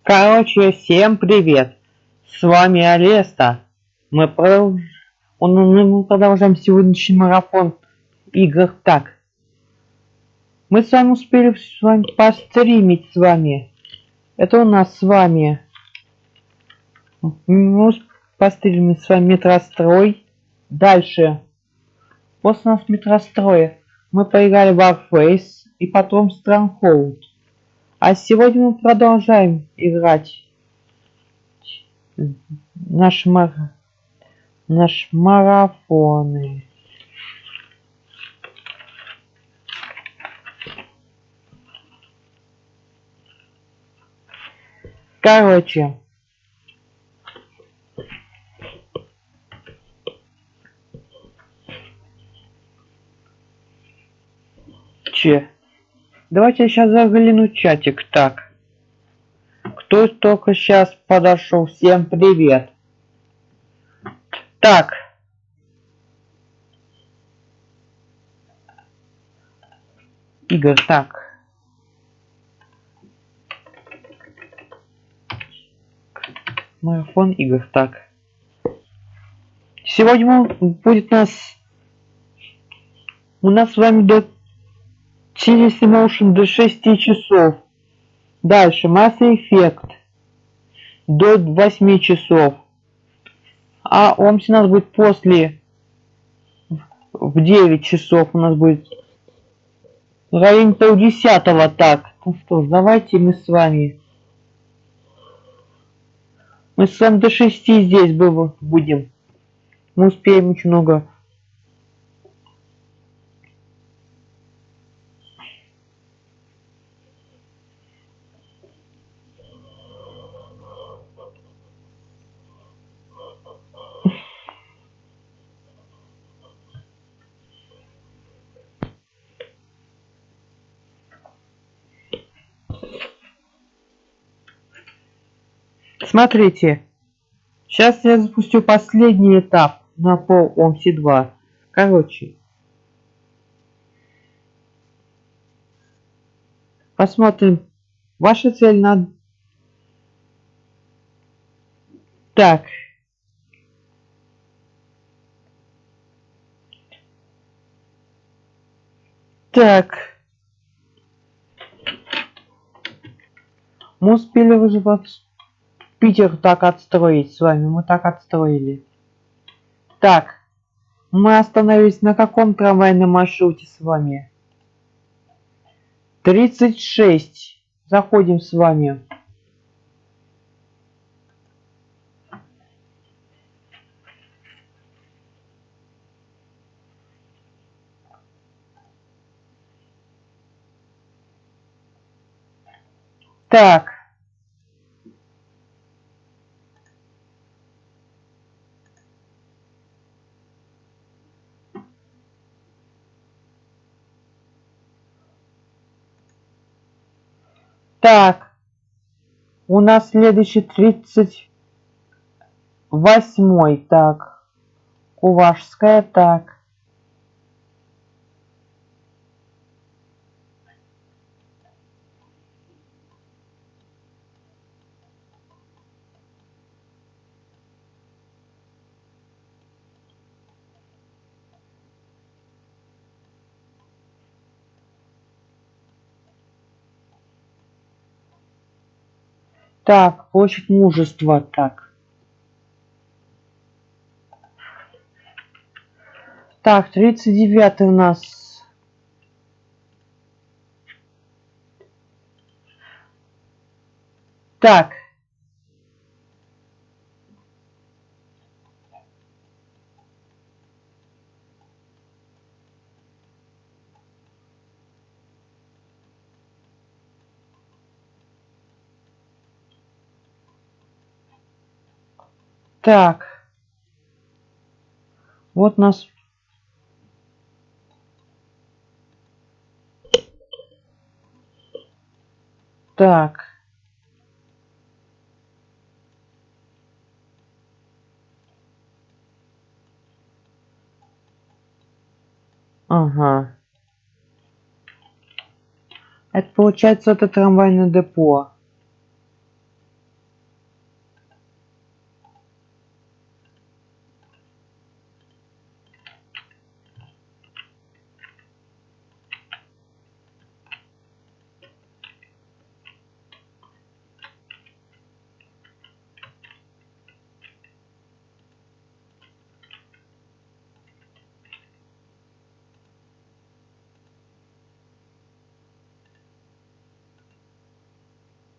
Короче, всем привет! С вами АЛЕСТА. Мы продолжаем сегодняшний марафон игр. Так, мы с вами успели постримить с вами. Это у нас с вами. Мы постримили с вами метрострой. Дальше, после нас метростроя, мы поиграли в Warfaceи и потом Stronghold. А сегодня мы продолжаем играть наш марафоны. Короче, давайте я сейчас загляну в чатик. Так, кто только сейчас подошел, всем привет. Так, Игорь, так. Марафон игр, так. Сегодня будет у нас с вами до через Motion до 6 часов. Дальше масса эффект до 8 часов. А Omsi у нас будет после в 9 часов у нас будет в районе полдесятого. Так, ну что ж, давайте мы с вами до 6 здесь будем. Мы успеем очень много. Смотрите, сейчас я запустю последний этап на по Omsi 2. Короче, посмотрим. Ваша цель на... Так. Так. Мы успели уже Питер так отстроить с вами. Мы так отстроили. Так. Мы остановились на каком трамвайном маршруте с вами? 36. Заходим с вами. Так. Так. У нас следующий 38-й. Так. Кувашская. Так. Так, площадь мужества. Так. Так, 39-й у нас. Так. Так. Вот нас. Так. Ага. Это получается это трамвайное депо.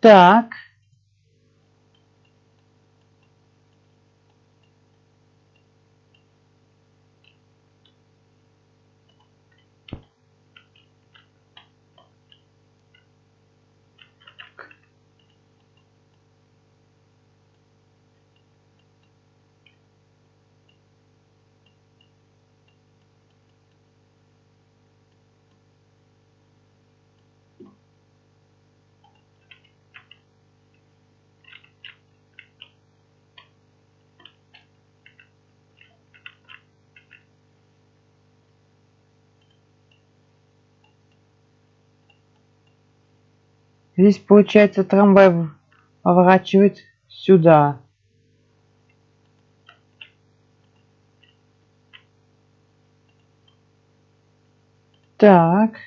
Так. Здесь получается трамвай поворачивает сюда. Так.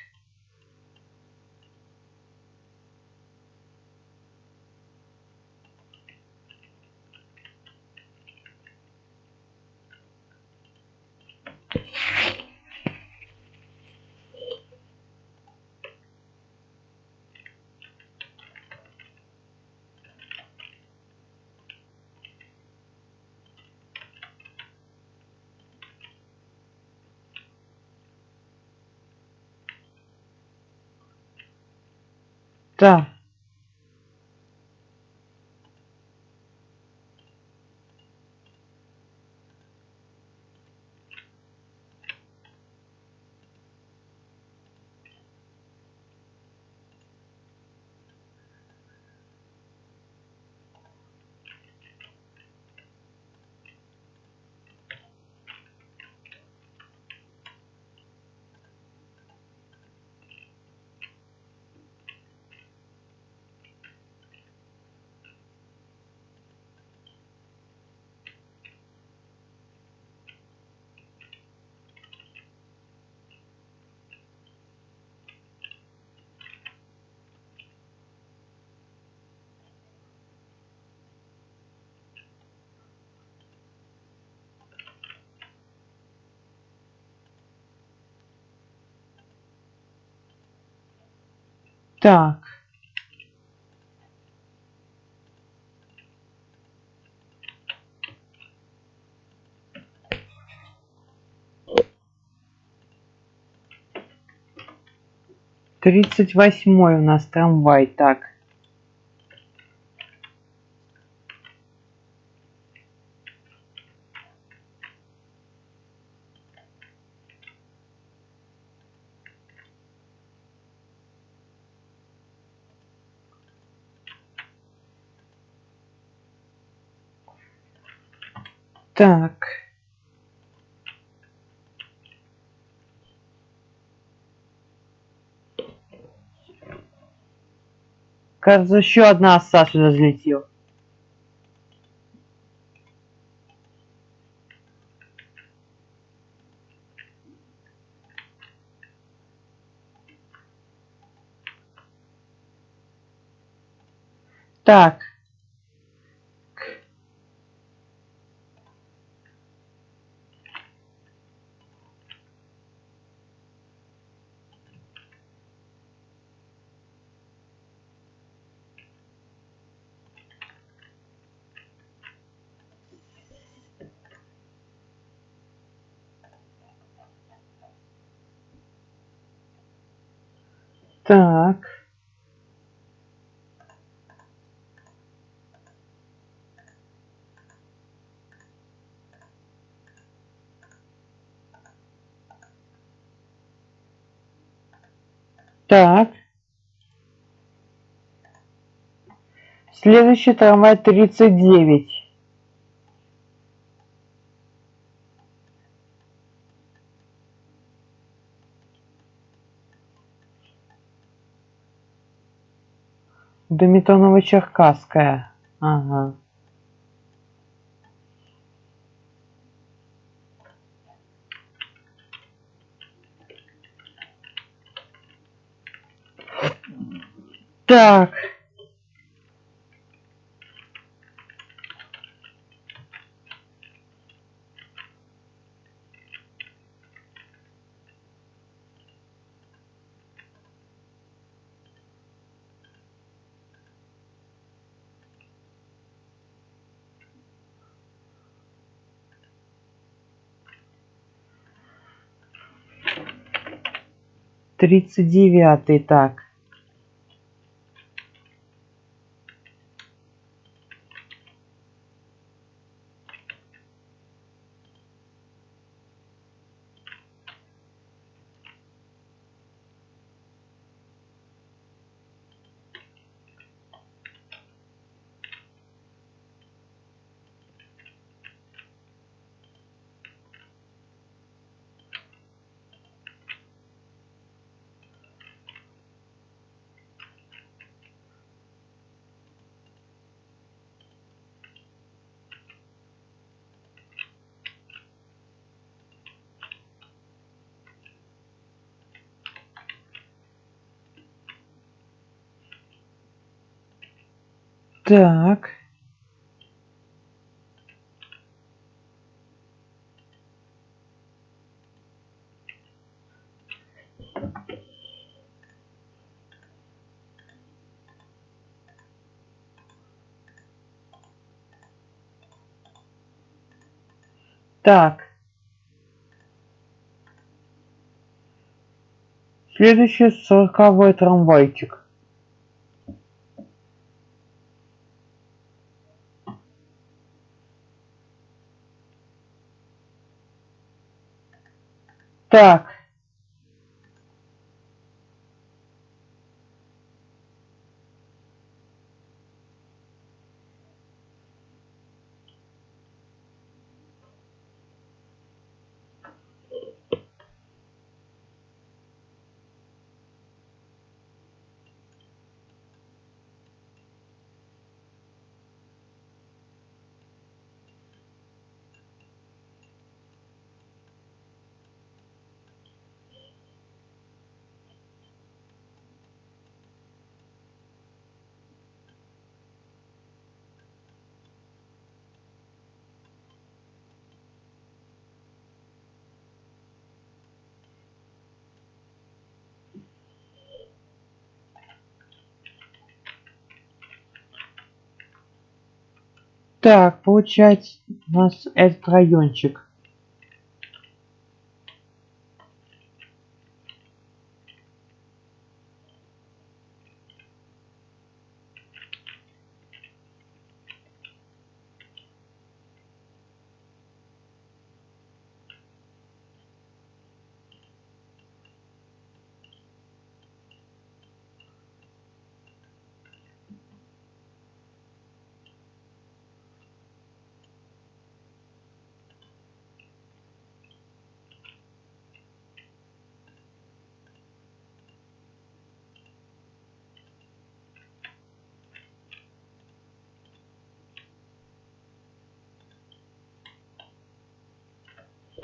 Так. Так. Тридцать восьмой у нас трамвай. Так. Так. Кажется, еще одна оса сюда залетела. Так. Так. Так. Следующий трамвай 39. До метро Новочеркасская. Ага. Так. 39-й, так. Так. Так. Следующий 40-й трамвайчик. Так. Так, получается у нас этот райончик.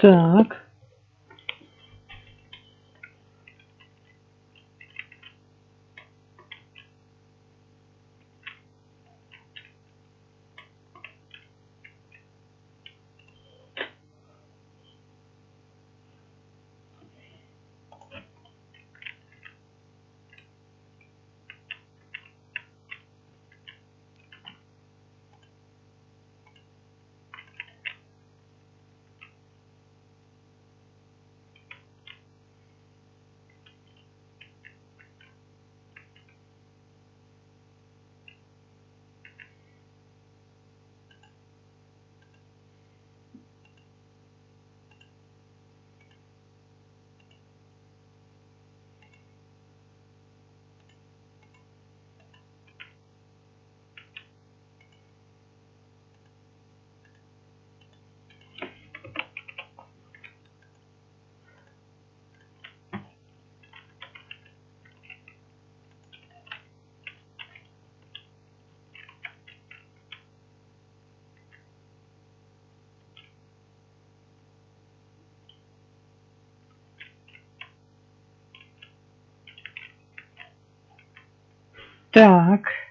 Так. Так.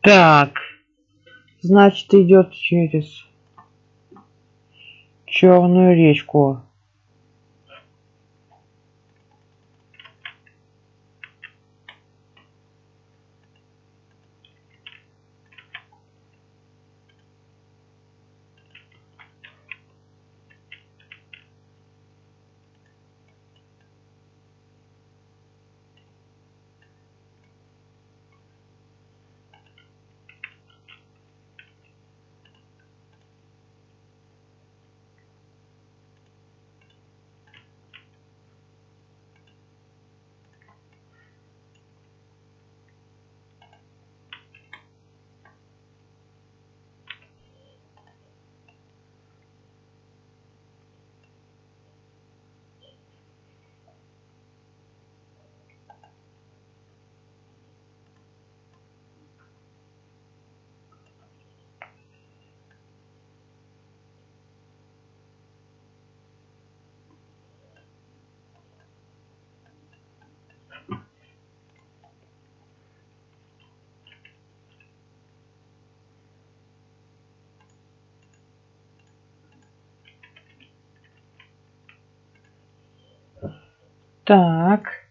Так, значит, идет через Черную речку. Так.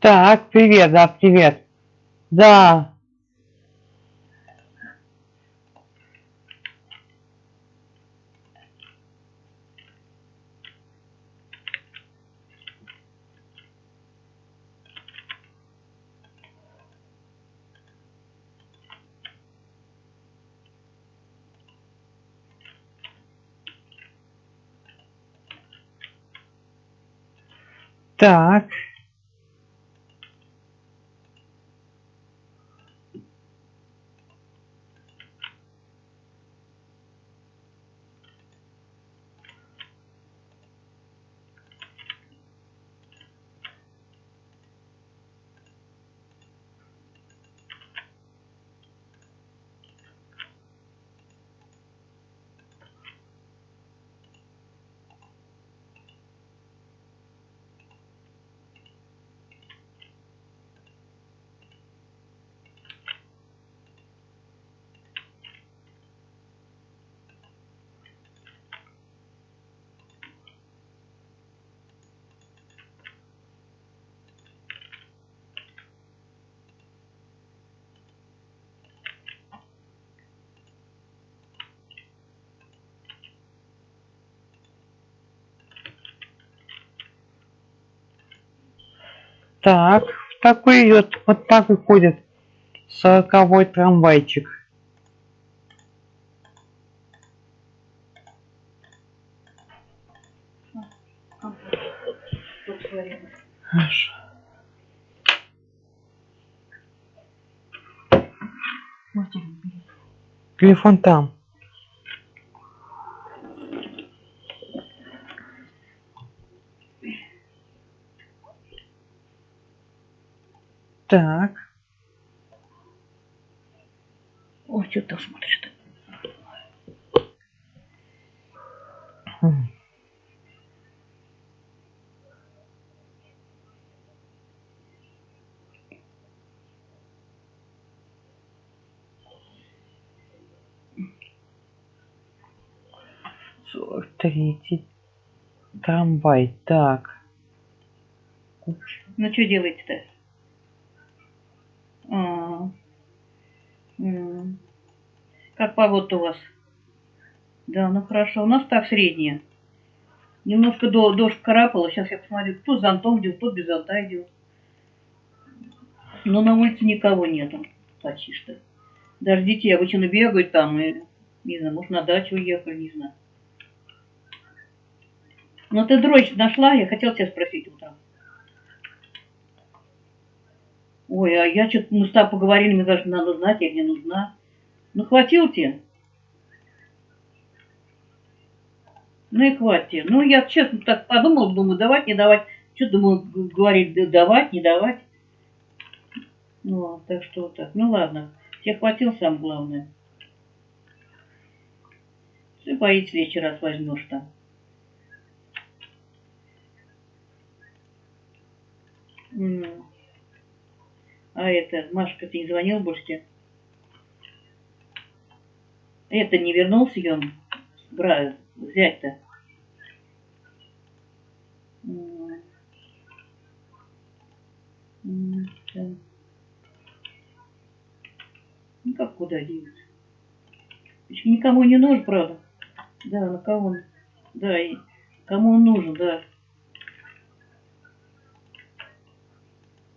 Так, привет, да, привет. Да. Так. Так, такой идет, вот так и ходит 40-й трамвайчик. Хорошо. Телефон там. Так. О, что ты смотришь-то? Третий трамвай. Так. Ну, что делаете-то? Как погода у вас? Да, ну хорошо. У нас так средняя. Немножко дождь карапало. Сейчас я посмотрю, кто с зонтом идет, кто без зонта идет. Но на улице никого нету. Почти что. Даже детей обычно бегают там. И, не знаю, может, на дачу уехали, не знаю. Но ты дрочь нашла? Я хотела тебя спросить утром. Ой, а я что-то, мы с тобой поговорили, мне кажется, надо знать, я не нужна. Ну, хватил тебе? Ну и хватит. Ну, я честно так подумала, думаю, давать, не давать. Что думаю, говорить, давать, не давать. Ну, так что вот так. Ну, ладно. Тебе хватил, самое главное. Ты поить в следующий раз возьмешь там. А это, Машка, ты не звонил больше тебе? Это не вернулся ее взять-то? Ну как куда денется? Никому не нужен, правда? Да, на кого он? Да, и кому он нужен, да.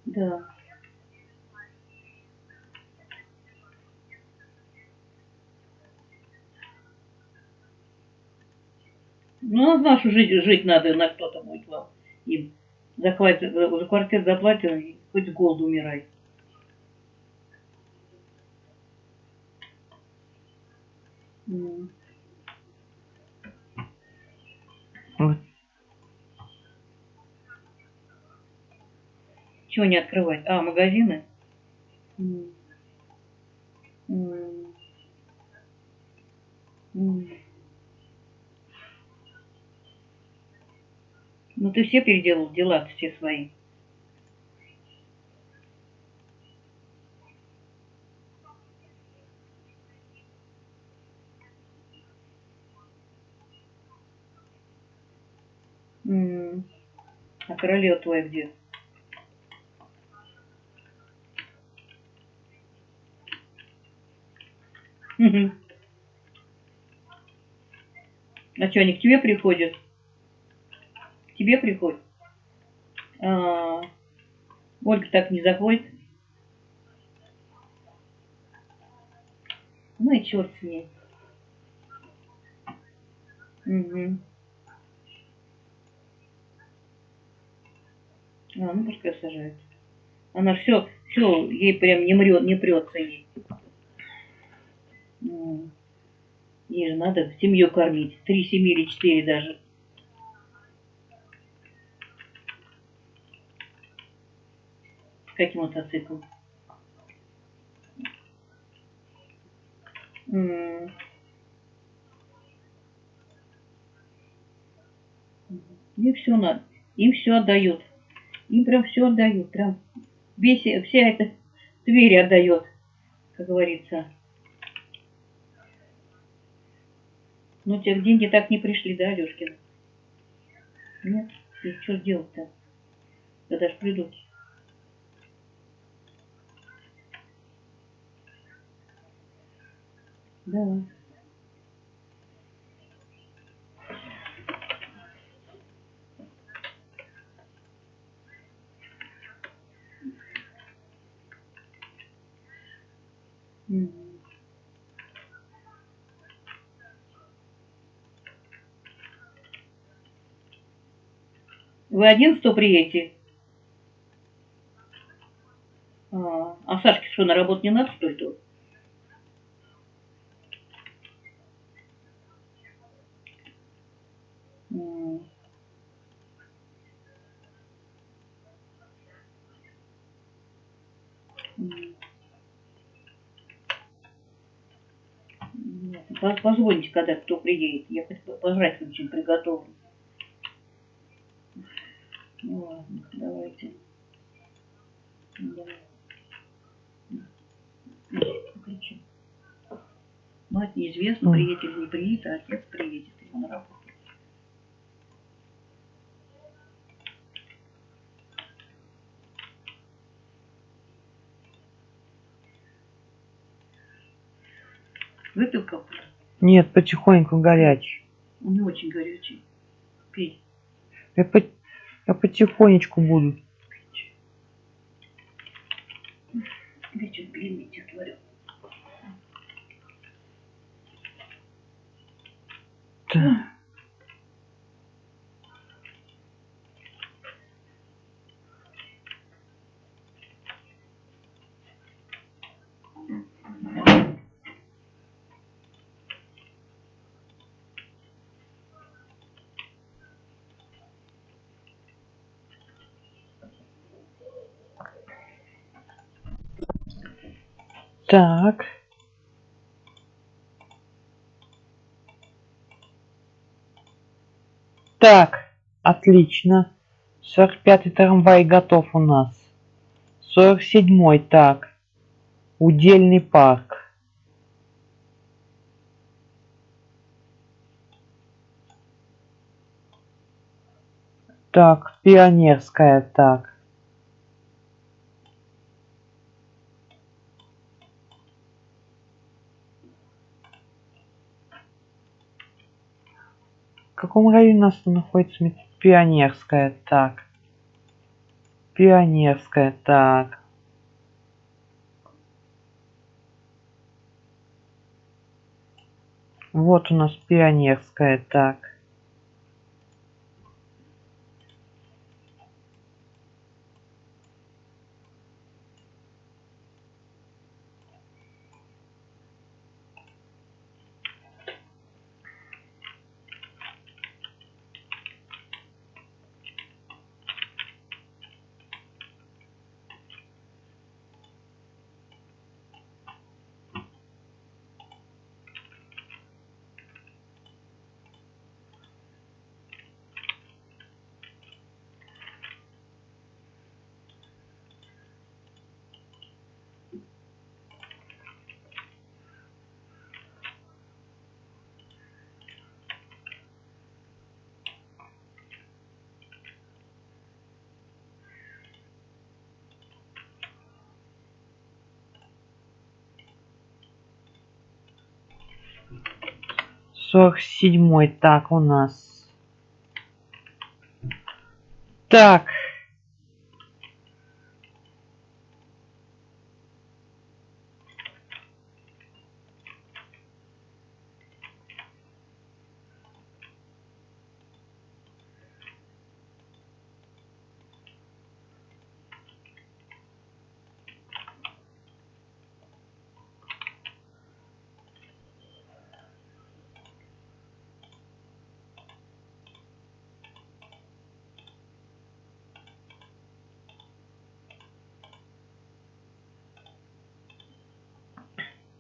Да. Ну, а нашу жить надо, на кто-то будет вам. Им за квартиру заплатил, и хоть с голоду умирай. Вот. Чего не открывать? А, магазины? Ну, ты все переделал дела, все свои. А королева твоя где? А что, они к тебе приходят? К тебе приходят? Ольга так не заходит? Ну и черт с ней. Ну пускай сажает. Она все, ей прям не прется ей. Ей же надо семью кормить. 3 семьи или 4 даже. Каким мотоциклом? Им все надо. Им все отдают. Им прям все отдают. Прям вся эта Тверь отдает, как говорится. Ну, тебе деньги так не пришли, да, Алешкин? Нет? Ты что делать-то? Когда ж придут? Да. Вы 11 приедете? А Сашке что, на работу не надо, что ли? Позвоните, когда кто приедет. Я хоть пожрать очень приготовлю. Ну ладно, давайте. Давай. Выключим. Мать неизвестно, приедет или не приедет, а отец приедет, и он работает. Выпил капусту? Нет, потихоньку горячий. Он не очень горячий. Пей. Я потихонечку буду пить. Вечер пельмени отварю. Да. Так. Так, отлично. 45-й трамвай готов у нас. 47-й, так. Удельный парк. Так, Пионерская, так. В каком районе у нас находится Пионерская, так. Пионерская, так. Вот у нас Пионерская, так. Сорок седьмой, так, у нас. Так.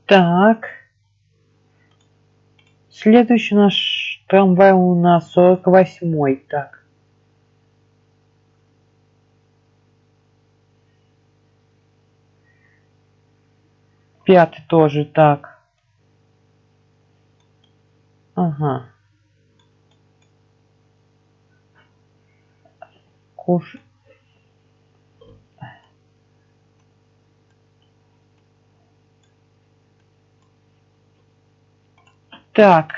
Так. Следующий наш трамвай у нас 48-й, так. Пятый тоже, так. Ага. Куш... Так.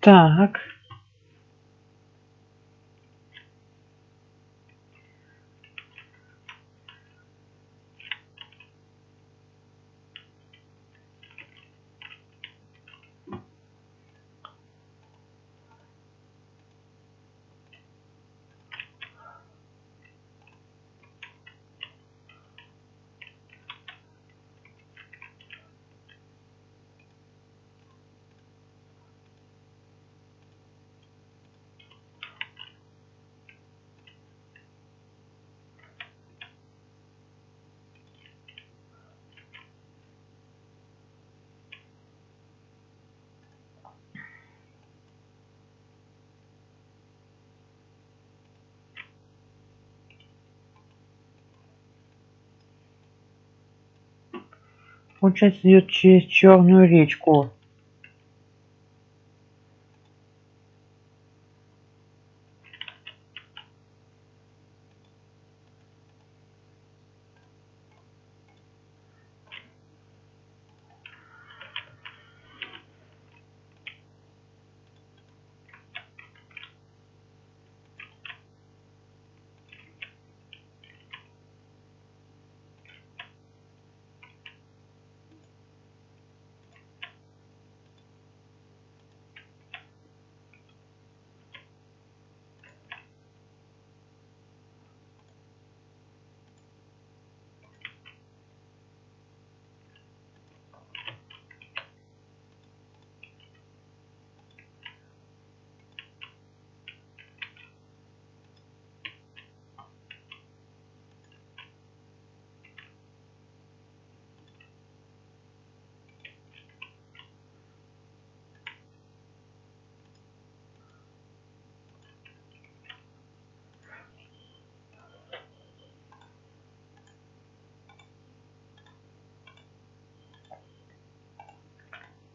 Так. Получается, идет через Черную речку.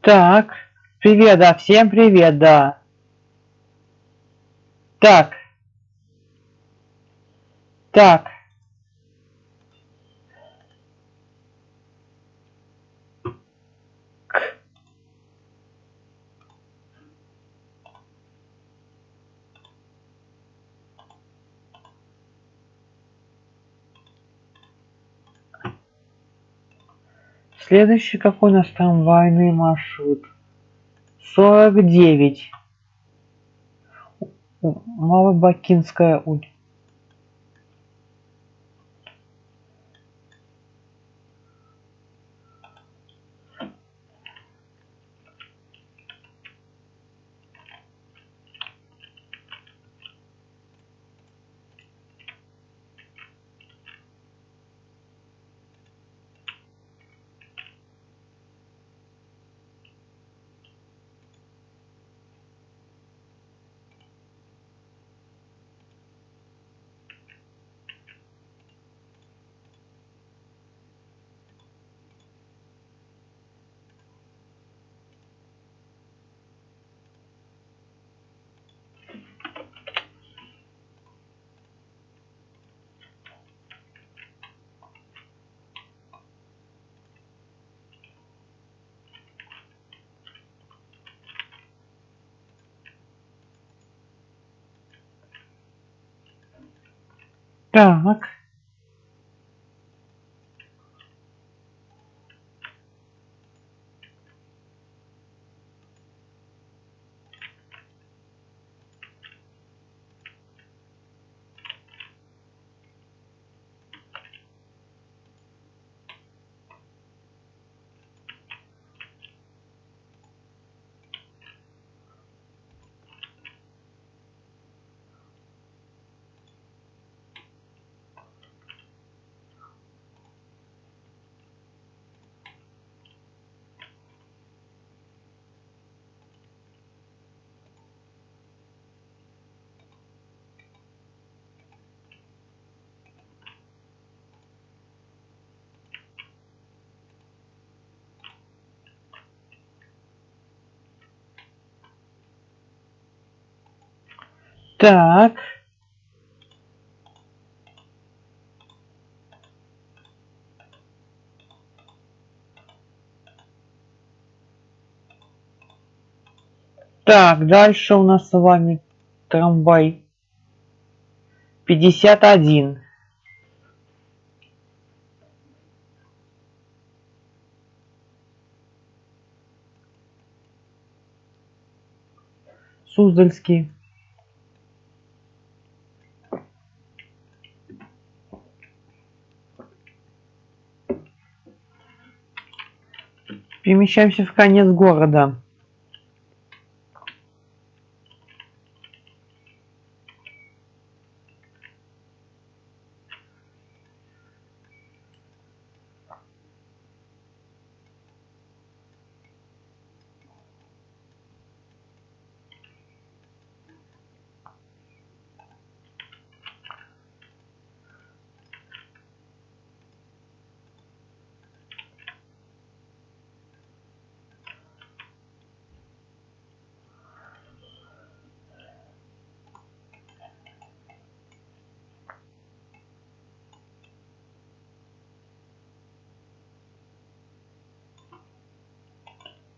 Так, привет, да, всем привет, да. Так, так, следующий какой у нас трамвайный маршрут? 49. Малобакинская улица. Так, так, Так, дальше у нас с вами трамвай 51. Суздальский. Перемещаемся в конец города.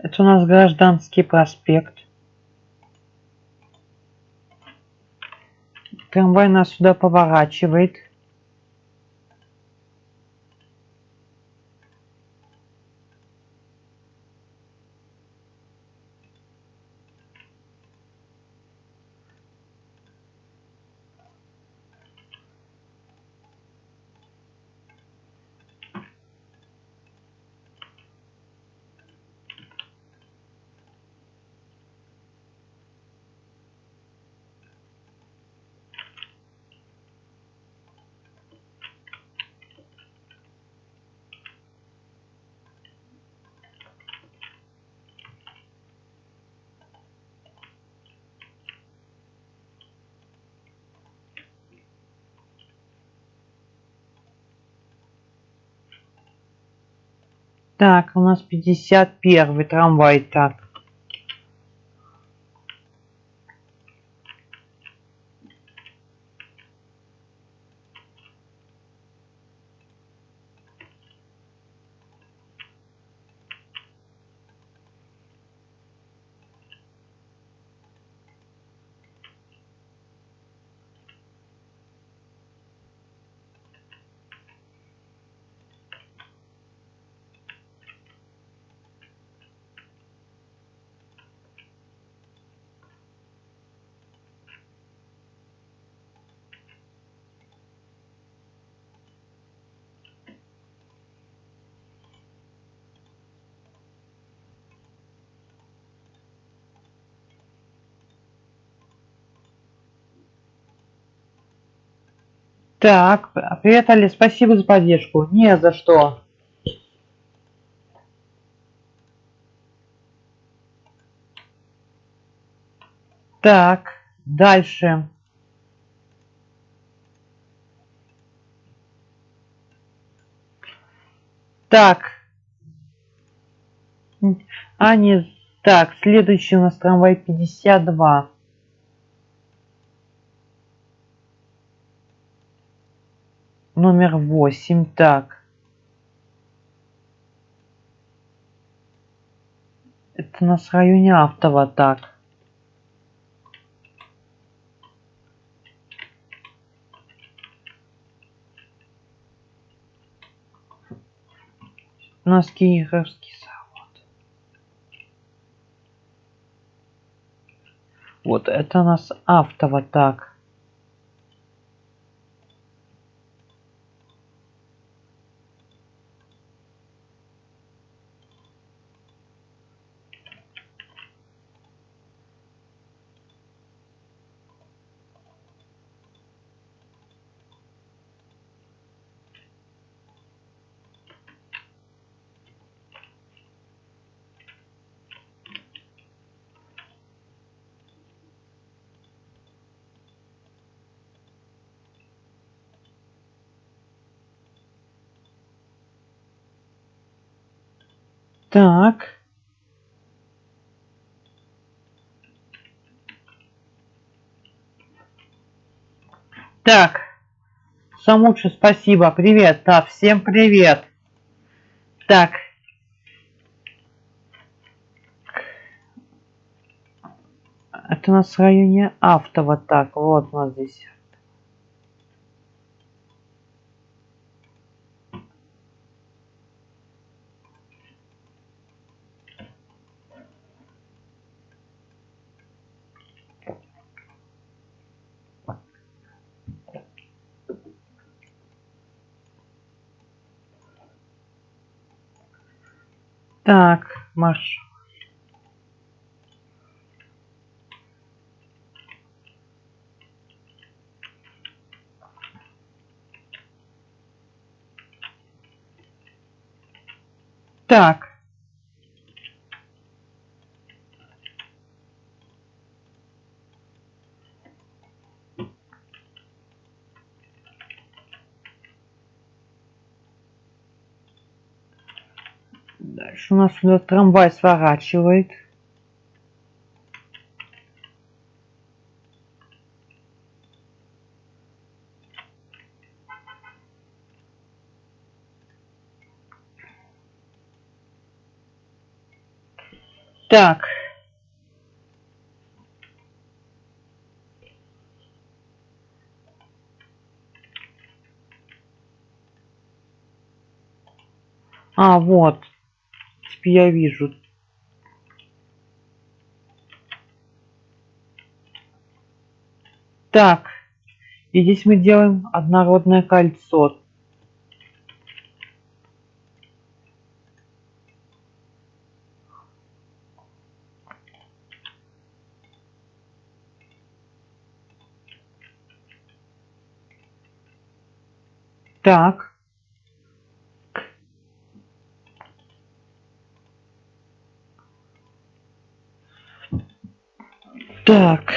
Это у нас Гражданский проспект. Трамвай нас сюда поворачивает. Так, у нас 51-й трамвай. Так. Так, привет, Али, спасибо за поддержку. Не за что. Так, дальше. Так. А, нет. Так, следующий у нас трамвай 52. Номер 8. Так. Это у нас в районе Автова. Так. У нас Киевский завод. Вот это у нас Автово. Так. Так. Так. Самучи, спасибо. Привет. Да, всем привет. Так. Это у нас в районе автова. Так, вот у нас здесь. Так, марш. Так. Дальше у нас трамвай сворачивает. Так. А, вот. Теперь я вижу. Так. И здесь мы делаем однородное кольцо. Так. Так.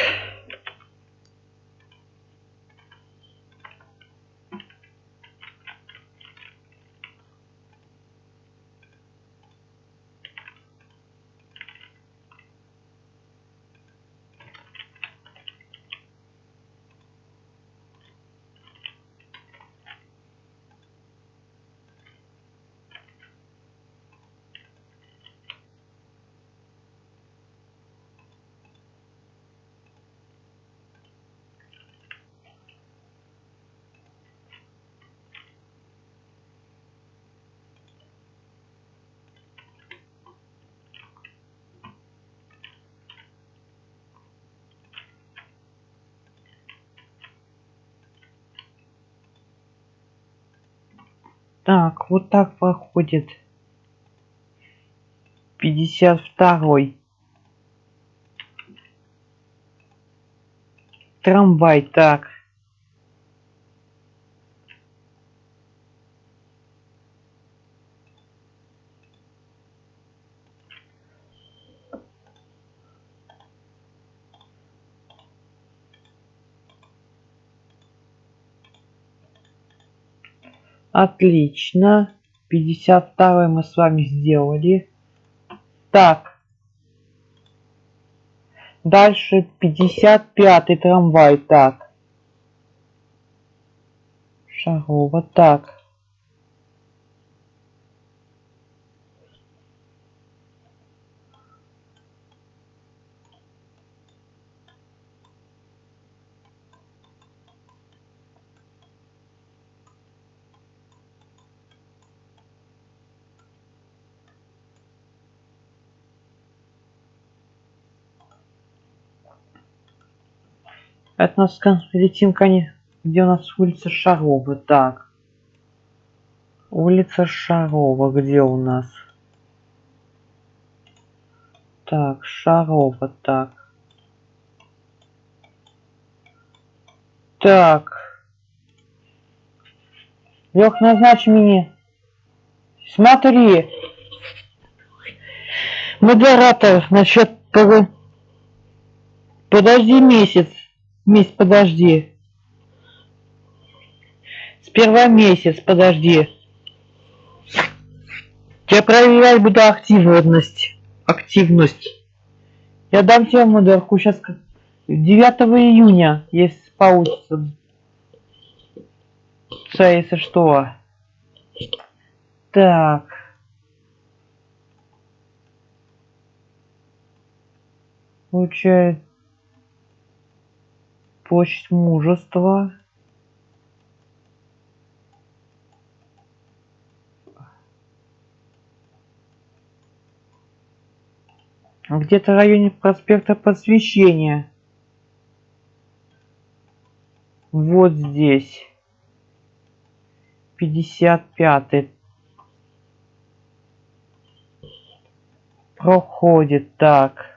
Так, вот так проходит 52-й. Трамвай, так. Отлично. 52-й мы с вами сделали. Так. Дальше 55-й трамвай, так. Шарова, так. Это у нас летим, где у нас улица Шарова, так. Улица Шарова, где у нас? Так, Шарова, так. Так. Лёх, назначь мне. Смотри. Модератор насчет... Подожди месяц. Месяц, подожди. Сперва месяц, подожди. Я проверять буду активность. Я дам тебе модерку сейчас 9 июня, если получится. Если что. Так. Получается. площадь мужества. Где-то в районе проспекта Просвещения. Вот здесь. 55-й. Проходит так.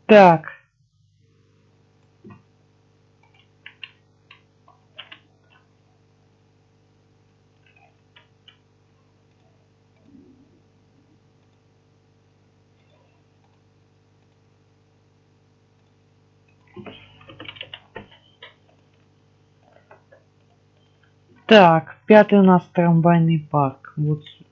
Так. Так, 5-й у нас трамвайный парк. Вот сюда.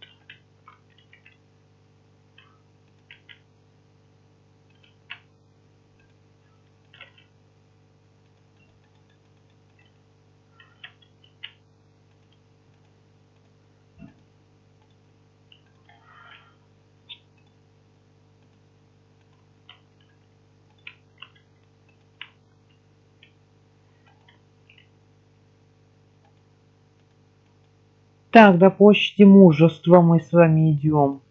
Так, до площади мужества мы с вами идем.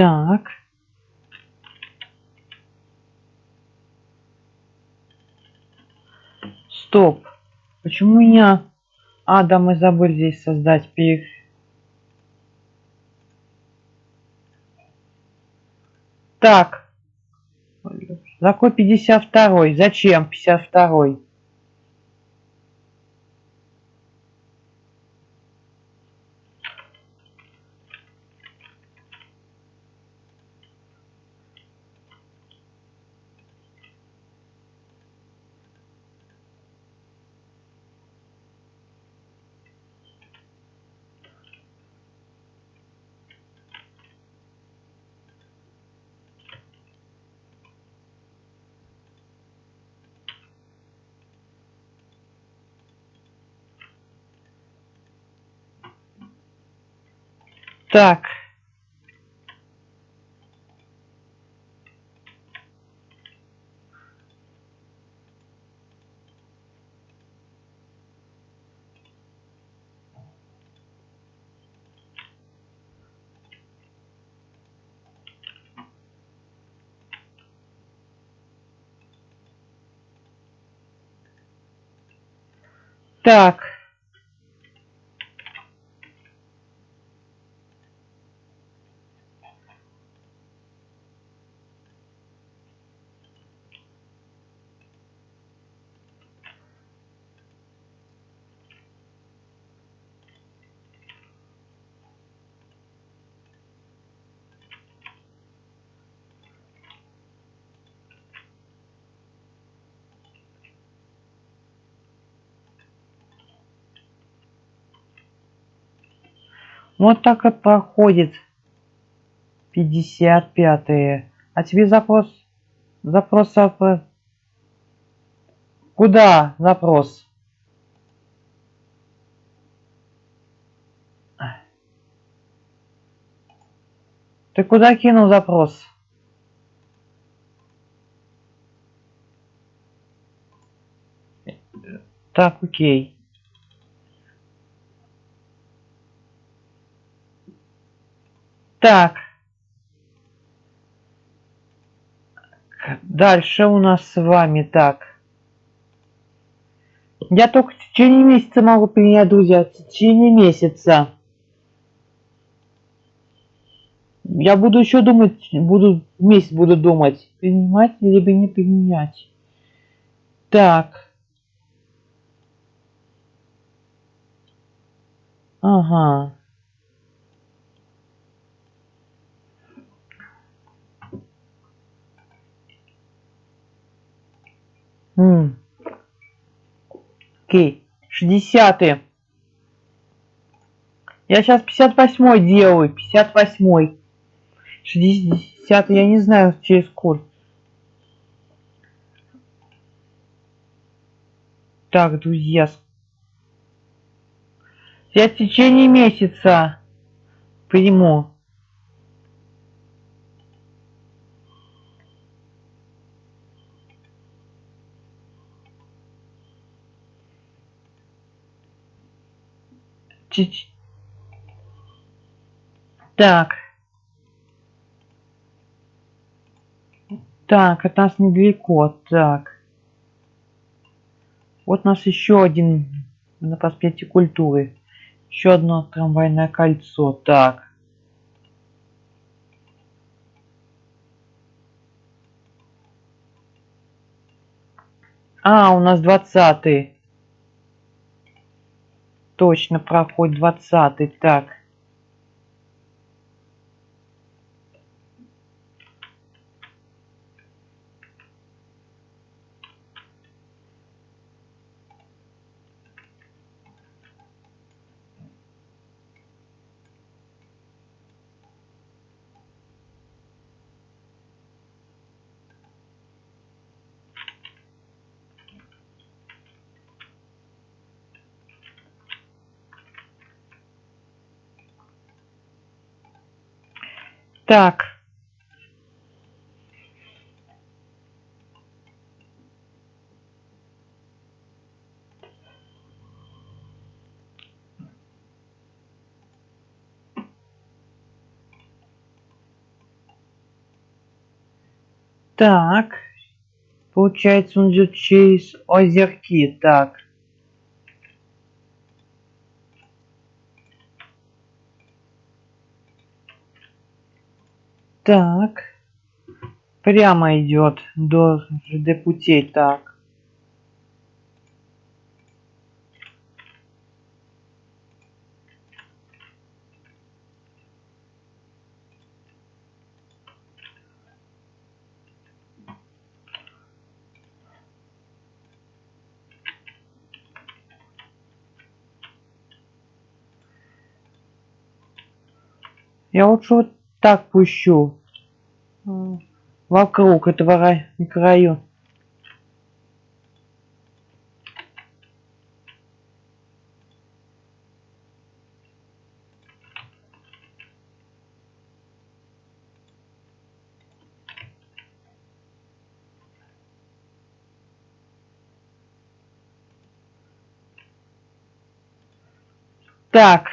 Так. Стоп. Почему меня... А, да, мы забыли здесь создать Так. Какой 52-й? Зачем 52-й? Так. Так. Вот так и проходит 55-е. А тебе запрос... Запрос... Куда запрос? Ты куда кинул запрос? Так, окей. Так. Дальше у нас с вами так. Я только в течение месяца могу принять, друзья. В течение месяца. Я буду еще думать, месяц буду думать, принимать либо не принять. Так. Ага. Окей. 60-й. Я сейчас 58-й делаю. 58-й. 60-й, я не знаю, через сколько. Так, друзья. Я в течение месяца приму. Так. Так, от нас недалеко. Так. Вот у нас еще один на проспекте Культуры. Еще одно трамвайное кольцо. Так. А, у нас 20-й. Точно, проходит 20-й. Так. Так. Так. Получается, он идет через озерки. Так. Так. Прямо идет до ЖД путей. Так. Я лучше вот так пущу. Вокруг этого микрорайона. Так.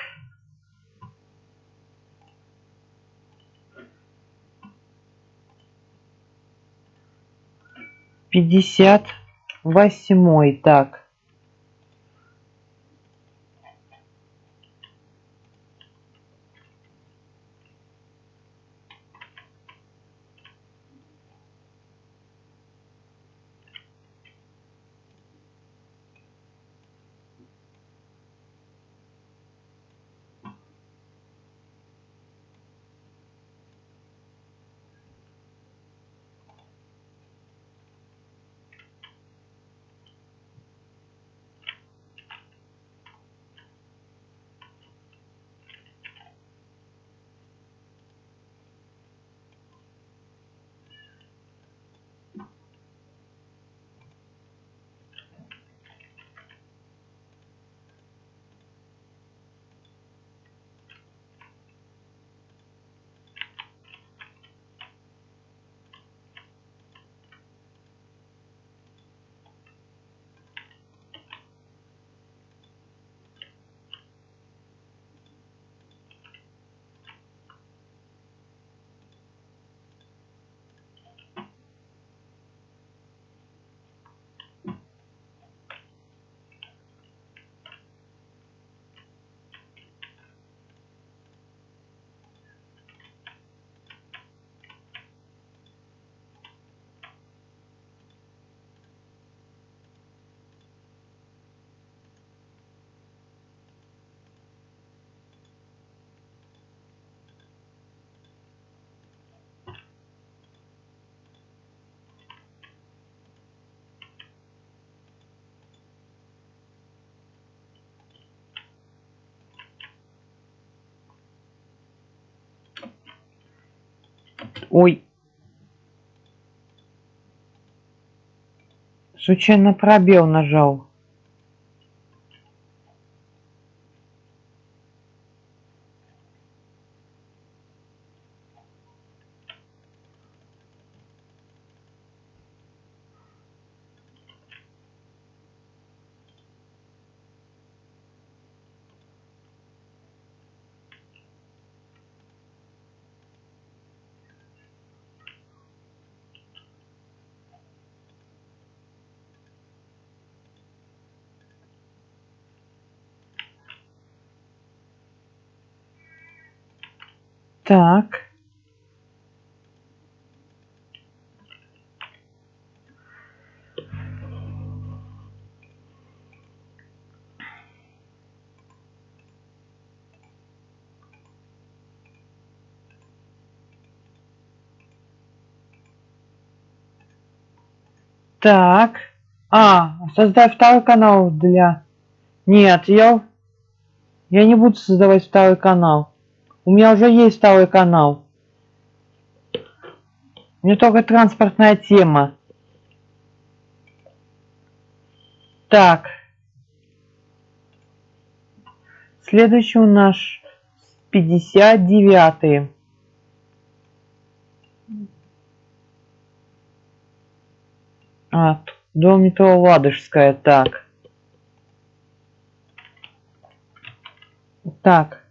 Пятьдесят восьмой. Так. Ой. Случайно пробел нажал. Так. Так. Создай второй канал для... Нет, я не буду создавать второй канал. У меня уже есть второй канал. У меня только транспортная тема. Так. Следующий у нас 59-й. До метро Ладожская. Так. Так.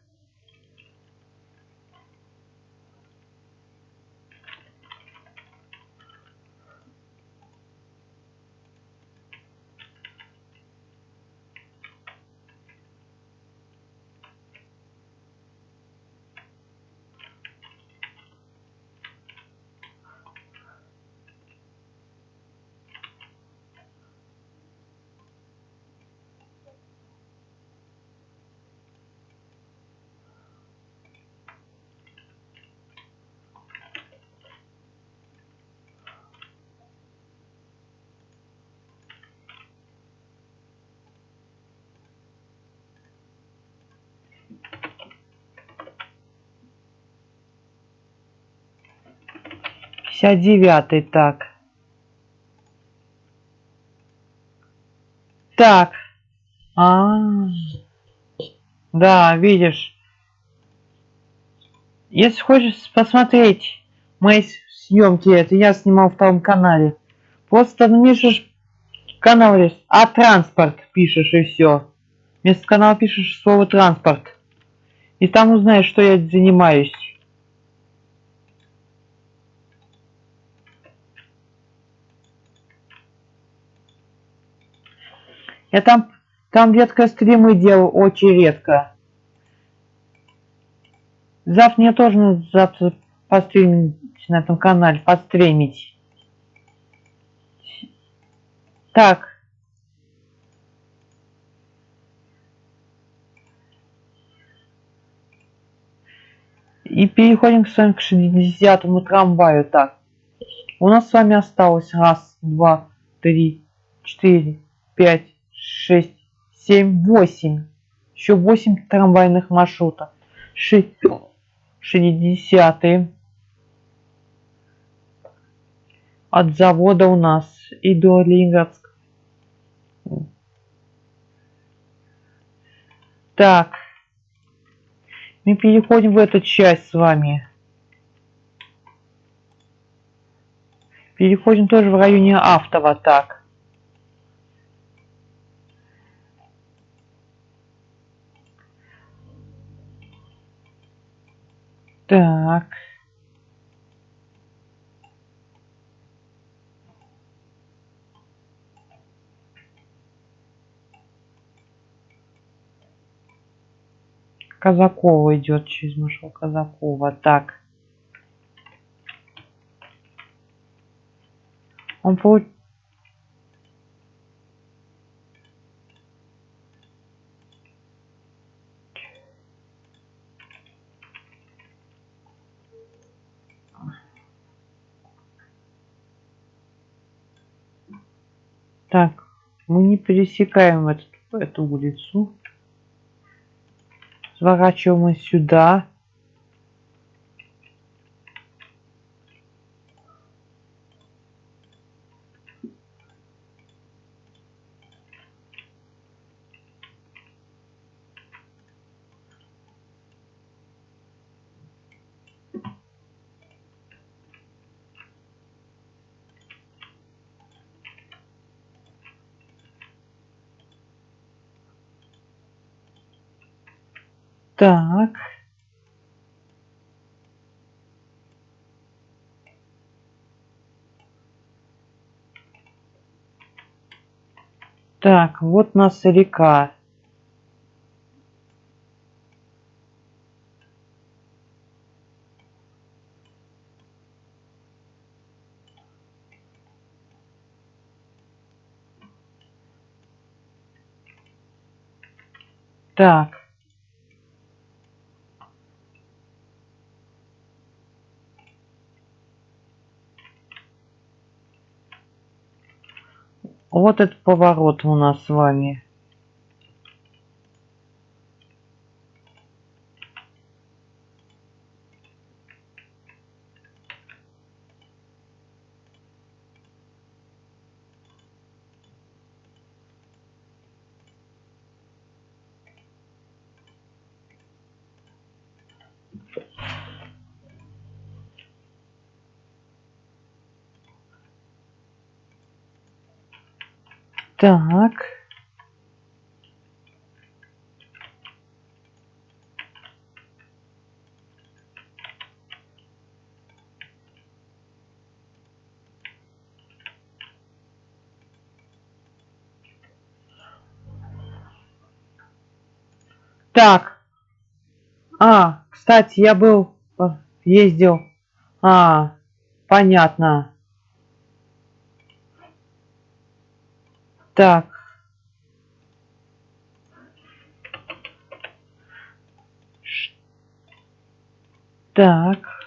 Пятьдесят девятый, так. Так. Да, видишь. Если хочешь посмотреть мои съемки, это я снимал в втором канале. Просто пишешь канал есть, транспорт пишешь и все. Вместо канала пишешь слово транспорт. И там узнаешь, что я занимаюсь. Я там редко стримы делаю, очень редко. Завтра мне тоже надо завтра постримить на этом канале, подстримить. Так. И переходим с вами к 60-му трамваю. Так. У нас с вами осталось 1, 2, 3, 4, 5, 6, 7, 8. Еще 8 трамвайных маршрутов. 60-й. От завода у нас и до Ленинградска. Так. Мы переходим в эту часть с вами. Переходим тоже в районе Автова. Так. Так. Казакова идет через маршрут Казакова. Так. Он получит. Так. Мы не пересекаем эту улицу. Сворачиваем мы сюда. Так. Так, вот у нас река. Так. Вот этот поворот у нас с вами. Так. Так. Кстати, я ездил. Понятно. Так. Так.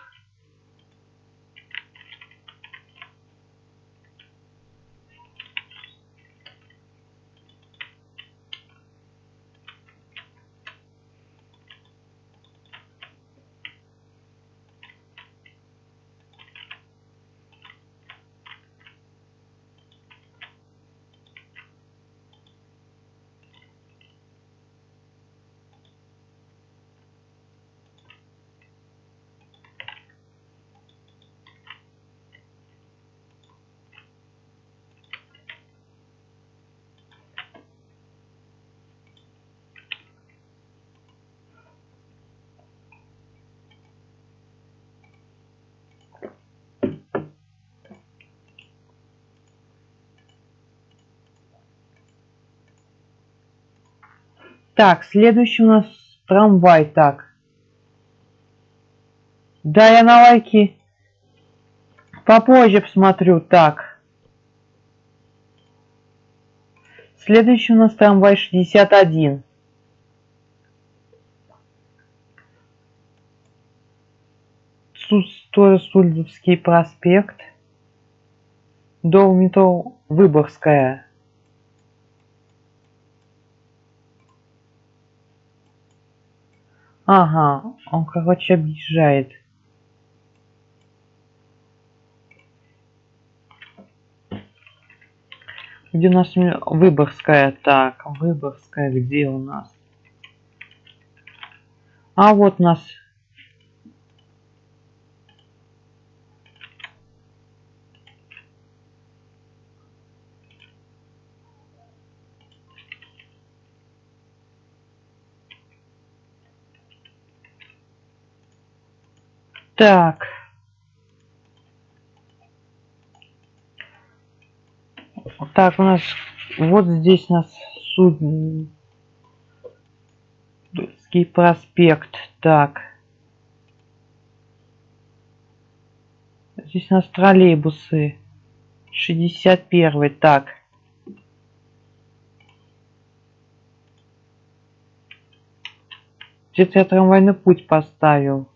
Так, следующий у нас трамвай. Так. Да, я на лайки попозже посмотрю. Так. Следующий у нас трамвай 61. Сульдовский проспект. До метро Выборгская. Ага, он, короче, объезжает. Где у нас Выборгская? Так, Выборгская где у нас? Вот у нас. Так. Так, у нас вот здесь у нас Судский проспект. Так. Здесь у нас троллейбусы. 61. Так. Где-то я трамвайный путь поставил.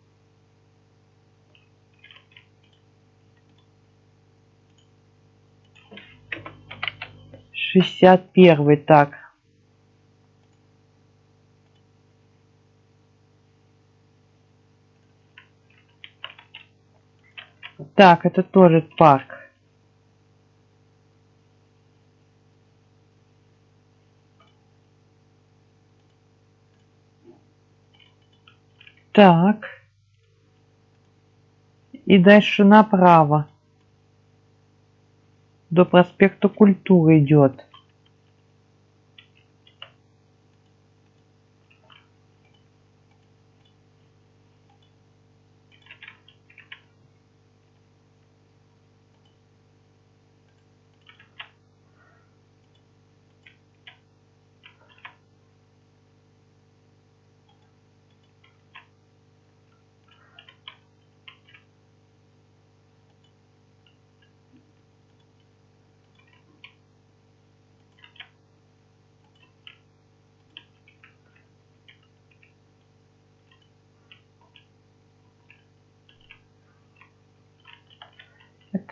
61. Так. Так, это тоже парк. Так. И дальше направо. До проспекта Культуры идет.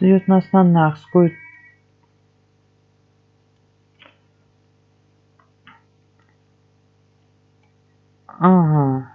идет нас на Нарскую. Ага.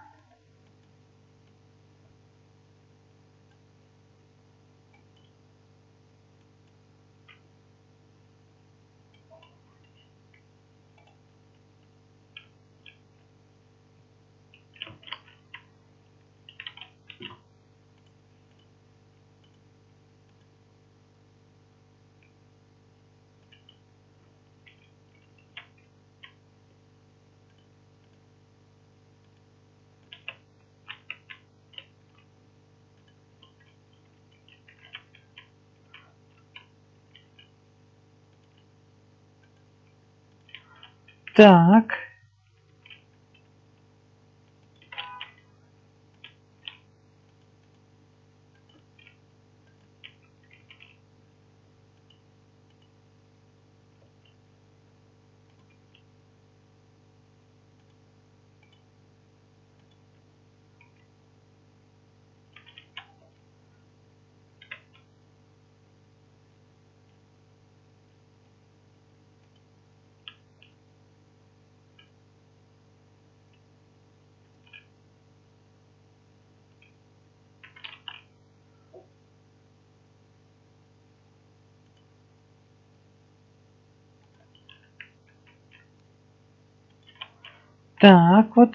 Так. Так вот.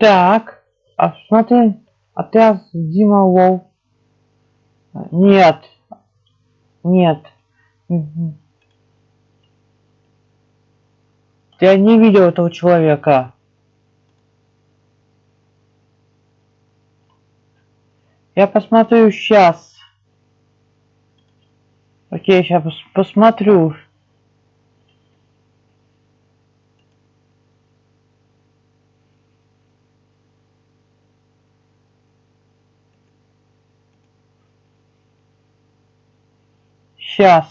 Так. А смотри, отряд Дима Лов. Нет. Нет. Я не видел этого человека. Я посмотрю сейчас. Окей, сейчас посмотрю. Сейчас.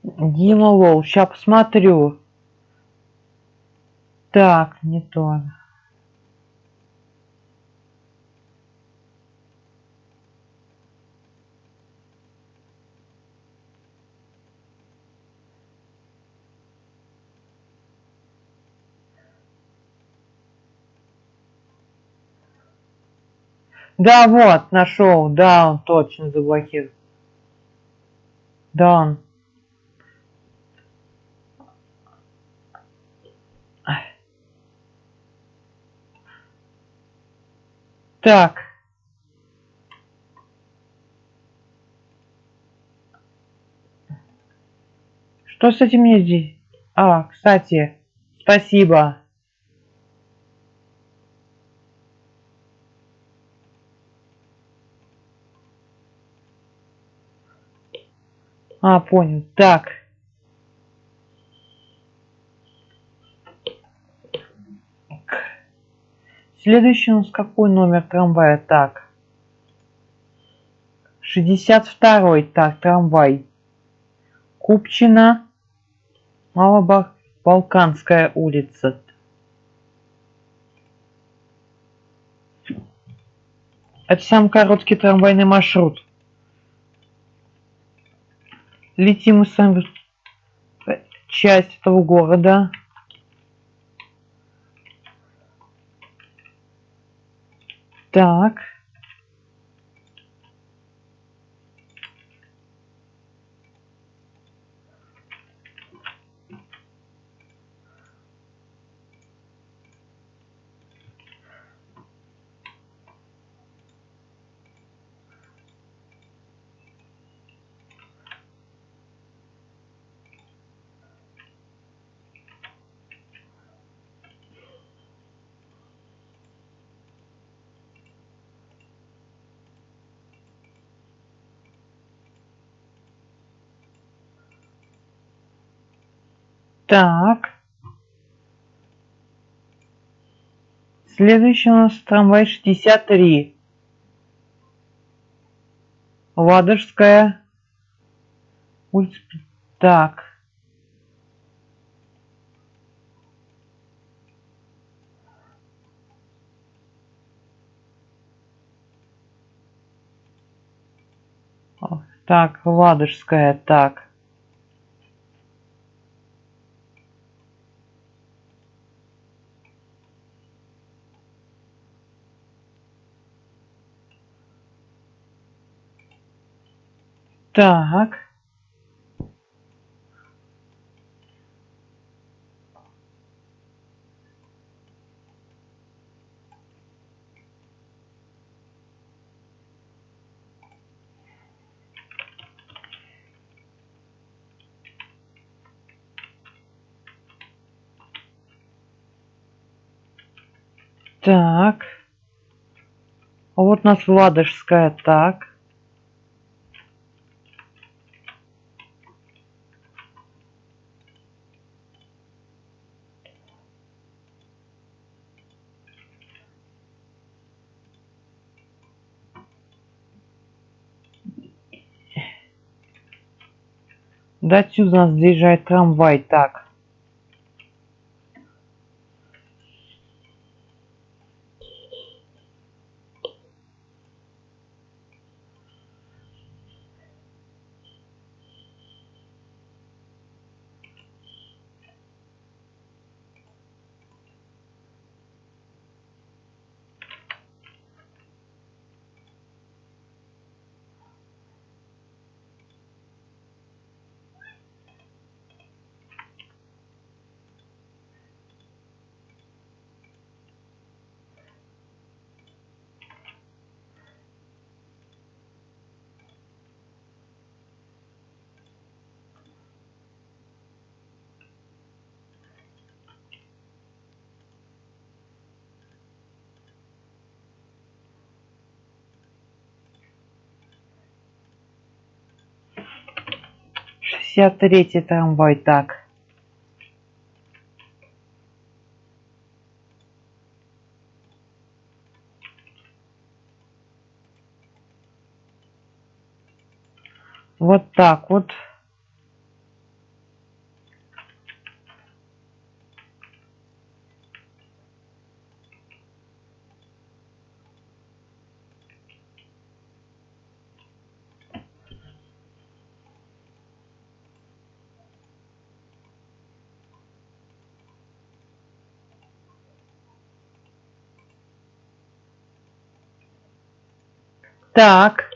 Дима Лоу. Сейчас посмотрю. Так, не то. Да, вот, нашел. Да, он точно заблокировал. Да, он. Так. Что с этим не здесь? А, кстати, спасибо. А, понял. Так. Следующий у нас какой номер трамвая? Так. 62-й. Так, трамвай. Купчино. Малобалканская улица. Это самый короткий трамвайный маршрут. Летим мы с вами в часть этого города. Так. Так. Следующий у нас трамвай 63. Ладожская улица. Так. Так, Ладожская, так. Так. Так. Вот у нас Ладожская, так. До отсюда у нас заезжает трамвай, так. Третий трамвай, так. Вот так вот. Так.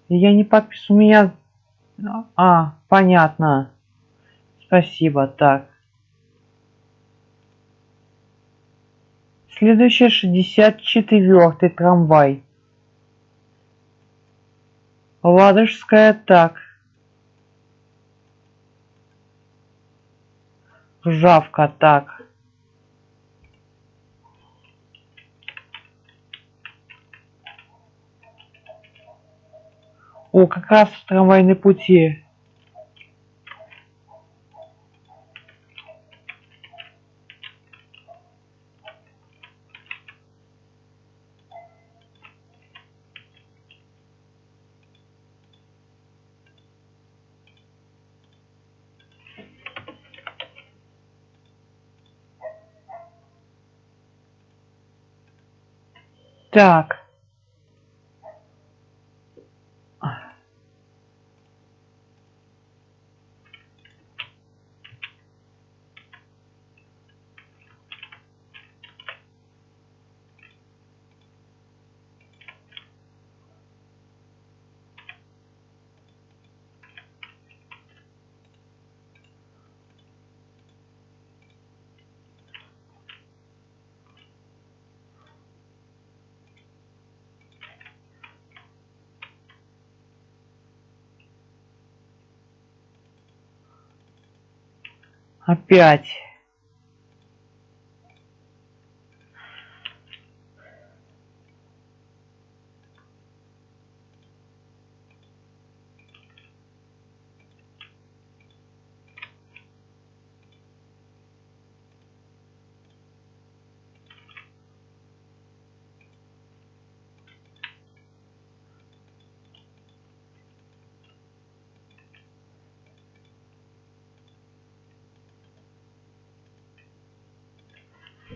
Я не подписан, у меня... понятно. Спасибо, так. Следующий 64-й трамвай. Ладожская, так. Ржавка, так. О, как раз в трамвайной пути. Так. Опять.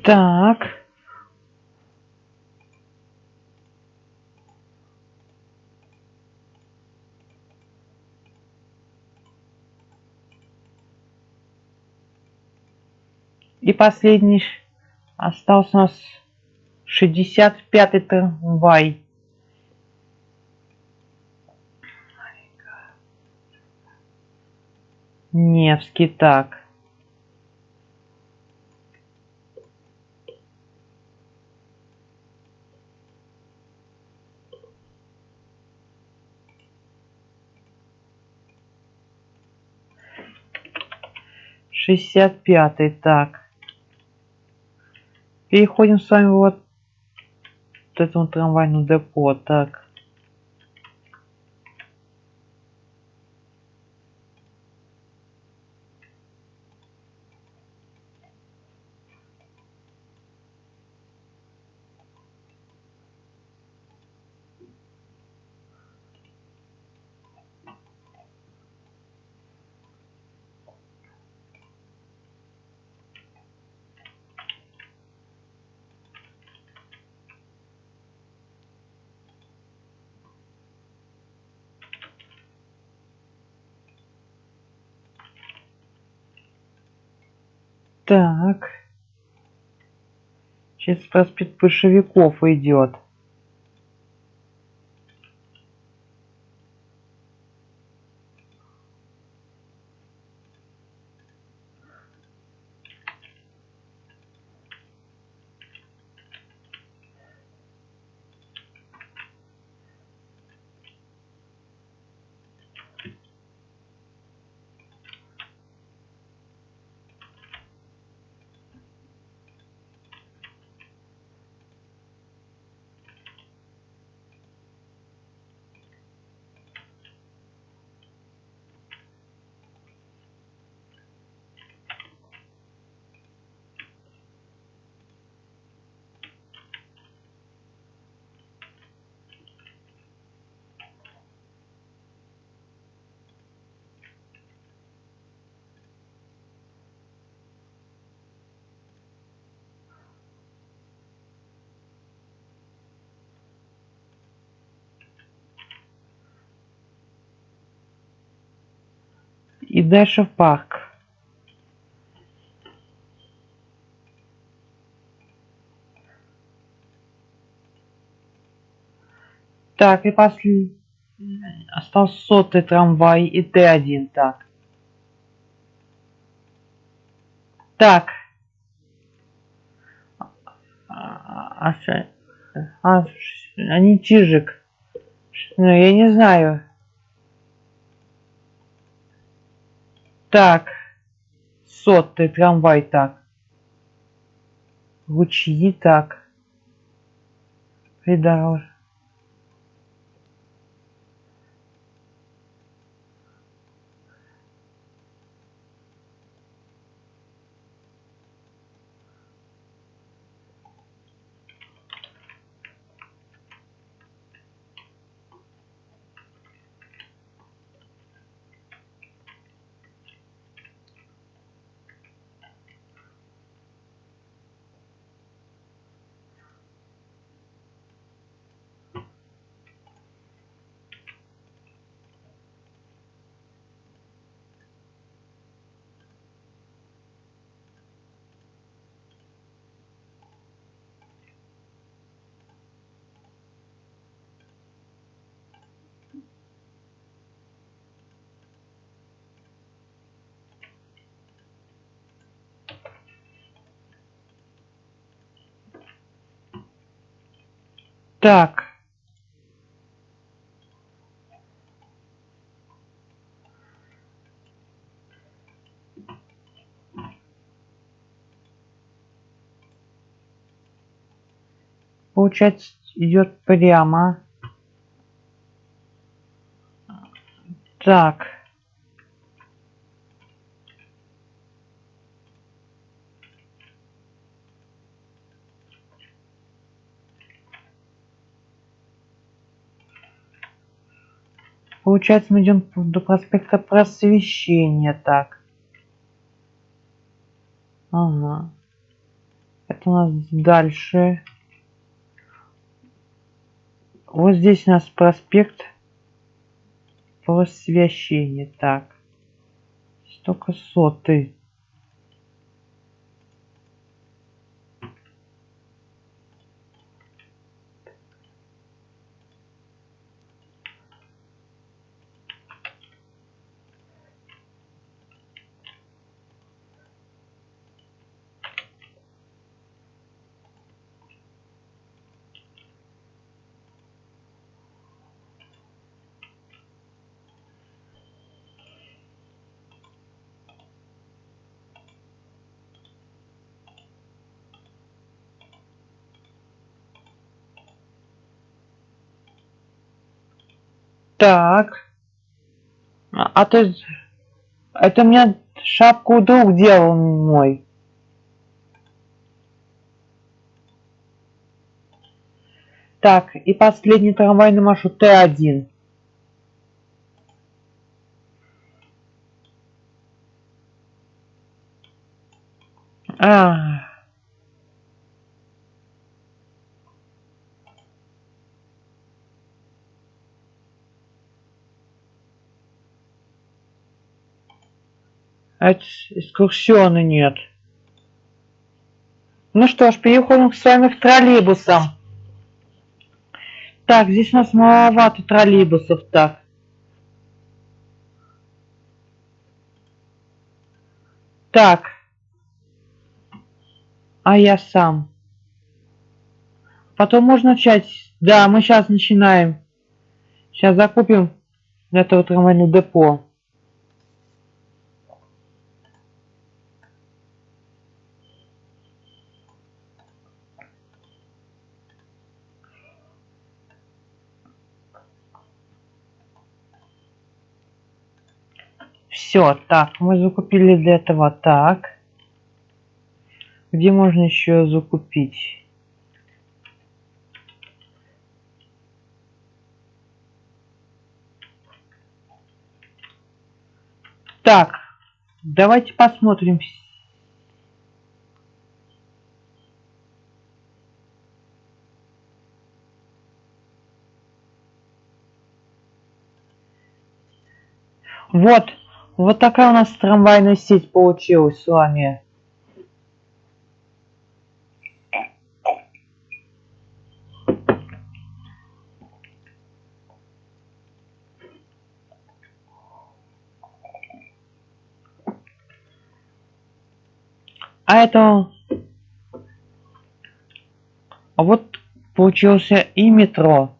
Так. И последний остался у нас 65-й трамвай. Невский, так. Шестьдесят пятый, так. Переходим с вами вот к этому трамвайному депо, так. Так. Сейчас проспект Большевиков идет. И дальше в парк. Так, и после остался 100-й трамвай и Т1, так. Так. Они Чижик. Ну, я не знаю. Так. 100-й трамвай, так. Ручьи, так. Придорожье. Так. Получается, идет прямо. Так. Получается, мы идем до проспекта Просвещения, так. Ага. Это у нас дальше? Вот здесь у нас проспект Просвещения. Так. Столько соты. Так. А то есть это мне шапку друг делал мой. Так, и последний трамвайный маршрут Т1. А, это экскурсионы нет. Ну что ж, переходим с вами к троллейбусам. Так, здесь у нас маловато троллейбусов. Так. Так. А я сам. Потом можно начать. Да, мы сейчас начинаем. Сейчас закупим это вот трамвайное депо. Все, так, мы закупили для этого. Так. Где можно еще закупить? Так, давайте посмотрим. Вот, вот такая у нас трамвайная сеть получилась с вами. А это... А вот получился и метро.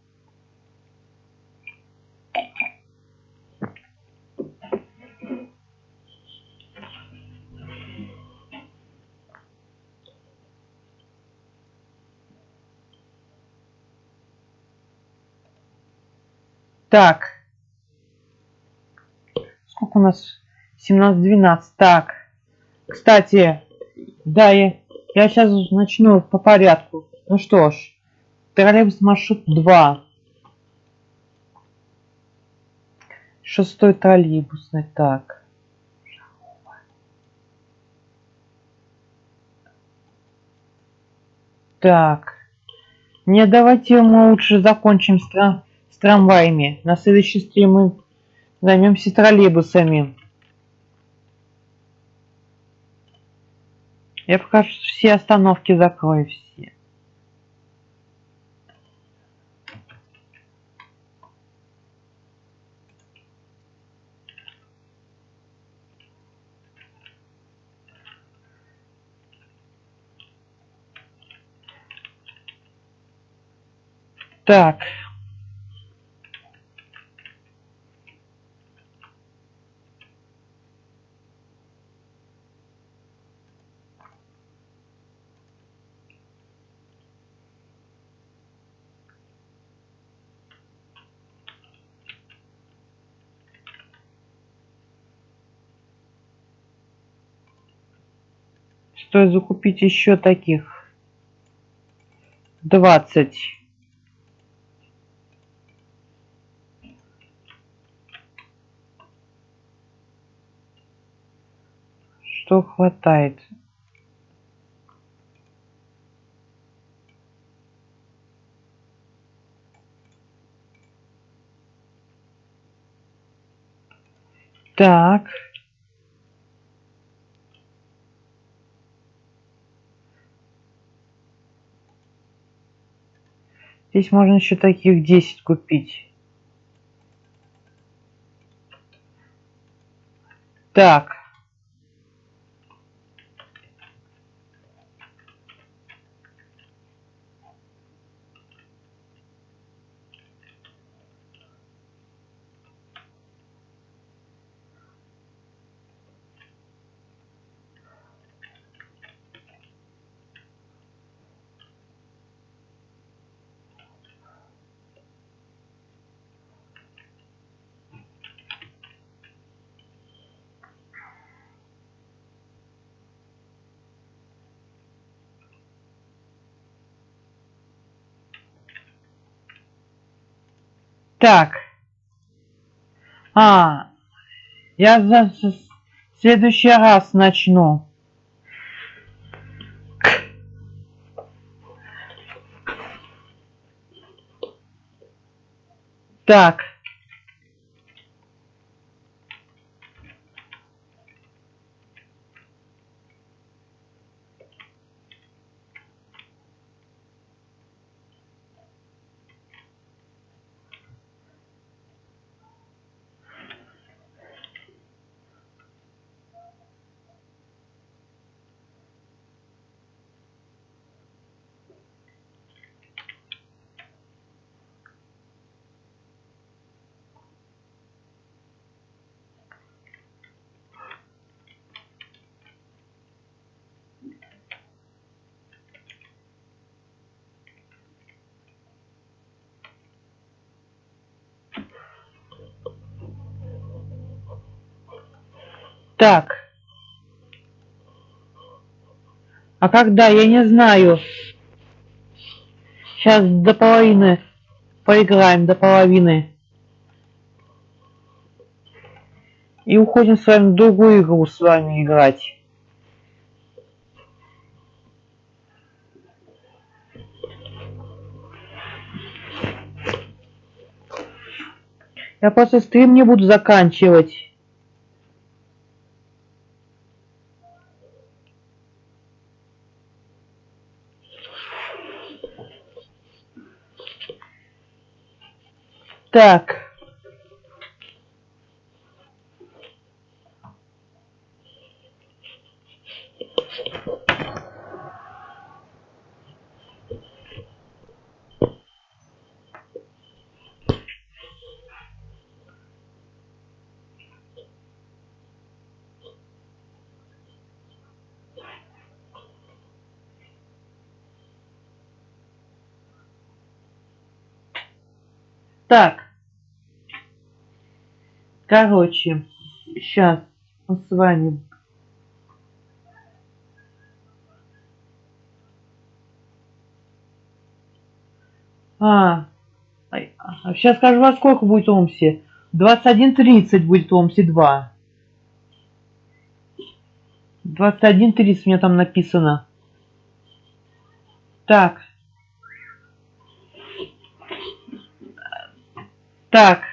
Так. Сколько у нас? 17-12. Так. Кстати, да, я сейчас начну по порядку. Ну что ж. Троллейбус маршрут 2. Шестой троллейбусный. Так. Так. Не, давайте мы лучше закончим с трамваями. На следующий стрим мы займемся троллейбусами. Я пока все остановки закрою все. Так. Стоит закупить еще таких 20. Что хватает? Так. Здесь можно еще таких 10 купить. Так. Так. Я в следующий раз начну. Так. Так. А когда? Я не знаю. Сейчас до половины поиграем, до половины. И уходим с вами в другую игру с вами играть. Я просто стрим не буду заканчивать. Так. Так. Короче, сейчас мы с вами... Сейчас скажу, во сколько будет Omsi. 21:30 будет Omsi 2. 21:30 у меня там написано. Так. Так.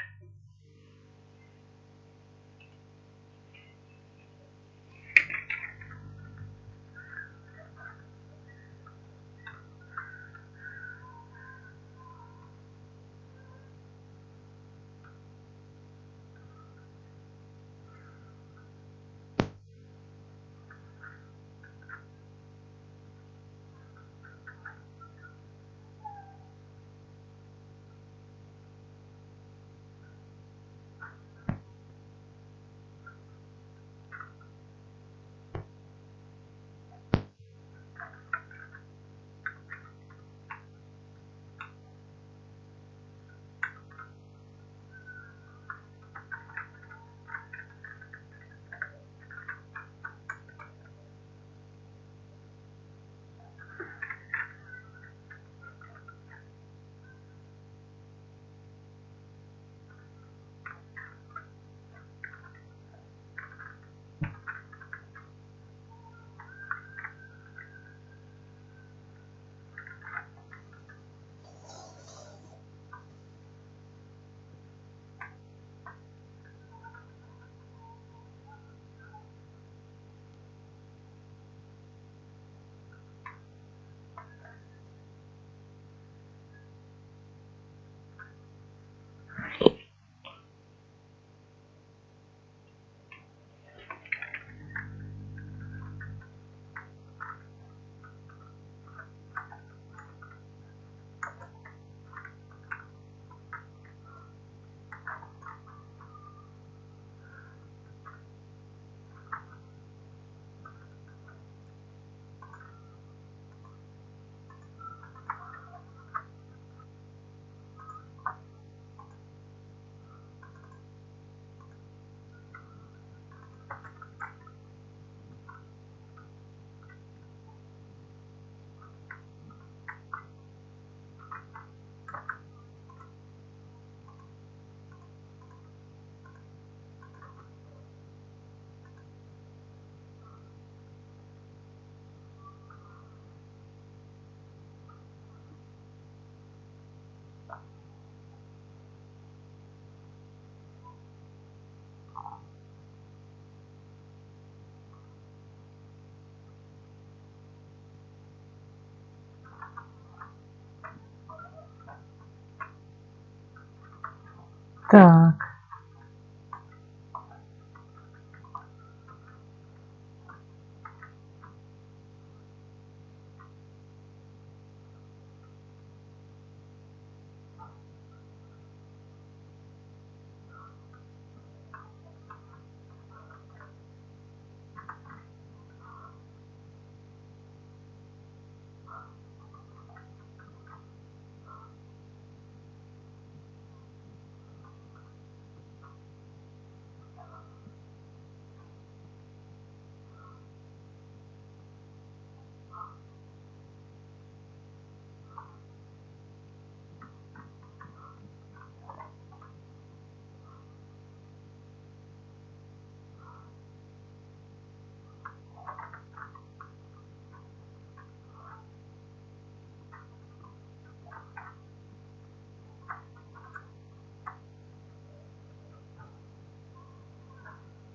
Так.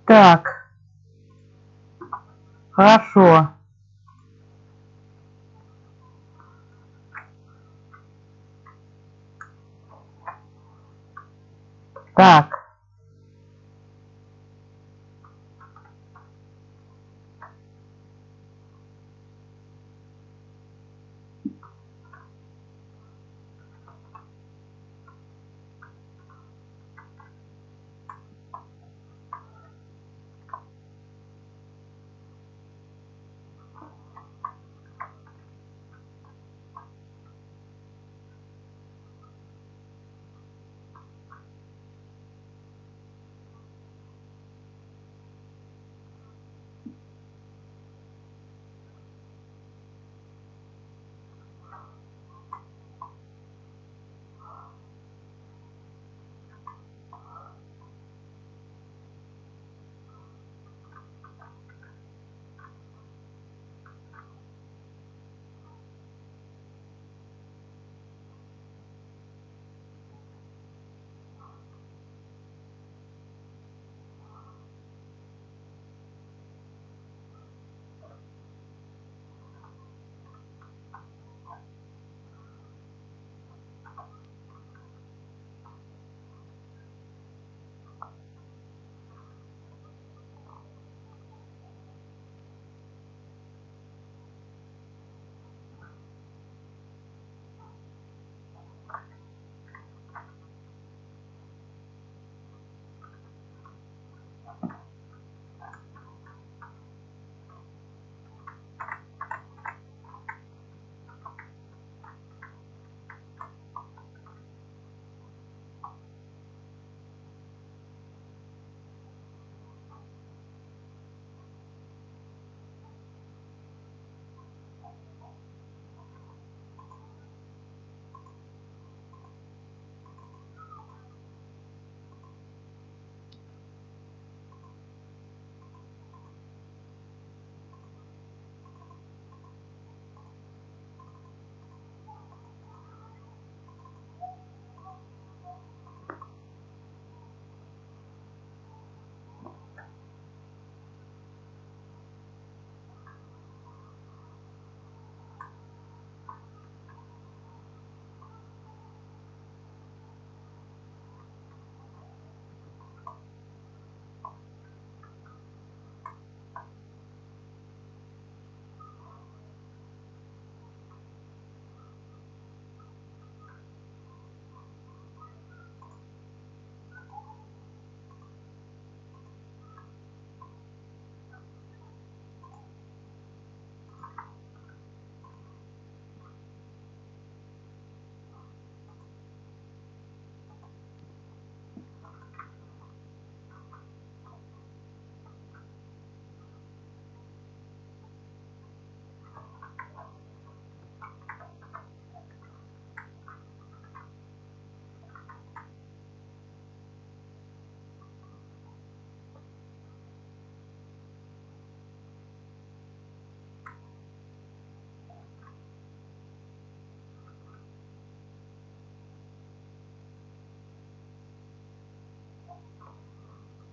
Так, хорошо. Так.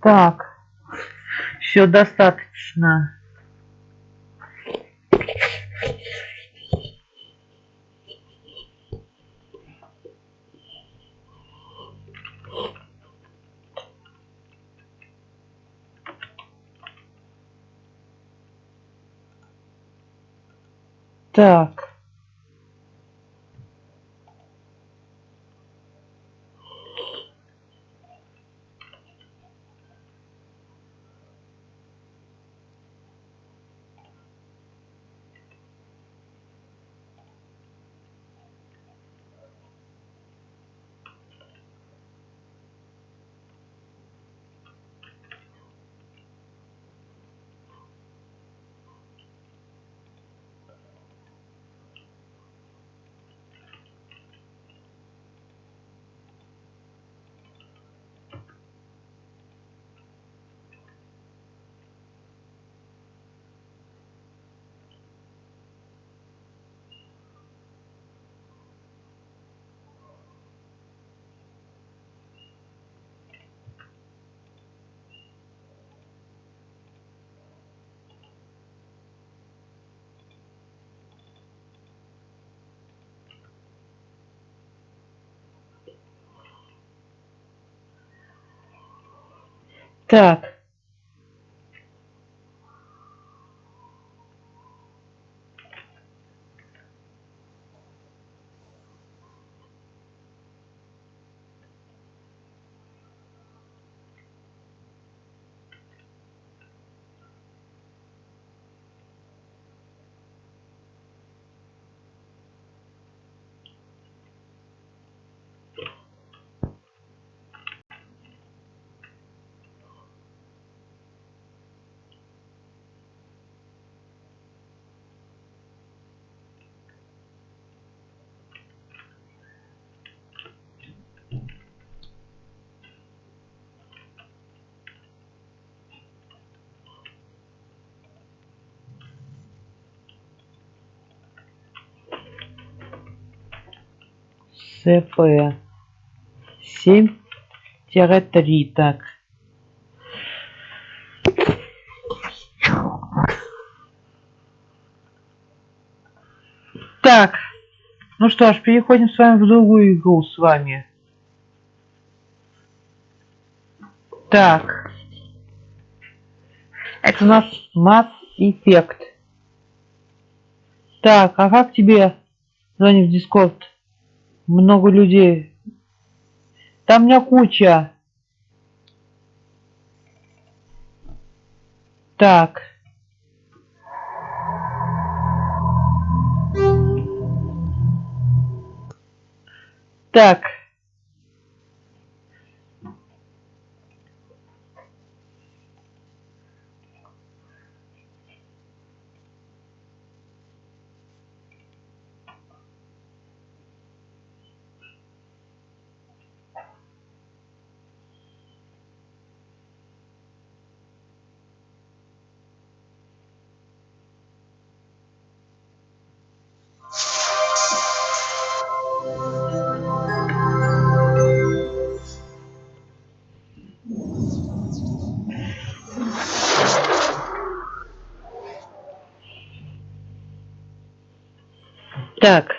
Так, все достаточно. Так. Так. СП 7-3. Так. Так. Ну что ж, переходим с вами в другую игру с вами. Так. Это у нас Mass Effect. Так, а как тебе звонить в Дискорд? Много людей. Там у меня куча. Так. Так. Так.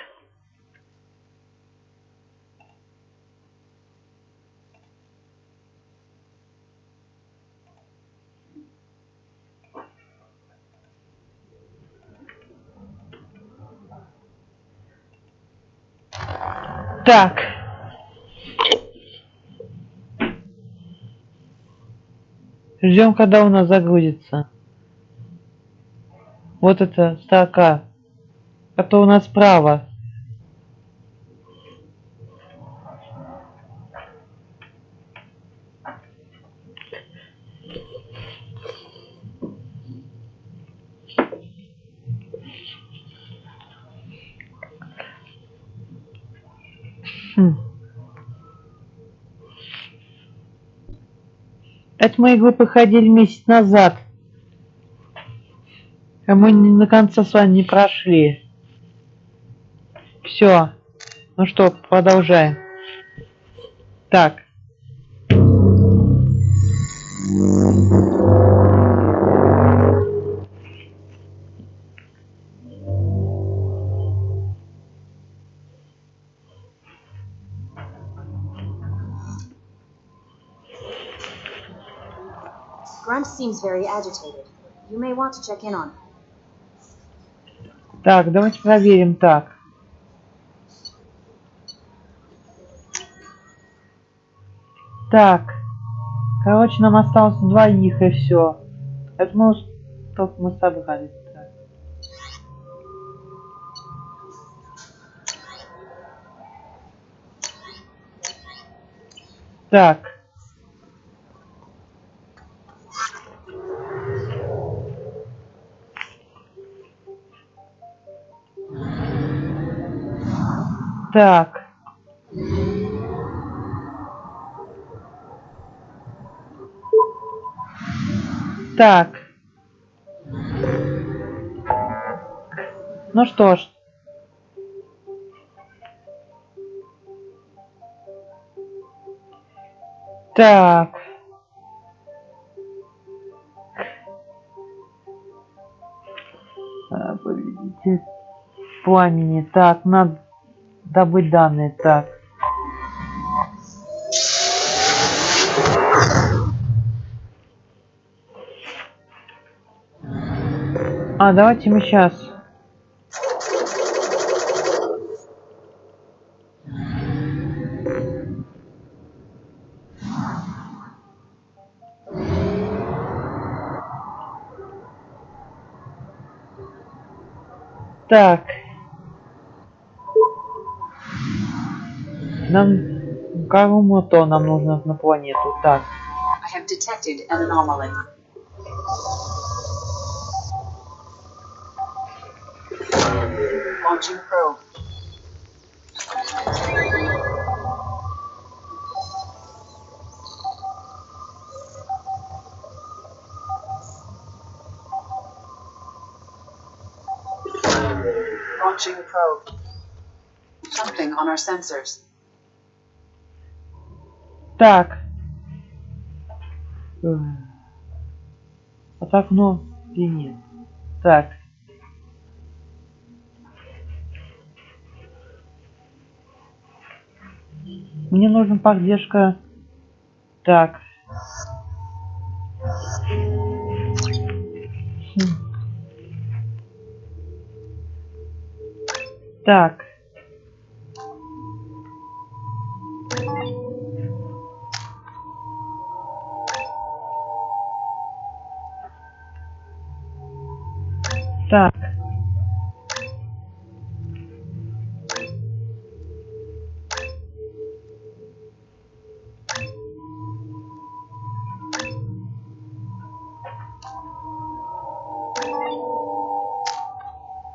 Так. Ждем, когда у нас загрузится. Вот это строка. А то у нас справа. Это мы игру проходили месяц назад. А мы не до конца с вами не прошли. Все. Ну что, продолжаем. Так. Grunt seems very agitated. You may want to check in on him. Так, давайте проверим так. Так. Короче, нам осталось двоих и все. Это мы только мы собрали. Так. Так. Так. Ну что ж. Так. Победитель пламени. Так, надо добыть данные. Так. Давайте мы сейчас. Так. Нам кому-то нам нужно на планету. Так. I have detected an anomaly. Launching probe. Launching probe. Something on our sensors. Так. А так, ну, и нет. Так. Мне нужна поддержка. Так. Так. Так.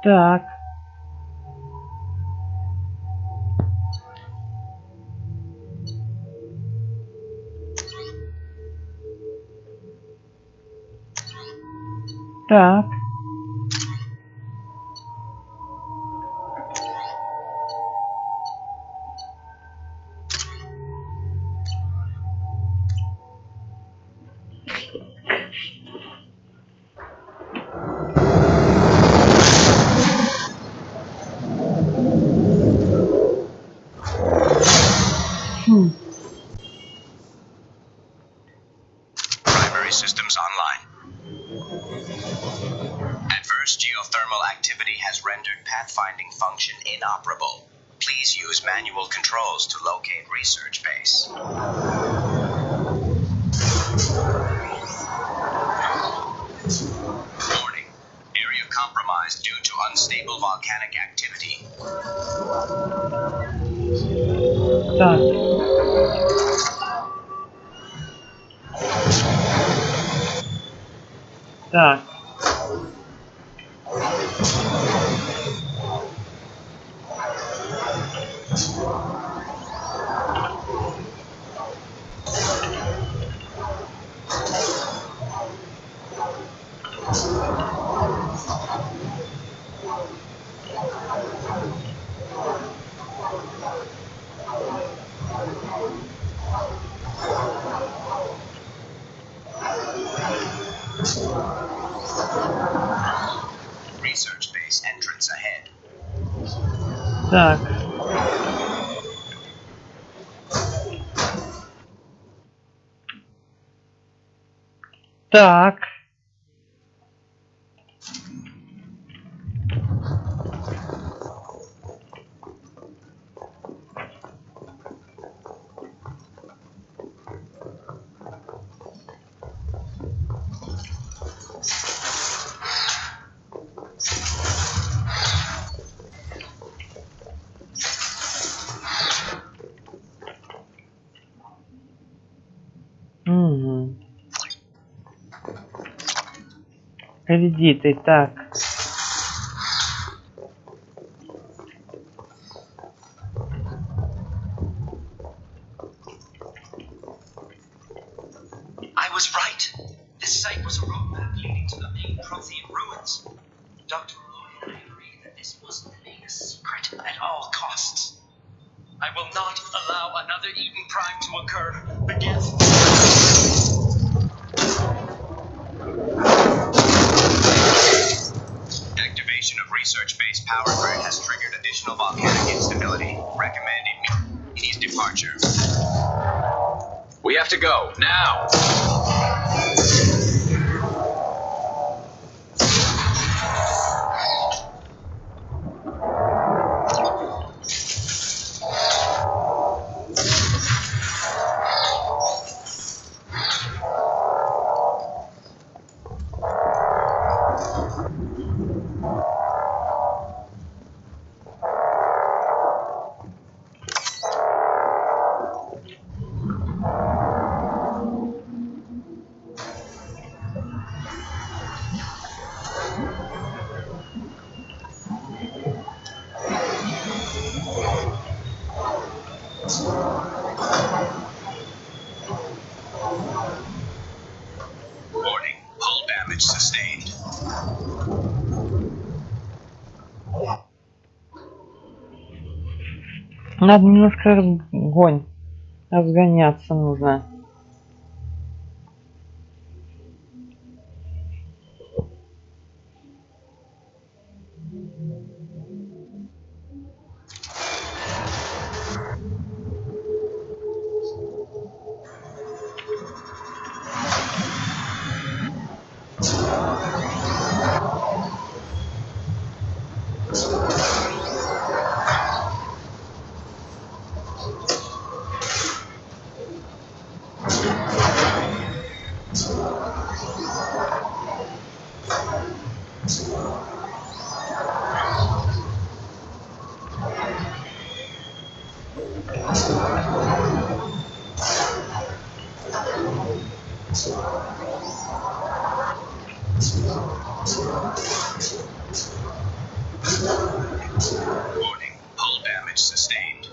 Так. Так. Primary systems online. Adverse geothermal activity has rendered pathfinding function inoperable. Please use manual controls to locate research base. Warning. Area compromised due to unstable volcanic activity. Так. Так. Research base entrance ahead. Так. Так. Кредиты, так. I was right. This site was a roadmap leading to the main Prothean ruins. Dr. Malloy and I agree that this must remain a secret at all costs. I will not allow another Eden Prime to occur. Begin. Activation of research-based power grid has triggered additional volcanic instability, recommending Mini's departure. We have to go now. Warning, hull damage sustained. Надо немножко разгоняться нужно. Warning, hull damage sustained.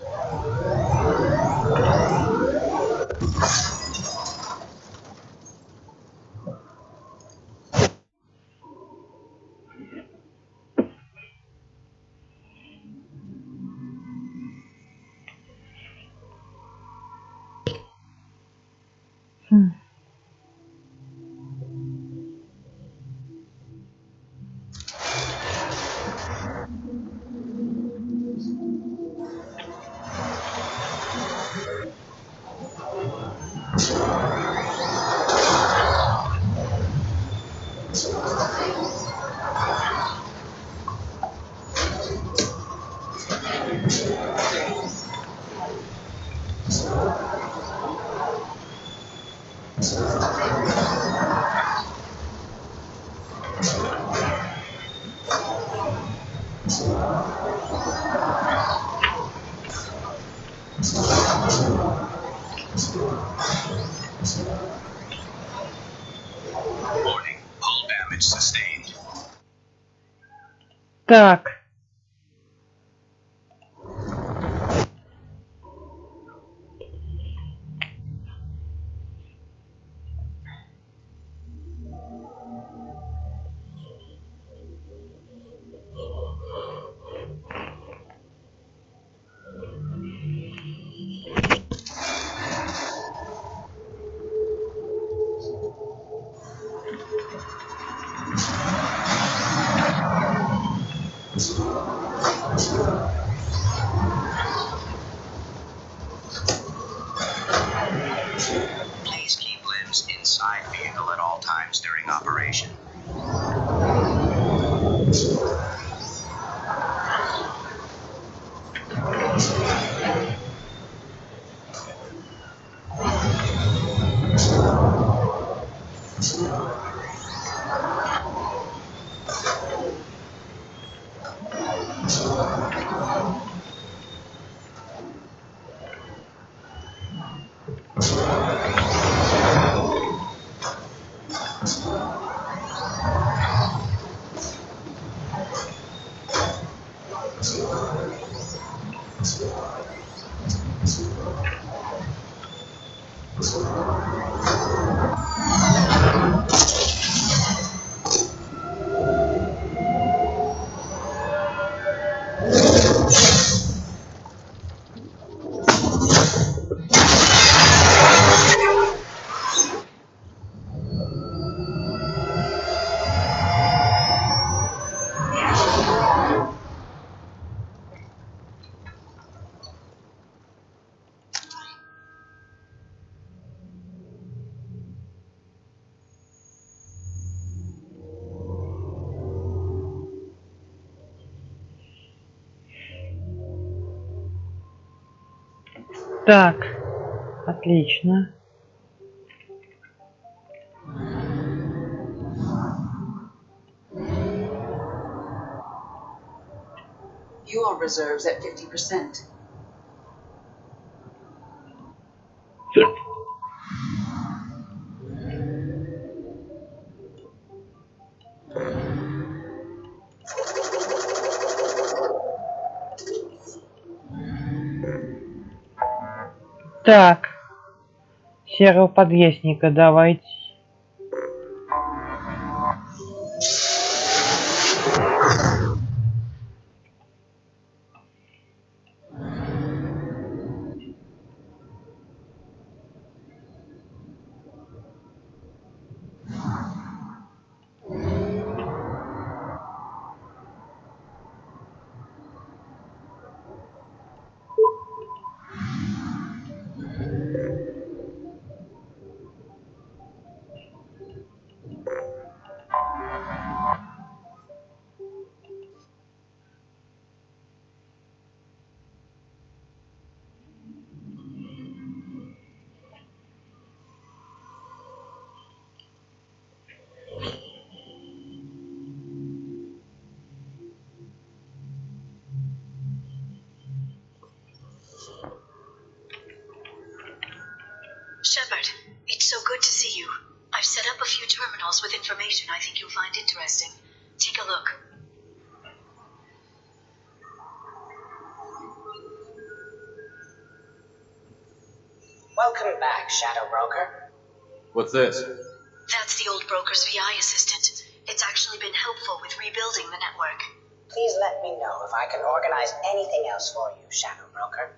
Warning, hull damage sustained. Так. Please keep limbs inside vehicle at all times during operation. Так, отлично. Fuel reserves at 50%. Так, серого подъездника давайте. Shepard, it's so good to see you. I've set up a few terminals with information I think you'll find interesting. Take a look. Welcome back, Shadow Broker. What's this? That's the old broker's VI assistant. It's actually been helpful with rebuilding the network. Please let me know if I can organize anything else for you, Shadow Broker.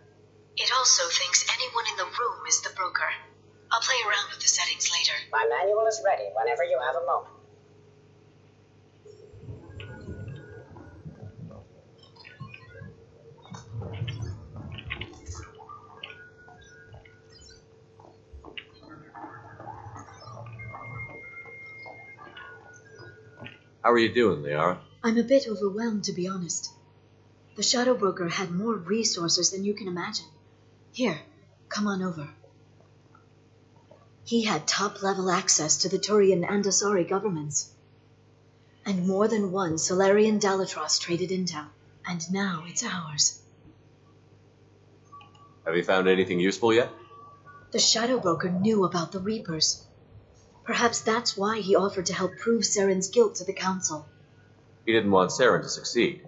It also thinks anyone in the room is the broker. I'll play around with the settings later. My manual is ready whenever you have a moment. How are you doing, Liara? I'm a bit overwhelmed, to be honest. The Shadow Broker had more resources than you can imagine. Here, come on over. He had top-level access to the Turian and Asari governments. And more than one Solarian Dalatros traded intel. And now it's ours. Have you found anything useful yet? The Shadow Broker knew about the Reapers. Perhaps that's why he offered to help prove Saren's guilt to the Council. He didn't want Saren to succeed.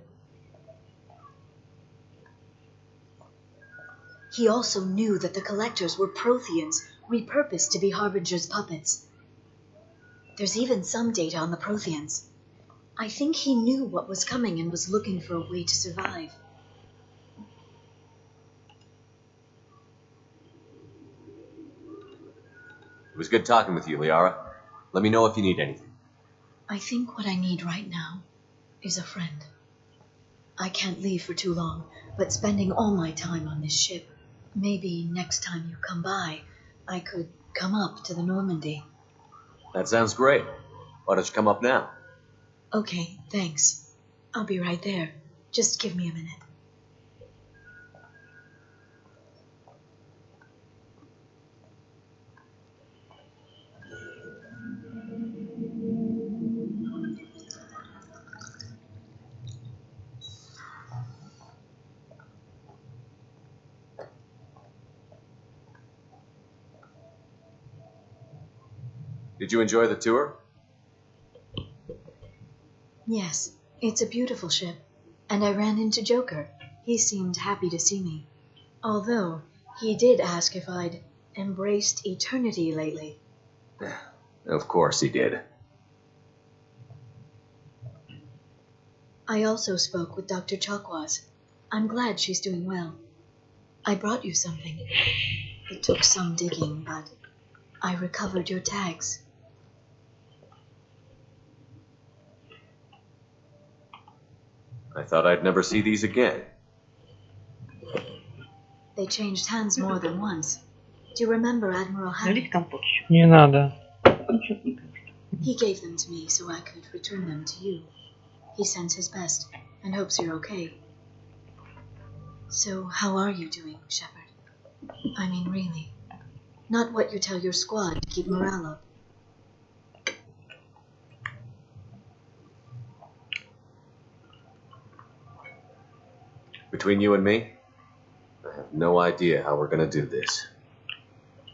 He also knew that the Collectors were Protheans, repurposed to be Harbinger's puppets. There's even some data on the Protheans. I think he knew what was coming and was looking for a way to survive. It was good talking with you, Liara. Let me know if you need anything. I think what I need right now is a friend. I can't leave for too long, but spending all my time on this ship, maybe next time you come by, I could come up to the Normandy. That sounds great. Why don't you come up now? Okay, thanks. I'll be right there. Just give me a minute. Did you enjoy the tour? Yes, it's a beautiful ship. And I ran into Joker. He seemed happy to see me. Although, he did ask if I'd embraced eternity lately. Of course he did. I also spoke with Dr. Chakwas. I'm glad she's doing well. I brought you something. It took some digging, but I recovered your tags. I thought I'd never see these again. They changed hands more than once. Do you remember Admiral Налить Hammond? компот еще. Не надо. Ничего не кажется. He gave them to me so I could return them to you. He sends his best and hopes you're okay. So, how are you doing, Shepard? I mean, really. Not what you tell your squad to keep morale up. Between you and me, I have no idea how we're gonna do this.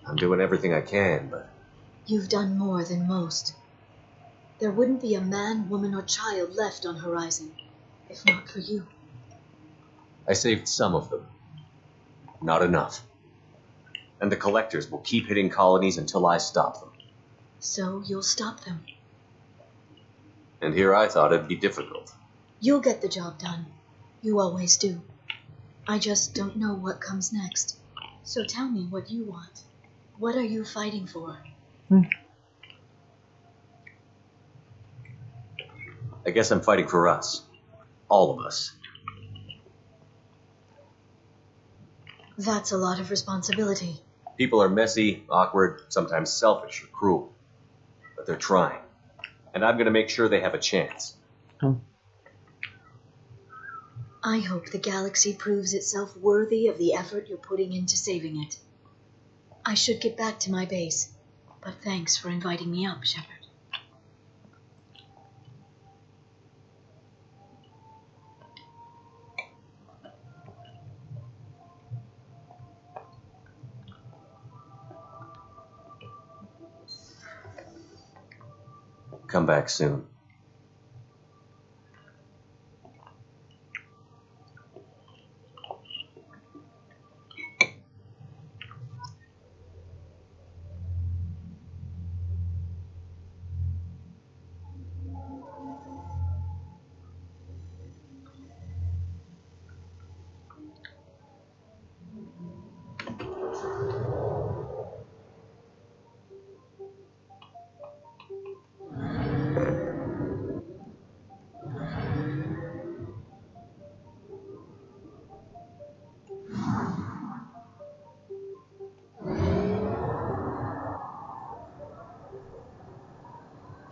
I'm doing everything I can, but... You've done more than most. There wouldn't be a man, woman, or child left on Horizon, if not for you. I saved some of them. Not enough. And the collectors will keep hitting colonies until I stop them. So you'll stop them. And here I thought it'd be difficult. You'll get the job done. You always do. I just don't know what comes next. So tell me what you want. What are you fighting for? I guess I'm fighting for us. All of us. That's a lot of responsibility. People are messy, awkward, sometimes selfish or cruel. But they're trying. And I'm gonna make sure they have a chance. I hope the galaxy proves itself worthy of the effort you're putting into saving it. I should get back to my base, but thanks for inviting me up, Shepard. Come back soon.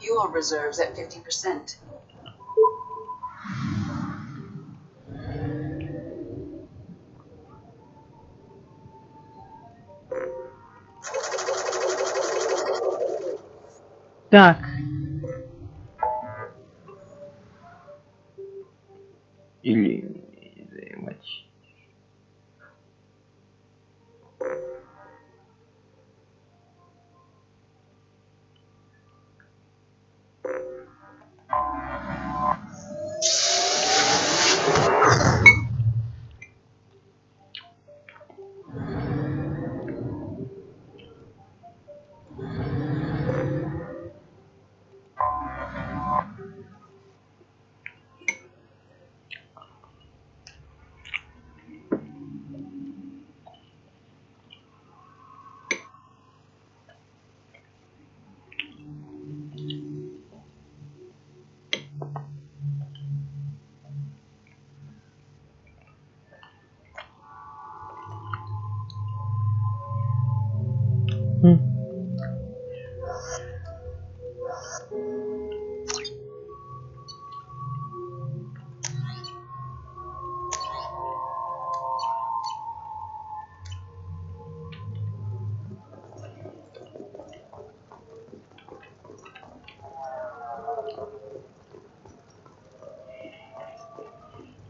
Fuel reserves at 50%. Так. Или замечание.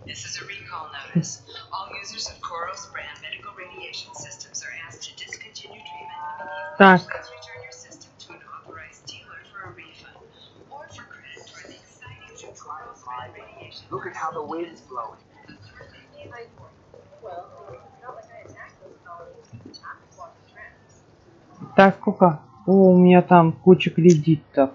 This is a recall notice. All users of Koros brand medical radiation systems are asked to discontinue treatment immediately. Так. Please return your system to an authorized dealer for a refund or for credit toward the exciting Look at how the wind's blowing. Так, сколько? О, у меня там куча кредитов.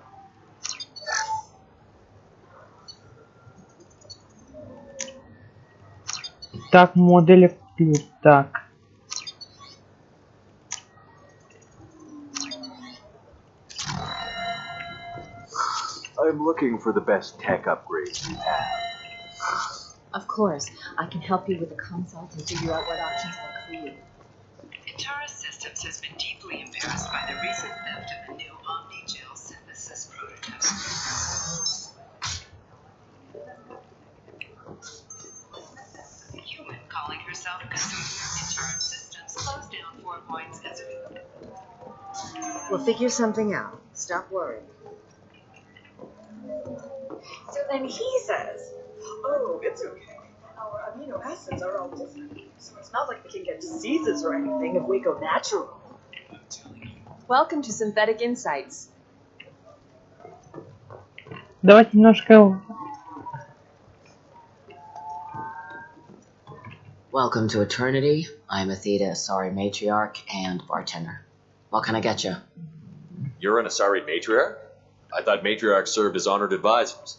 Так, модели плюс. Так. I'm looking for the best tech upgrades you have. Of course, I can help you with the consult and figure out what options work for you. Intura Systems has been deeply embarrassed by the recent theft of the new Omni gel synthesis prototype. A human calling herself Intura Systems closed down 4 points as a... We'll figure something out. Stop worrying. So then he says, oh, it's okay. Our amino acids are all different. So it's not like we can get diseases or anything if we go natural. Welcome to Synthetic Insights. Давайте немножко... Welcome to Eternity. I'm a Theta Asari matriarch and bartender. What can I get you? You're an Asari matriarch? I thought matriarchs served as honored advisors.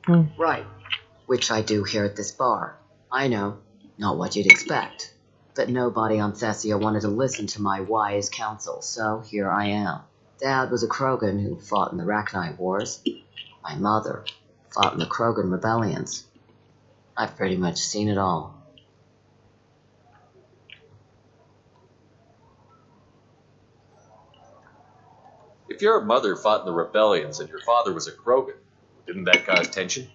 Right. Which I do here at this bar. I know, not what you'd expect. But nobody on Thessia wanted to listen to my wise counsel, so here I am. Dad was a Krogan who fought in the Rachni Wars. My mother fought in the Krogan rebellions. I've pretty much seen it all. If your mother fought in the rebellions and your father was a Krogan, didn't that cause tension?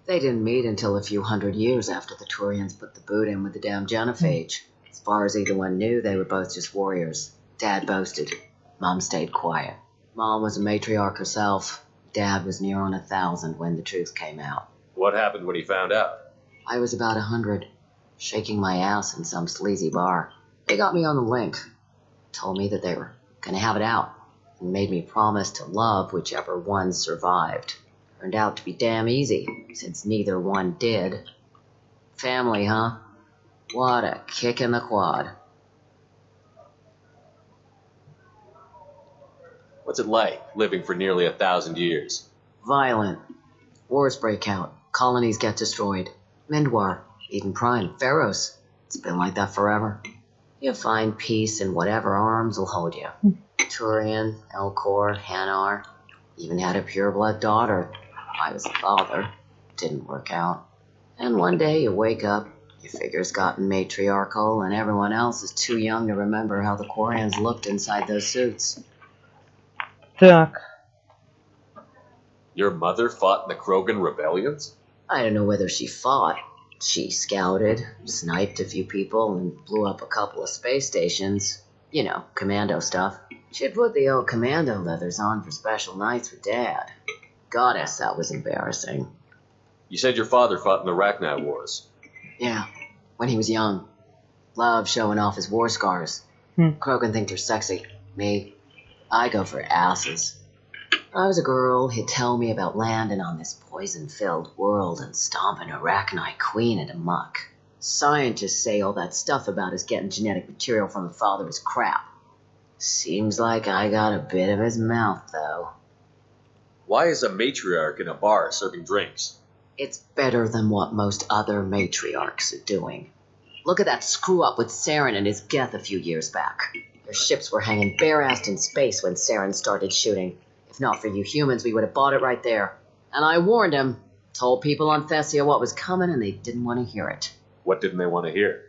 They didn't meet until a few hundred years after the Turians put the boot in with the damn genophage. As far as either one knew, they were both just warriors. Dad boasted. Mom stayed quiet. Mom was a matriarch herself. Dad was near on 1,000 when the truth came out. What happened when he found out? I was about 100, shaking my ass in some sleazy bar. They got me on the link. Told me that they were gonna have it out. And made me promise to love whichever one survived. Turned out to be damn easy, since neither one did. Family, huh? What a kick in the quad. What's it like, living for nearly 1,000 years? Violent. Wars break out. Colonies get destroyed. Mindwar, Eden Prime, Pharaohs. It's been like that forever. You find peace in whatever arms will hold you. Turian, Elcor, Hanar. Even had a pureblood daughter. I was the father. Didn't work out. And one day you wake up, your figure's gotten matriarchal, and everyone else is too young to remember how the Quarians looked inside those suits. Так. Your mother fought in the Krogan rebellions? I don't know whether she fought. She scouted, sniped a few people, and blew up a couple of space stations. You know, commando stuff. She'd put the old commando leathers on for special nights with Dad. Goddess, that was embarrassing. You said your father fought in the Rachni Wars. Yeah, when he was young. Loved showing off his war scars. Krogan think they're sexy. Me, I go for asses. I was a girl, he'd tell me about landing on this poison-filled world and stomping a Rachni queen into muck. Scientists say all that stuff about us getting genetic material from the father is crap. Seems like I got a bit of his mouth, though. Why is a matriarch in a bar serving drinks? It's better than what most other matriarchs are doing. Look at that screw-up with Saren and his Geth a few years back. Their ships were hanging bare-assed in space when Saren started shooting. If not for you humans, we would have bought it right there. And I warned him. Told people on Thessia what was coming, and they didn't want to hear it. What didn't they want to hear?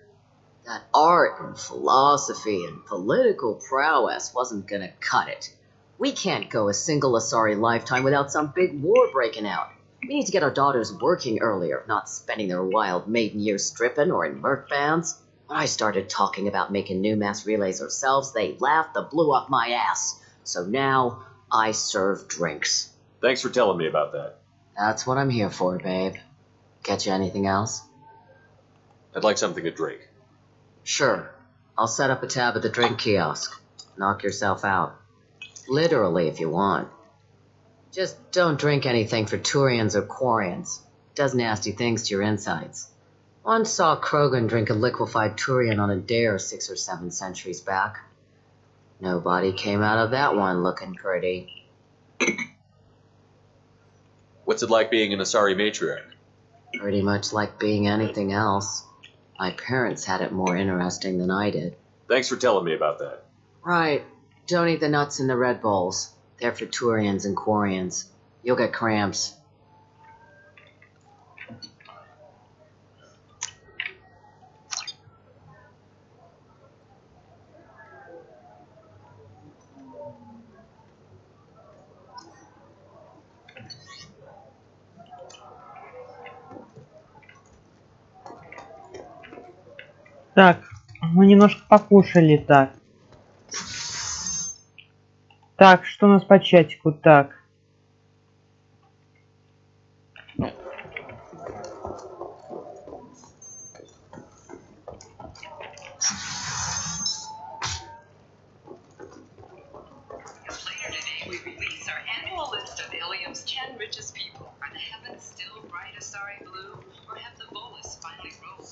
That art and philosophy and political prowess wasn't gonna cut it. We can't go a single Asari lifetime without some big war breaking out. We need to get our daughters working earlier, not spending their wild maiden years stripping or in merc bands. When I started talking about making new mass relays ourselves, they laughed and blew up my ass. So now, I serve drinks. Thanks for telling me about that. That's what I'm here for, babe. Get you anything else? I'd like something to drink. Sure. I'll set up a tab at the drink kiosk. Knock yourself out. Literally, if you want. Just don't drink anything for Turians or Quarians. Does nasty things to your insides. Once saw Krogan drink a liquefied Turian on a dare 6 or 7 centuries back. Nobody came out of that one looking pretty. What's it like being an Asari matriarch? Pretty much like being anything else. My parents had it more interesting than I did. Thanks for telling me about that. Right. Don't eat the nuts in the Red Bowls. They're for Turians and Quarians. You'll get cramps. Так, мы немножко покушали, так. Так, что у нас по чатику? Так. Later today, we release our annual list of Ilium's 10 richest people. Are the heavens still bright Asari blue, or have the bolus finally rolled?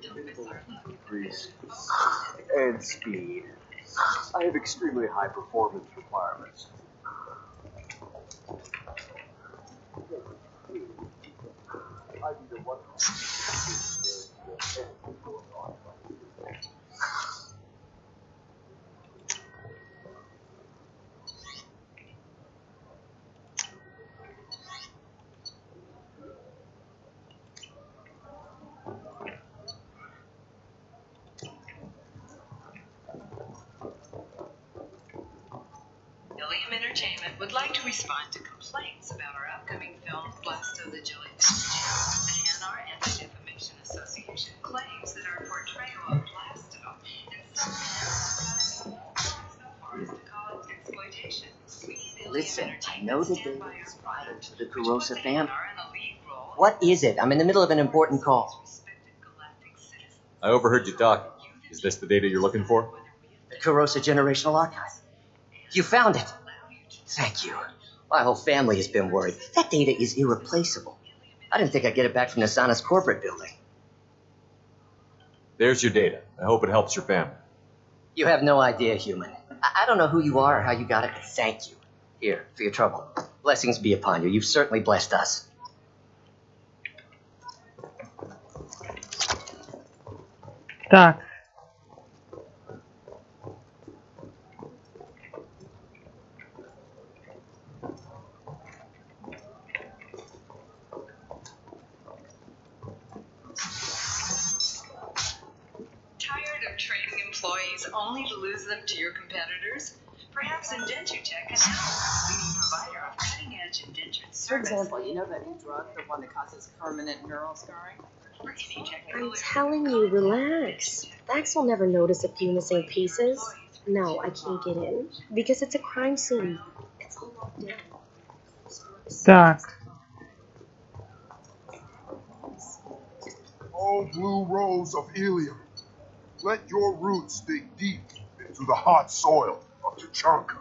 Don't miss our luck. Increase and speed. I have extremely high performance requirements. I need a wonderful. Ilium Entertainment would like to respond to complaints about our upcoming film, Blasto the Julie. The Hanar Anti-Defamation Association claims that our portrayal of Blasto in some manner so far as to call it exploitation. Listen, I know that David is vital to the Kurosa family. What is it? I'm in the middle of an important call. I overheard you talking. Is this the data you're looking for? The Kurosa Generational Archive. You found it. Thank you. My whole family has been worried. That data is irreplaceable. I didn't think I'd get it back from Nasana's corporate building. There's your data. I hope it helps your family. You have no idea, human. I don't know who you are or how you got it, but thank you. Here, for your trouble. Blessings be upon you. You've certainly blessed us. Так. Tired of trading employees only to lose them to your competitors? Perhaps Indentutech can help, leading provider of cutting-edge indentured service. For example, you know that new drug, the one that causes permanent neural scarring? I'm telling you, relax. Vax will never notice if you missing pieces. No, I can't get in. Because it's a crime scene. It's all locked down. Так. Oh, blue rose of Ilium, let your roots dig deep into the hot soil of Tuchanka.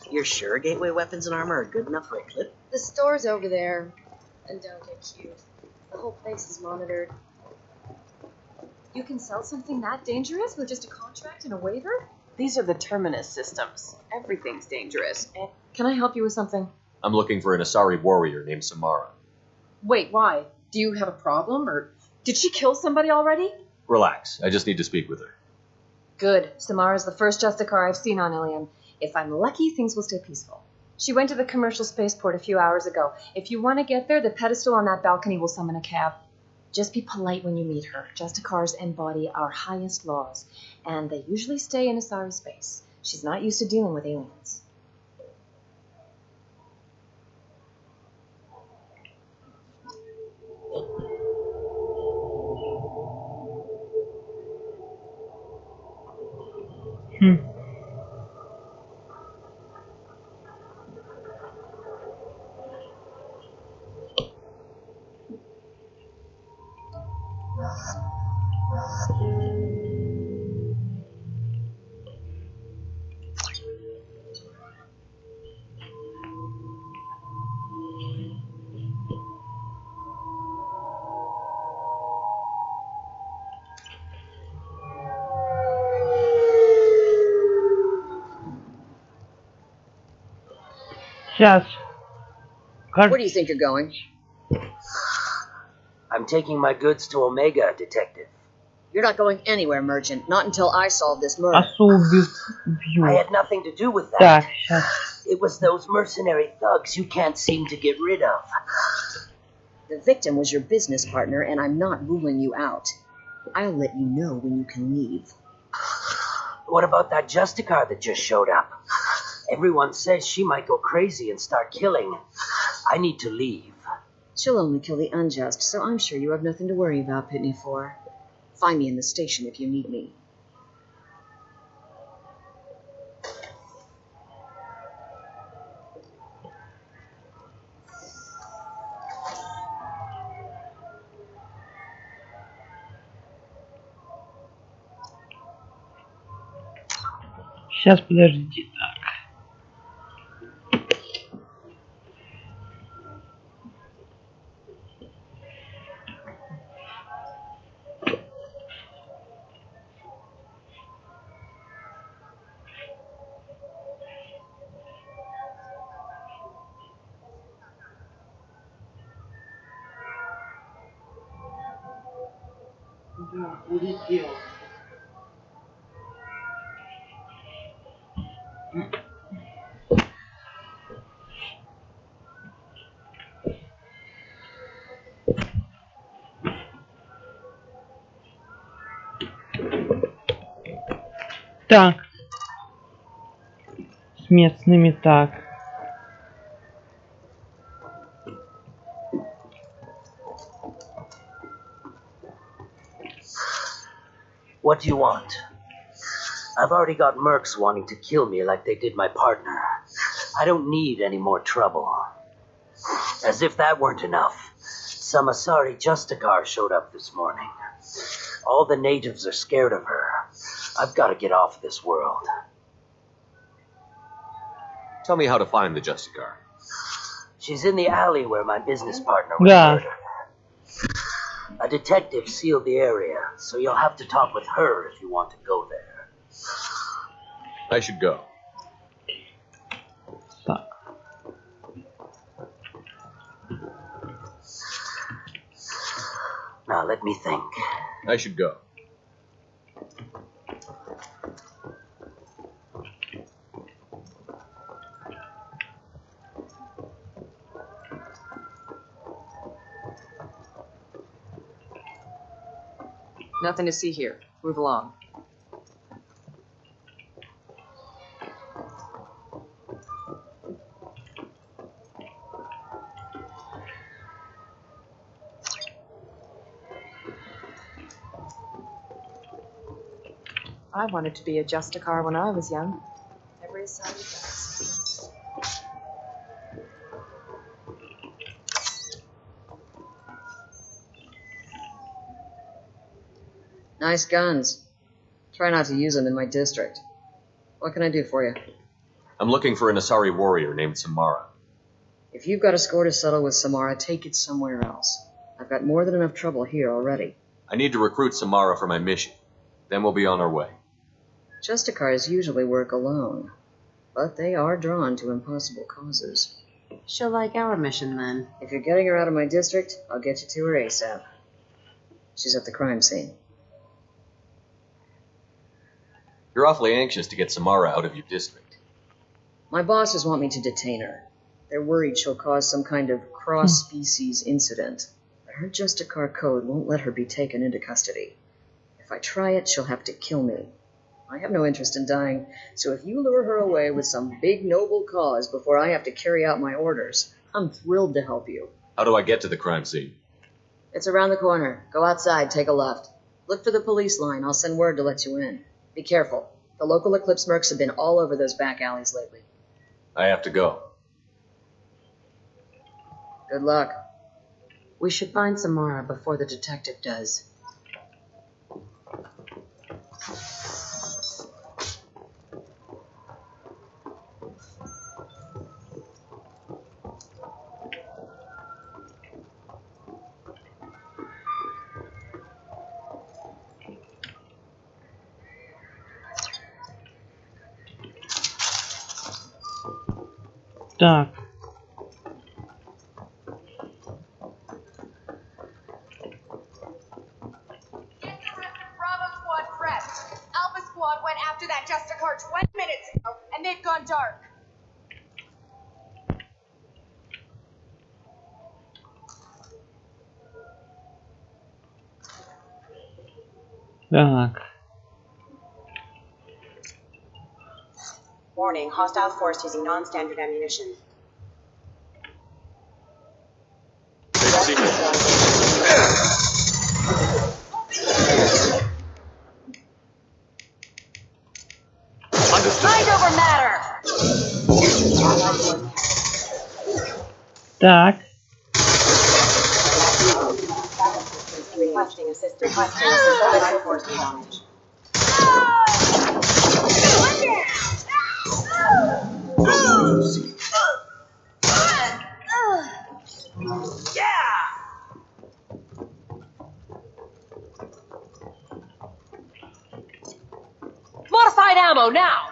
You're sure gateway weapons and armor are good enough for a clip? The store's over there. And don't get cute. The whole place is monitored. You can sell something that dangerous with just a contract and a waiver? These are the Terminus systems. Everything's dangerous. Can I help you with something? I'm looking for an Asari warrior named Samara. Wait, why? Do you have a problem, or did she kill somebody already? Relax. I just need to speak with her. Good. Samara's the first Justicar I've seen on Ilium. If I'm lucky, things will stay peaceful. She went to the commercial spaceport a few hours ago. If you want to get there, the pedestal on that balcony will summon a cab. Just be polite when you meet her. Justicars embody our highest laws, and they usually stay in Asari space. She's not used to dealing with aliens. Сейчас. Where do you think you're going? I'm taking my goods to Omega, detective. You're not going anywhere, merchant. Not until I solve this murder. I had nothing to do with that. It was those mercenary thugs you can't seem to get rid of. The victim was your business partner, and I'm not ruling you out. I'll let you know when you can leave. What about that Justicar that just showed up? Everyone says she might go crazy and start killing. I need to leave. She'll only kill the unjust, so I'm sure you have nothing to worry about, Pitney 4. Find me in the station if you need me. Сейчас, подождите. Да, улетел. Так. С местными так. What do you want? I've already got mercs wanting to kill me like they did my partner. I don't need any more trouble. As if that weren't enough, some Asari Justicar showed up this morning. All the natives are scared of her. I've got to get off this world. Tell me how to find the Justicar. She's in the alley where my business partner was murdered. A detective sealed the area, so you'll have to talk with her if you want to go there. I should go. Now let me think. I should go. Nothing to see here. Move along. I wanted to be a Justicar when I was young. Every side effects. Nice guns. Try not to use them in my district. What can I do for you? I'm looking for an Asari warrior named Samara. If you've got a score to settle with Samara, take it somewhere else. I've got more than enough trouble here already. I need to recruit Samara for my mission. Then we'll be on our way. Justicars usually work alone, but they are drawn to impossible causes. She'll like our mission then. If you're getting her out of my district, I'll get you to her ASAP. She's at the crime scene. You're awfully anxious to get Samara out of your district. My bosses want me to detain her. They're worried she'll cause some kind of cross-species incident. But her Justicar code won't let her be taken into custody. If I try it, she'll have to kill me. I have no interest in dying, so if you lure her away with some big noble cause before I have to carry out my orders, I'm thrilled to help you. How do I get to the crime scene? It's around the corner. Go outside, take a left. Look for the police line. I'll send word to let you in. Be careful. The local Eclipse mercs have been all over those back alleys lately. I have to go. Good luck. We should find Samara before the detective does. Так. went after that Justicar 20 minutes ago, and they've gone dark. Так. Warning, hostile force using non-standard ammunition. Mind over matter. Так. Requesting assistance. Hostile force damage. Modified ammo now.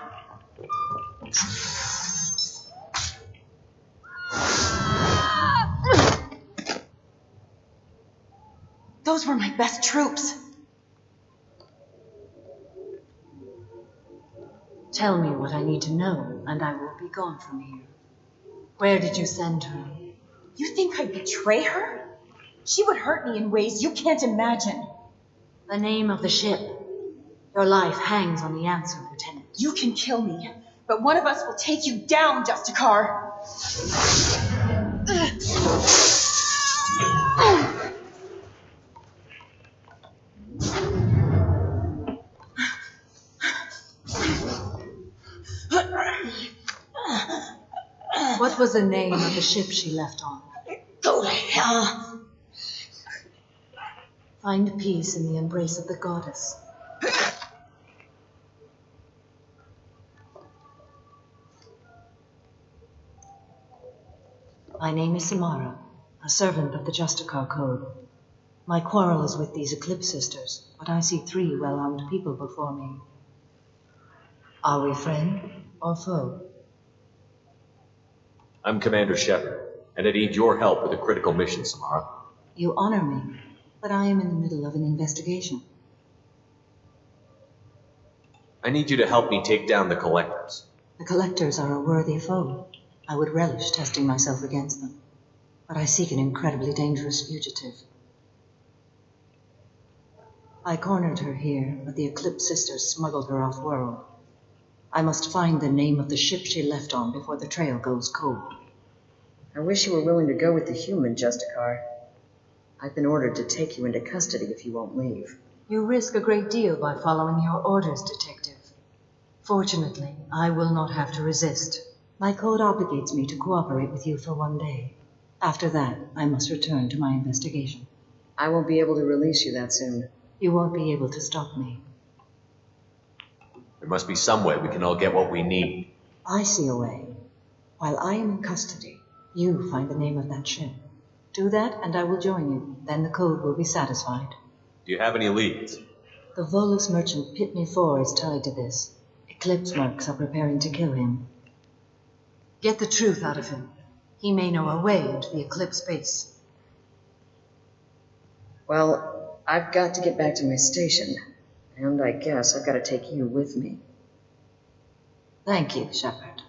Those were my best troops. Tell me what I need to know, and I will be gone from here. Where did you send her? You think I'd betray her? She would hurt me in ways you can't imagine. The name of the ship. Your life hangs on the answer, Lieutenant. You can kill me, but one of us will take you down, Justicar. What was the name of the ship she left on? Go to hell. Find peace in the embrace of the goddess. My name is Samara, a servant of the Justicar Code. My quarrel is with these Eclipse sisters, but I see 3 well-armed people before me. Are we friend or foe? I'm Commander Shepard, and I need your help with a critical mission, Samara. You honor me, but I am in the middle of an investigation. I need you to help me take down the Collectors. The Collectors are a worthy foe. I would relish testing myself against them, but I seek an incredibly dangerous fugitive. I cornered her here, but the Eclipse sisters smuggled her off-world. I must find the name of the ship she left on before the trail goes cold. I wish you were willing to go with the human, Justicar. I've been ordered to take you into custody if you won't leave. You risk a great deal by following your orders, Detective. Fortunately, I will not have to resist. My code obligates me to cooperate with you for 1 day. After that, I must return to my investigation. I won't be able to release you that soon. You won't be able to stop me. There must be some way we can all get what we need. I see a way. While I am in custody, you find the name of that ship. Do that, and I will join you. Then the code will be satisfied. Do you have any leads? The Volus merchant Pitney 4 is tied to this. Eclipse mercs are preparing to kill him. Get the truth out of him. He may know a way into the Eclipse base. Well, I've got to get back to my station. And I guess I've got to take you with me. Thank you, Shepard.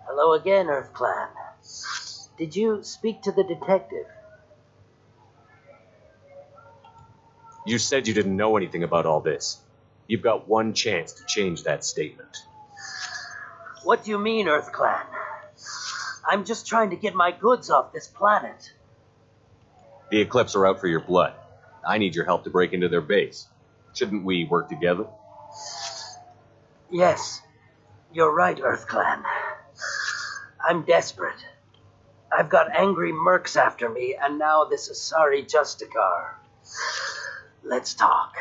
Hello again, Earth Clan. Did you speak to the detective? You said you didn't know anything about all this. You've got 1 chance to change that statement. What do you mean, Earth Clan? I'm just trying to get my goods off this planet. The Eclipse are out for your blood. I need your help to break into their base. Shouldn't we work together? Yes, you're right, Earth Clan. I'm desperate. I've got angry mercs after me, and now this Asari Justicar. Let's talk.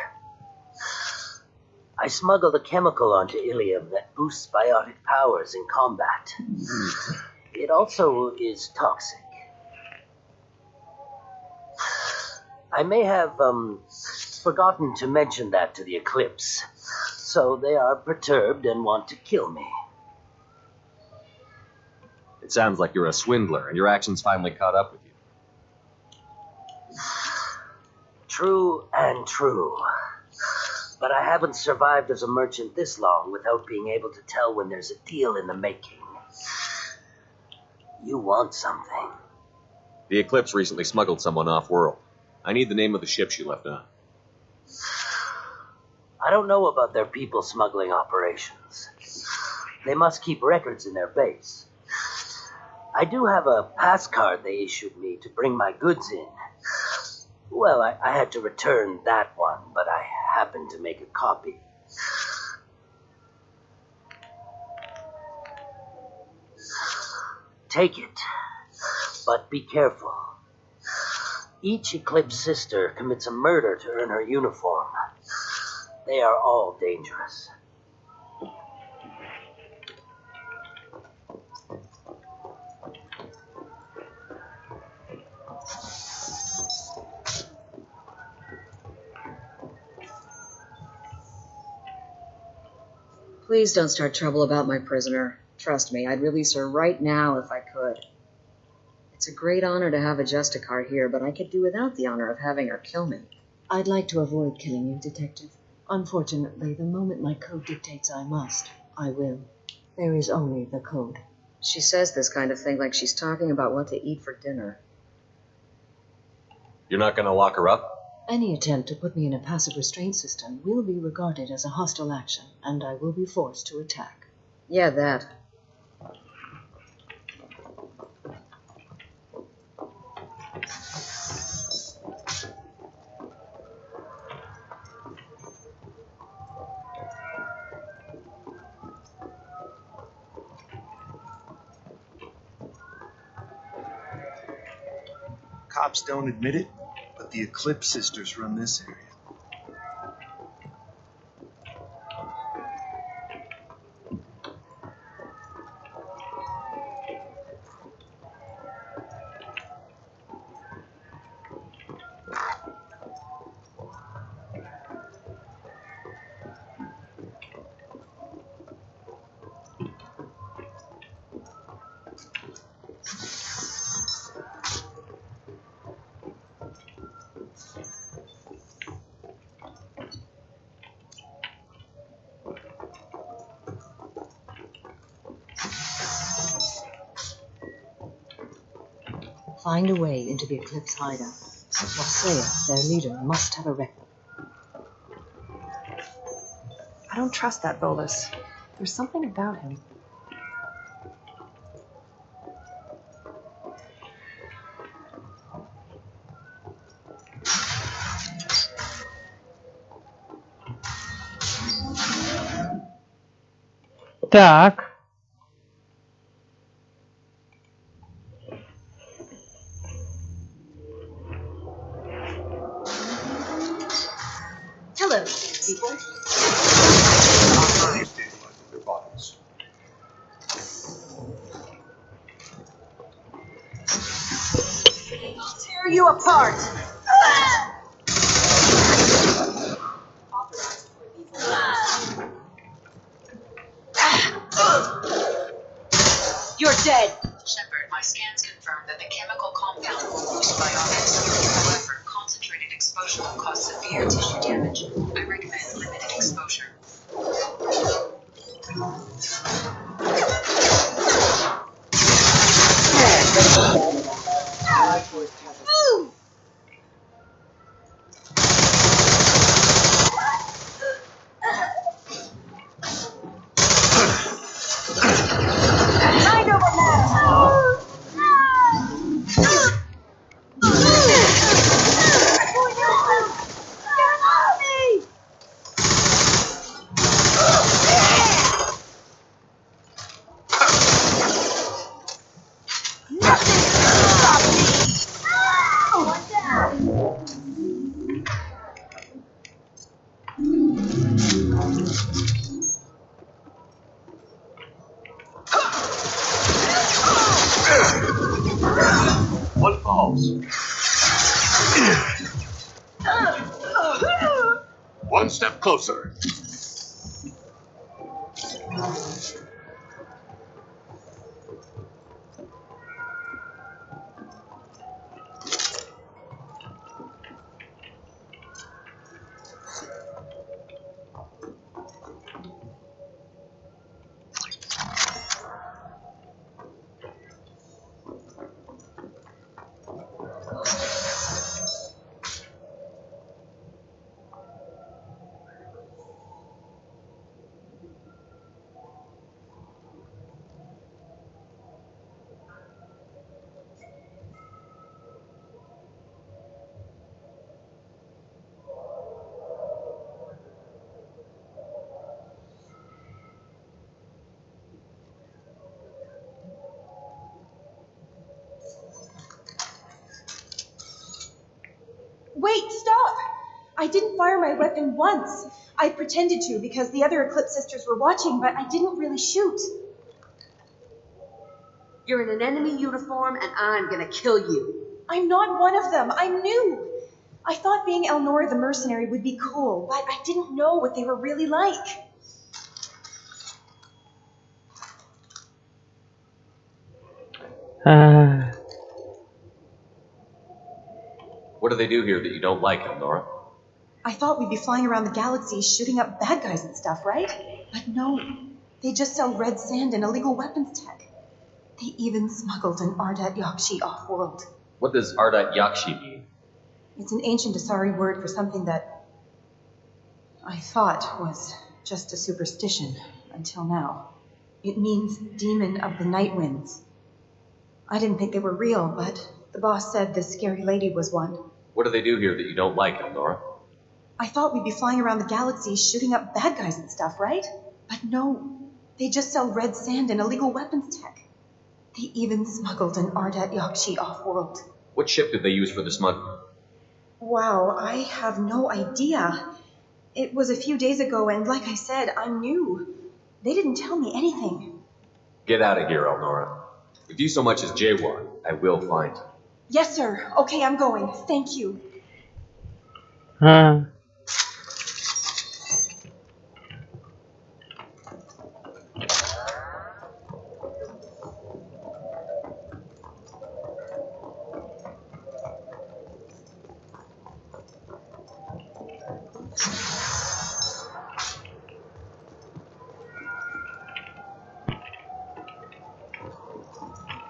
I smuggled a chemical onto Ilium that boosts biotic powers in combat. It also is toxic. I may have, forgotten to mention that to the Eclipse. So they are perturbed and want to kill me. It sounds like you're a swindler, and your actions finally caught up with you. True and true. But I haven't survived as a merchant this long without being able to tell when there's a deal in the making. You want something. The Eclipse recently smuggled someone off-world. I need the name of the ship she left on. I don't know about their people smuggling operations. They must keep records in their base. I do have a pass card they issued me to bring my goods in. Well, I had to return that one, but I happened to make a copy. Take it, but be careful. Each Eclipse sister commits a murder to earn her uniform. They are all dangerous. Please don't start trouble about my prisoner. Trust me, I'd release her right now if I could. It's a great honor to have a Justicar here, but I could do without the honor of having her kill me. I'd like to avoid killing you, Detective. Unfortunately, the moment my code dictates I must, I will. There is only the code. She says this kind of thing like she's talking about what to eat for dinner. You're not gonna lock her up? Any attempt to put me in a passive restraint system will be regarded as a hostile action, and I will be forced to attack. Yeah, that. Cops don't admit it, but the Eclipse sisters run this area. Find a way into the Eclipse hideout. Warfacei, their leader, must have a record. I don't trust that Bolus. There's something about him. Так. Hello, people. Their bodies. I'll tear you apart. You're dead. Shepard, my scans confirm that the chemical compound will boost biotics. However, concentrated exposure will cause severe tissue damage. I recommend limited exposure. Mind over matter. One falls. One step closer. Wait, stop! I didn't fire my weapon once. I pretended to because the other Eclipse sisters were watching, but I didn't really shoot. You're in an enemy uniform and I'm gonna kill you. I'm not one of them. I'm new. I thought being Elnora the mercenary would be cool, but I didn't know what they were really like. What do they do here that you don't like, Elnora? I thought we'd be flying around the galaxy shooting up bad guys and stuff, right? But no, they just sell red sand and illegal weapons tech. They even smuggled an Ardat Yakshi off-world. What does Ardat Yakshi mean? It's an ancient Asari word for something that I thought was just a superstition until now. It means demon of the night winds. I didn't think they were real, but the boss said this scary lady was one. What do they do here that you don't like, Elnora? I thought we'd be flying around the galaxy shooting up bad guys and stuff, right? But no, they just sell red sand and illegal weapons tech. They even smuggled an Ardat Yakshi off-world. What ship did they use for the smuggling? Wow, I have no idea. It was a few days ago, and like I said, I'm new. They didn't tell me anything. Get out of here, Elnora. If you so much as jaywalk, I will find you. Yes, sir. Okay, I'm going. Thank you.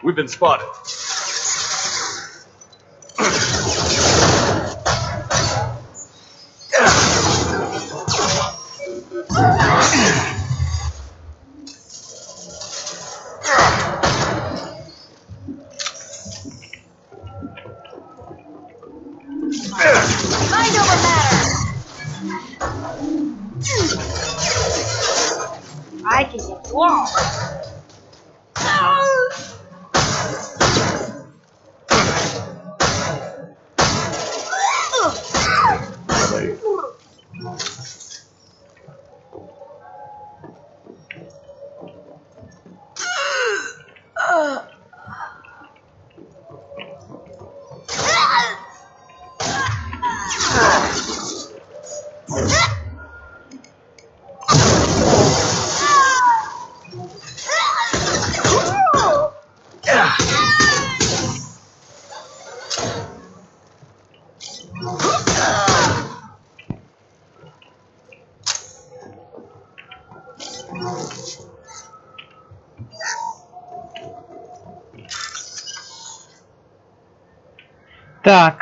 We've been spotted. Mind over matter! I can get wall. Так.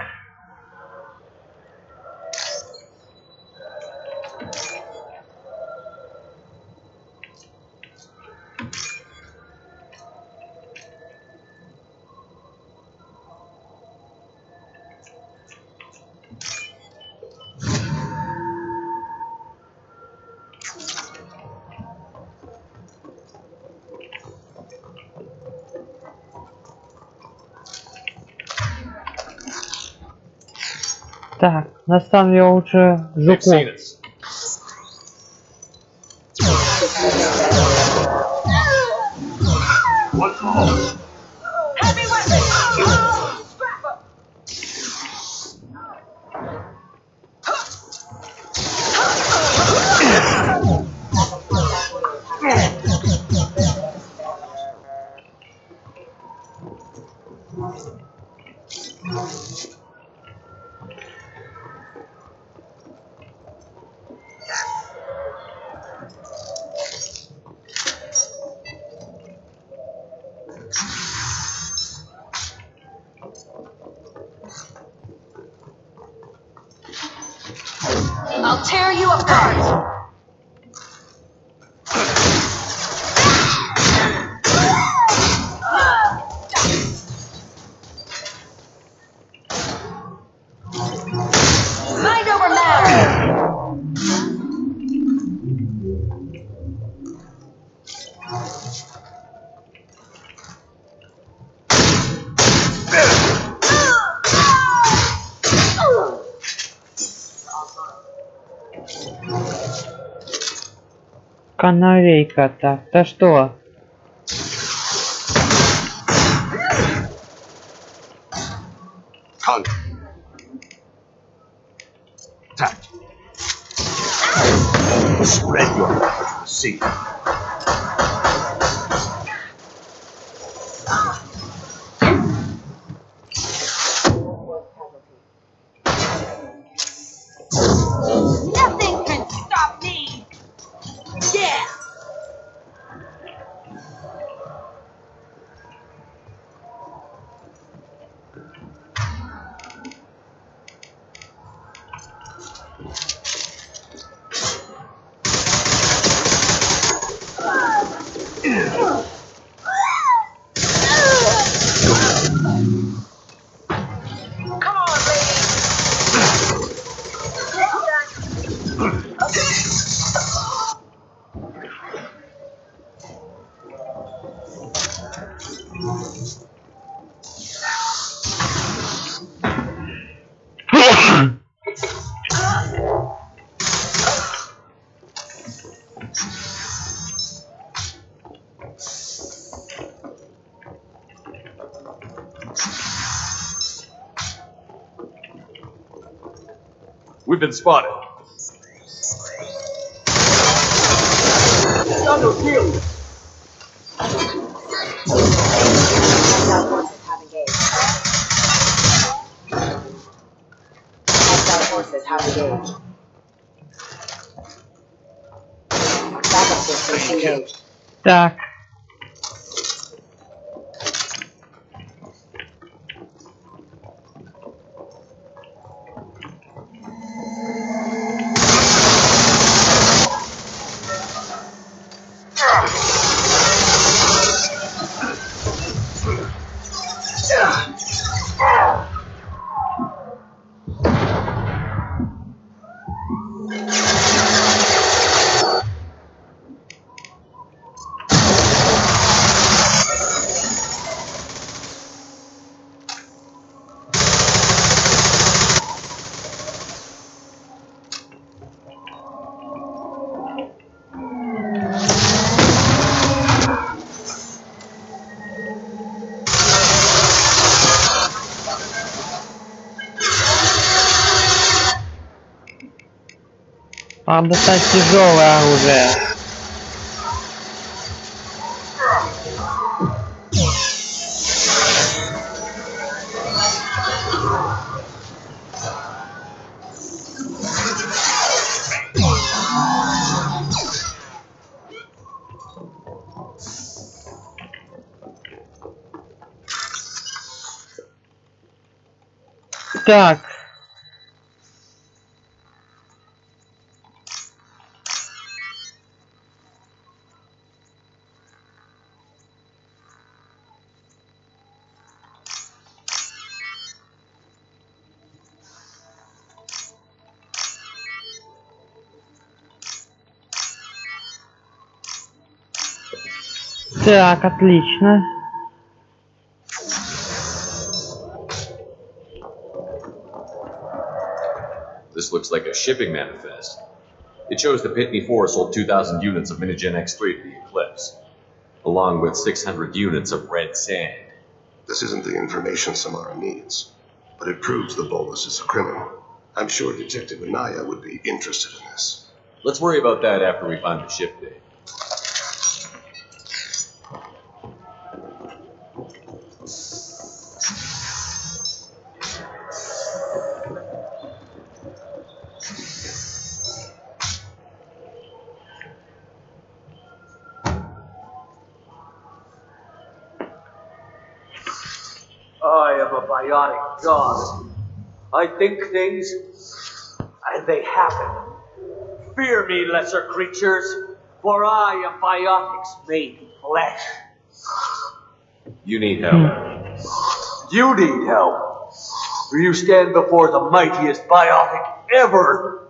Так, настану я лучше жуков. I'll tear you apart! Mind over matter! Канарейка, так, да что? Tap. Spread your power to the sea. Nothing can stop me! Yeah! We've been spotted. Forces have engaged. Backup forces engaged. Так. Надо достать тяжелое оружие. Так. Так, отлично. This looks like a shipping manifest. It shows the Pitney 4 sold 2,000 units of Minigen X3 to the Eclipse, along with 600 units of red sand. This isn't the information Samara needs, but it proves the Bolus is a criminal. I'm sure Detective Anaya would be interested in this. Let's worry about that after we find the ship date. I am a biotic god. I think things, and they happen. Fear me, lesser creatures, for I am biotics made flesh. You need help. You need help, for you stand before the mightiest biotic ever.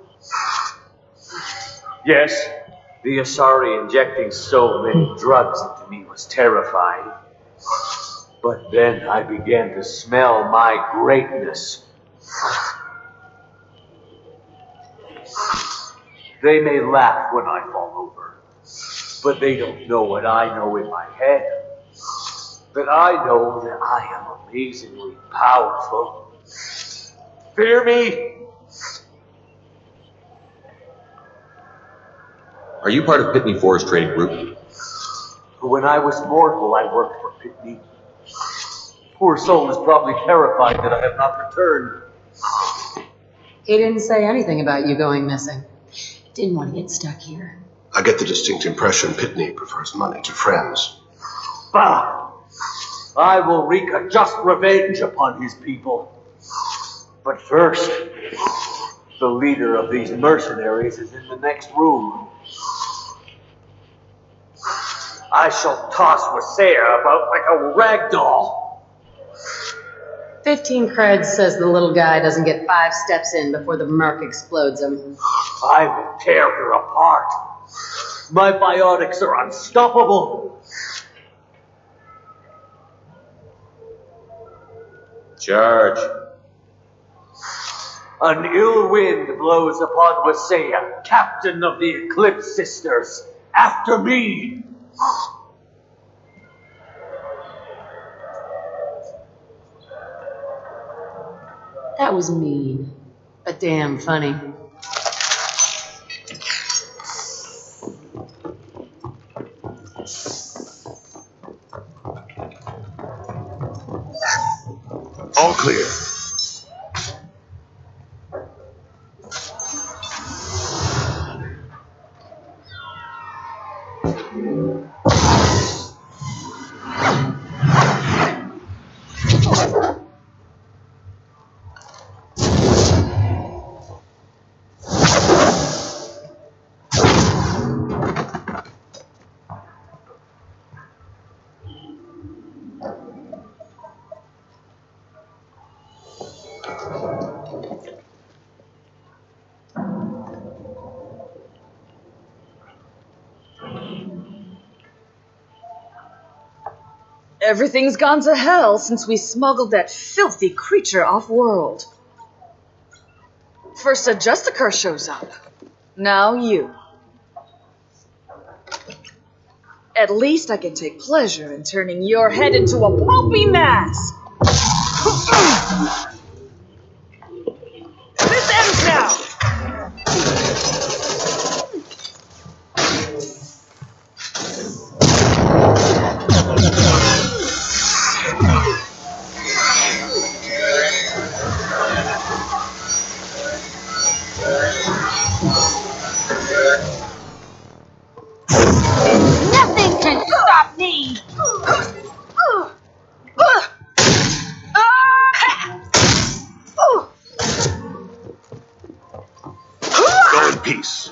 Yes, the Asari injecting so many drugs into me was terrifying. But then I began to smell my greatness. They may laugh when I fall over, But they don't know what I know in my head. That I know that I am amazingly powerful. Fear me? Are you part of Pitney Four's trading group? When I was mortal, I worked for Pitney. Poor soul is probably terrified that I have not returned. He didn't say anything about you going missing. Didn't want to get stuck here. I get the distinct impression Pitney prefers money to friends. Bah! I will wreak a just revenge upon his people. But first, the leader of these mercenaries is in the next room. I shall toss Warfacei about like a rag doll. 15 creds says the little guy doesn't get 5 steps in before the merc explodes him. I will tear her apart. My biotics are unstoppable. Charge. An ill wind blows upon Warfacei, captain of the Eclipse Sisters. After me! That was mean, but damn funny. All clear. Everything's gone to hell since we smuggled that filthy creature off-world. First a Justicar shows up. Now you. At least I can take pleasure in turning your head into a pulpy mass. This ends now! Nothing can stop me! Go in peace.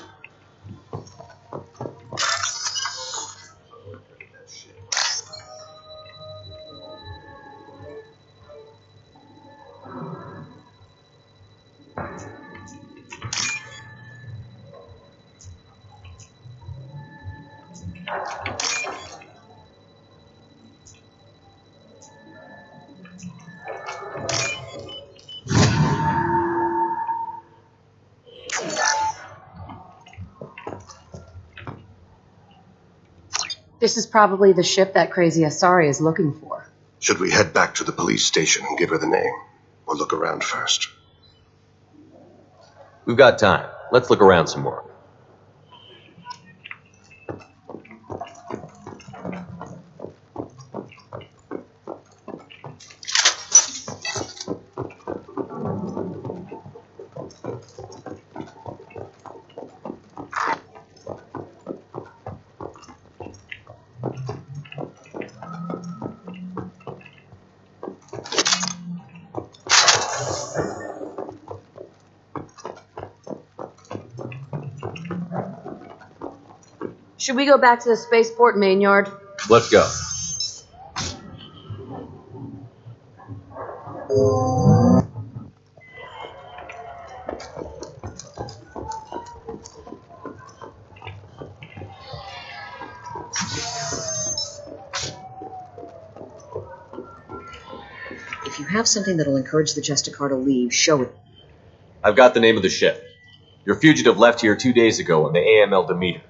This is probably the ship that crazy Asari is looking for. Should we head back to the police station and give her the name? Or look around first? We've got time. Let's look around some more. Should we go back to the spaceport main yard? Let's go. If you have something that'll encourage the Justicar to leave, show it. I've got the name of the ship. Your fugitive left here 2 days ago on the AML Demeter.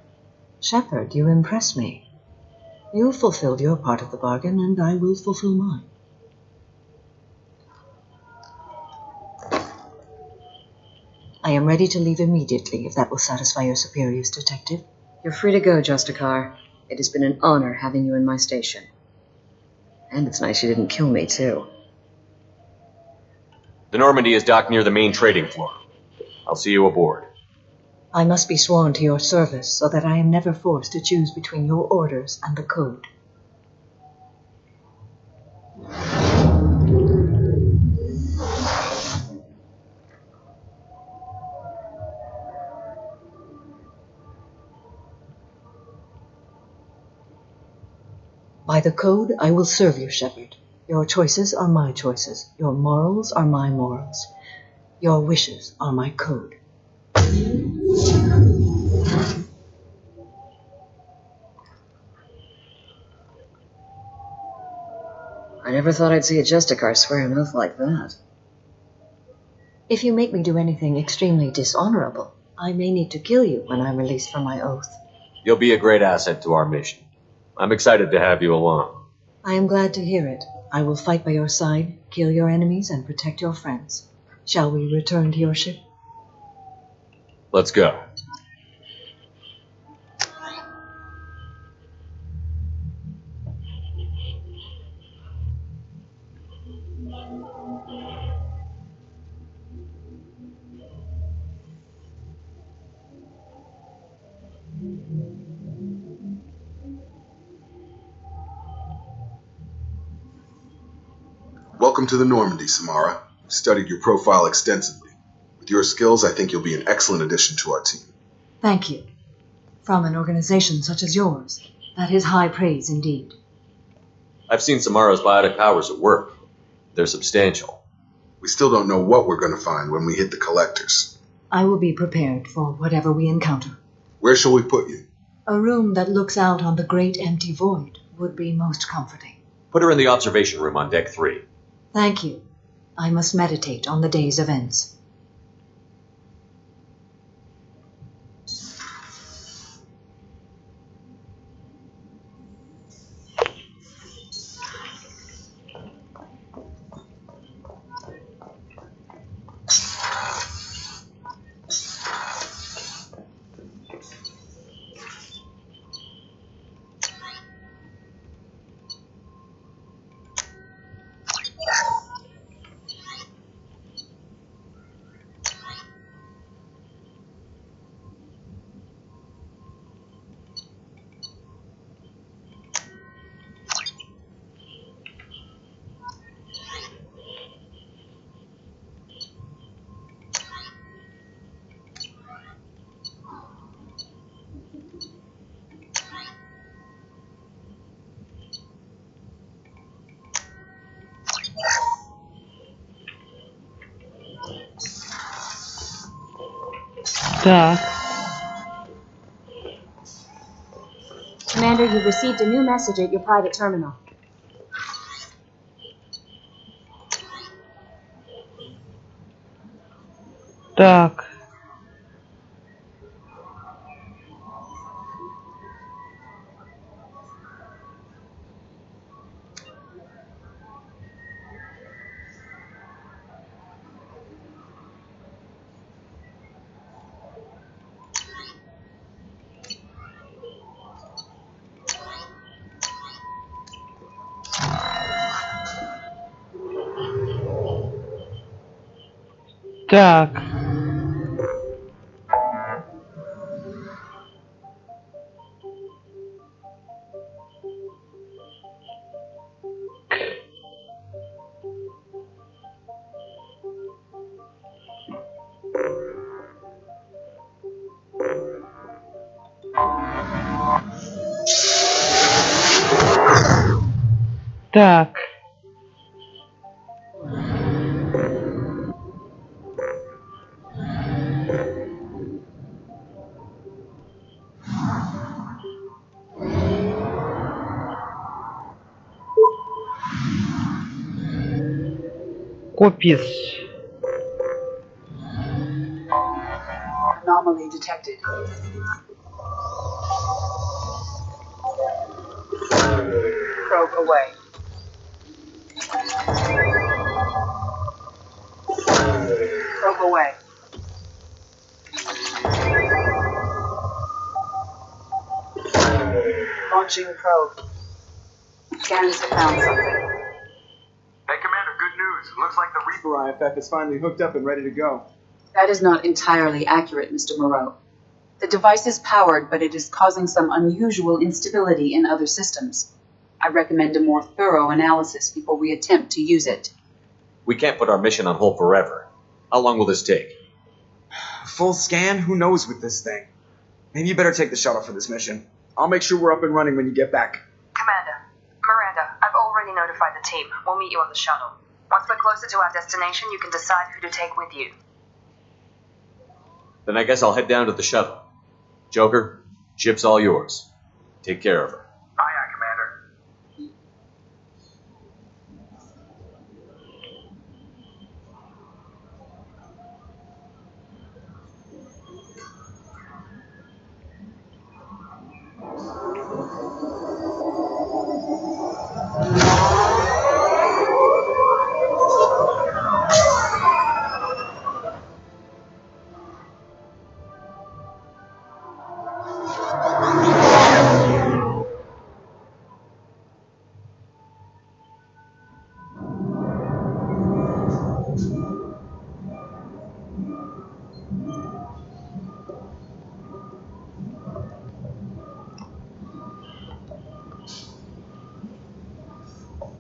Shepard, you impress me. You fulfilled your part of the bargain, and I will fulfill mine. I am ready to leave immediately, if that will satisfy your superiors, Detective. You're free to go, Justicar. It has been an honor having you in my station. And it's nice you didn't kill me, too. The Normandy is docked near the main trading floor. I'll see you aboard. I must be sworn to your service so that I am never forced to choose between your orders and the code. By the code, I will serve you, Shepard. Your choices are my choices. Your morals are my morals. Your wishes are my code. I never thought I'd see a Justicar swear an oath like that. If you make me do anything extremely dishonorable, I may need to kill you when I'm released from my oath. You'll be a great asset to our mission. I'm excited to have you along. I am glad to hear it. I will fight by your side, kill your enemies, and protect your friends. Shall we return to your ship? Let's go. Welcome to the Normandy, Samara. I've studied your profile extensively. With your skills, I think you'll be an excellent addition to our team. Thank you. From an organization such as yours, that is high praise indeed. I've seen Samara's biotic powers at work. They're substantial. We still don't know what we're going to find when we hit the collectors. I will be prepared for whatever we encounter. Where shall we put you? A room that looks out on the great empty void would be most comforting. Put her in the observation room on deck 3. Thank you. I must meditate on the day's events. Commander, you've received a new message at your private terminal. Так. Так. Так. Copies. Anomaly detected. probe away. Probe away. Launching probe. Scans have found something. Hey, Commander, good news. Looks like the Reaper IFF is finally hooked up and ready to go. That is not entirely accurate, Mr. Moreau. The device is powered, but it is causing some unusual instability in other systems. I recommend a more thorough analysis before we attempt to use it. We can't put our mission on hold forever. How long will this take? Full scan? Who knows with this thing? Maybe you better take the shuttle for this mission. I'll make sure we're up and running when you get back. Commander, Miranda, I've already notified the team. We'll meet you on the shuttle. Once we're closer to our destination, you can decide who to take with you. Then I guess I'll head down to the shuttle. Joker, ship's all yours. Take care of her. Aye, aye, Commander.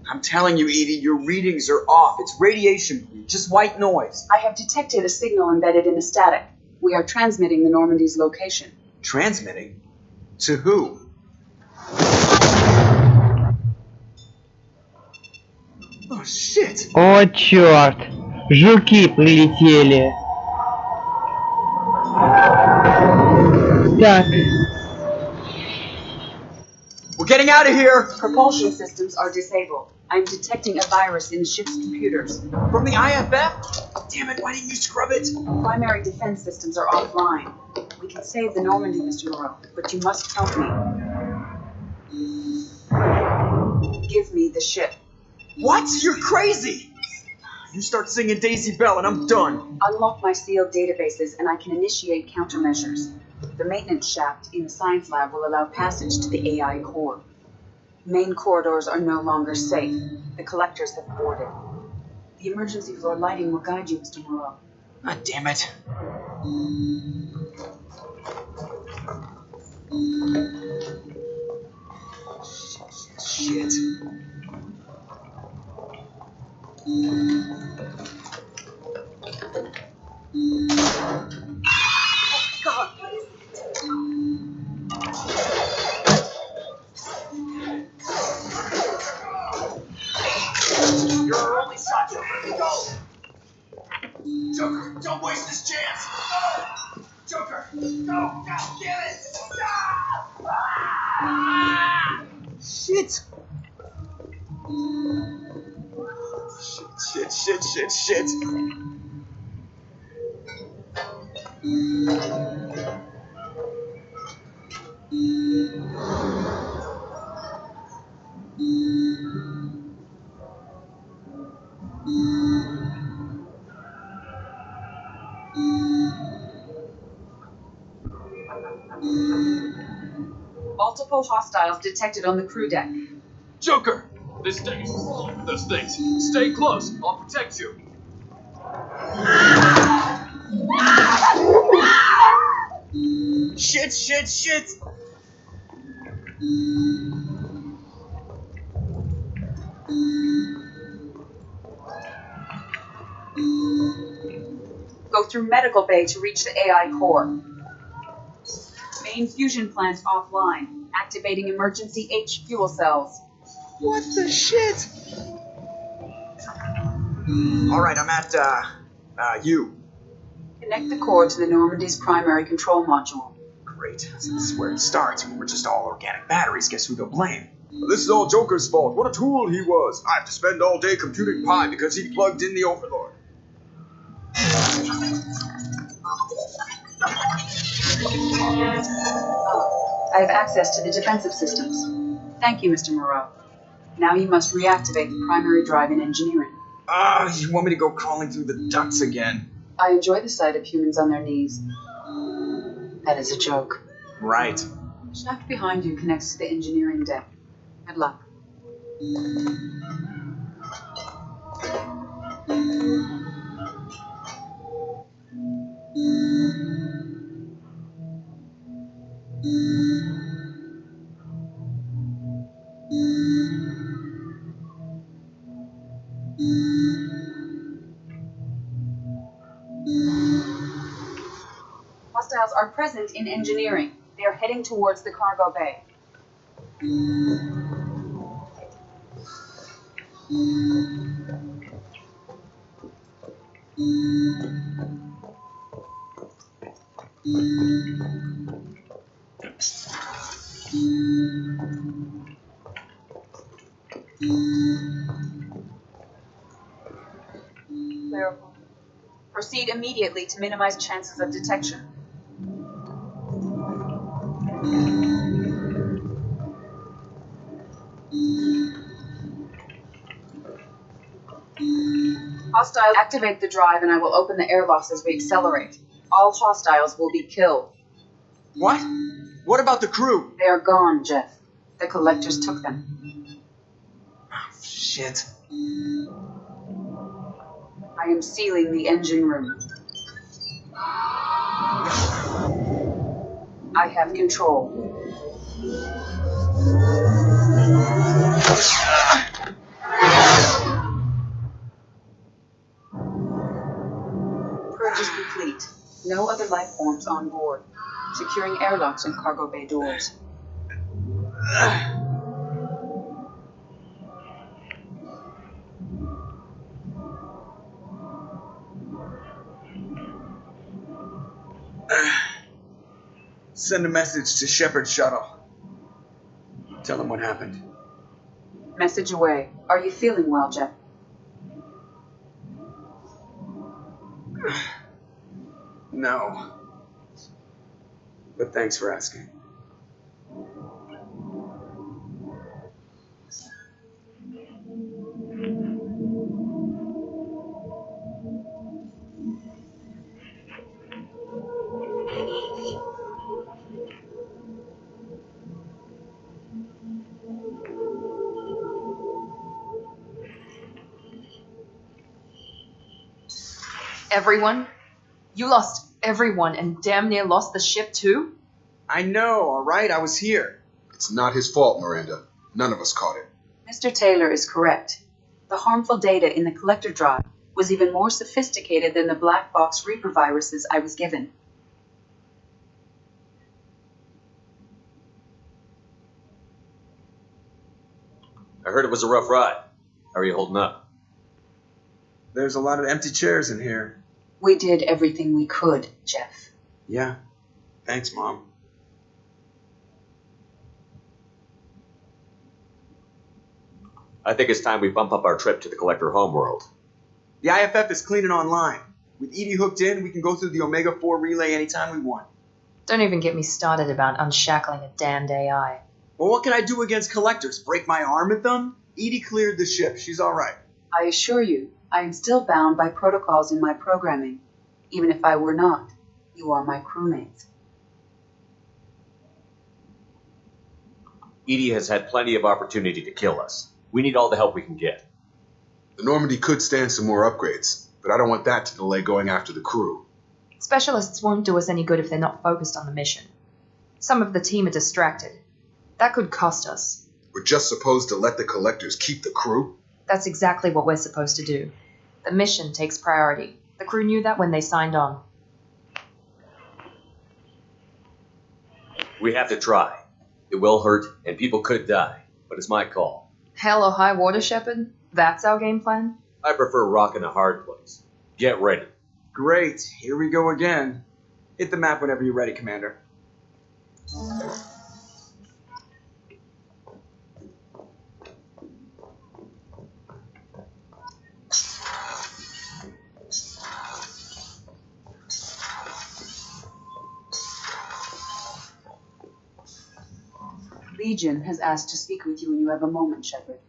I'm telling you, Edie, your readings are off. It's radiation, just white noise. I have detected a signal embedded in the static. We are transmitting the Normandy's location. Transmitting? To who? Oh, shit! О, черт! Жуки прилетели. Так. We're getting out of here! Propulsion systems are disabled. I'm detecting a virus in the ship's computers. From the IFF? Damn it, why didn't you scrub it? Primary defense systems are offline. We can save the Normandy, Mr. Moreau, but you must help me. Give me the ship. What? You're crazy! You start singing Daisy Bell and I'm done. Unlock my sealed databases and I can initiate countermeasures. The maintenance shaft in the science lab will allow passage to the AI core. Main corridors are no longer safe. The collectors have boarded. The emergency floor lighting will guide you, Mr. Moreau. God damn it. Shit. God, what is it? You're our only shot, Joker. Go! Joker, don't waste this chance! Go! Joker, go! God damn it! Ah! Shit! Shit. Multiple hostiles detected on the crew deck. Joker! This thing. Stay close. I'll protect you. Shit! Go through medical bay to reach the AI core. Main fusion plant offline. Activating emergency H fuel cells. What the shit? Alright, I'm at, U. Connect the core to the Normandy's primary control module. Great. This is where it starts. We're just all organic batteries. Guess who to blame? This is all Joker's fault. What a tool he was. I have to spend all day computing pi because he plugged in the Overlord. I have access to the defensive systems. Thank you, Mr. Moreau. Now you must reactivate the primary drive in engineering. Ah, you want me to go crawling through the ducts again? I enjoy the sight of humans on their knees. That is a joke. Right. The shaft behind you connects to the engineering deck. Good luck. Hostiles are present in engineering. They are heading towards the cargo bay. Clerical. Proceed immediately to minimize chances of detection. Hostiles, activate the drive and I will open the airlocks as we accelerate. All hostiles will be killed. What? What about the crew? They are gone, Jeff. The collectors took them. Shit. I am sealing the engine room. I have control. Purge is complete. No other life forms on board. Securing airlocks and cargo bay doors. Send a message to Shepard's shuttle. Tell him what happened. Message away. Are you feeling well, Jeff? No. But thanks for asking. Everyone? You lost everyone and damn near lost the ship too? I know, alright? I was here. It's not his fault, Miranda. None of us caught it. Mr. Taylor is correct. The harmful data in the collector drive was even more sophisticated than the black box Reaper viruses I was given. I heard it was a rough ride. How are you holding up? There's a lot of empty chairs in here. We did everything we could, Jeff. Yeah. Thanks, Mom. I think it's time we bump up our trip to the Collector homeworld. The IFF is clean and online. With Edie hooked in, we can go through the Omega-4 relay anytime we want. Don't even get me started about unshackling a damned AI. Well, what can I do against collectors? Break my arm at them? Edie cleared the ship. She's alright. I assure you, I am still bound by protocols in my programming. Even if I were not, you are my crewmates. Edie has had plenty of opportunity to kill us. We need all the help we can get. The Normandy could stand some more upgrades, but I don't want that to delay going after the crew. Specialists won't do us any good if they're not focused on the mission. Some of the team are distracted. That could cost us. We're just supposed to let the collectors keep the crew? That's exactly what we're supposed to do. The mission takes priority. The crew knew that when they signed on. We have to try. It will hurt, and people could die, but it's my call. Hell or high water, Shepard? That's our game plan? I prefer rock in a hard place. Get ready. Great. Here we go again. Hit the map whenever you're ready, Commander. Legion has asked to speak with you when you have a moment, Shepard.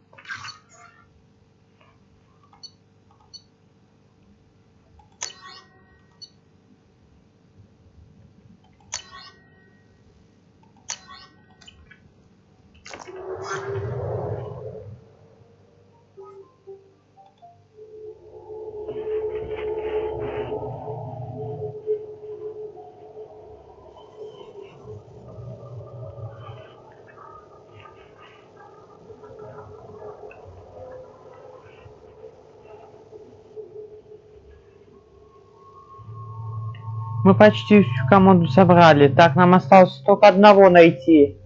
Мы почти всю команду собрали. Так, нам осталось только одного найти.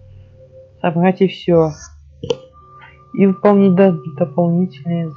Собрать и все. И выполнить дополнительные.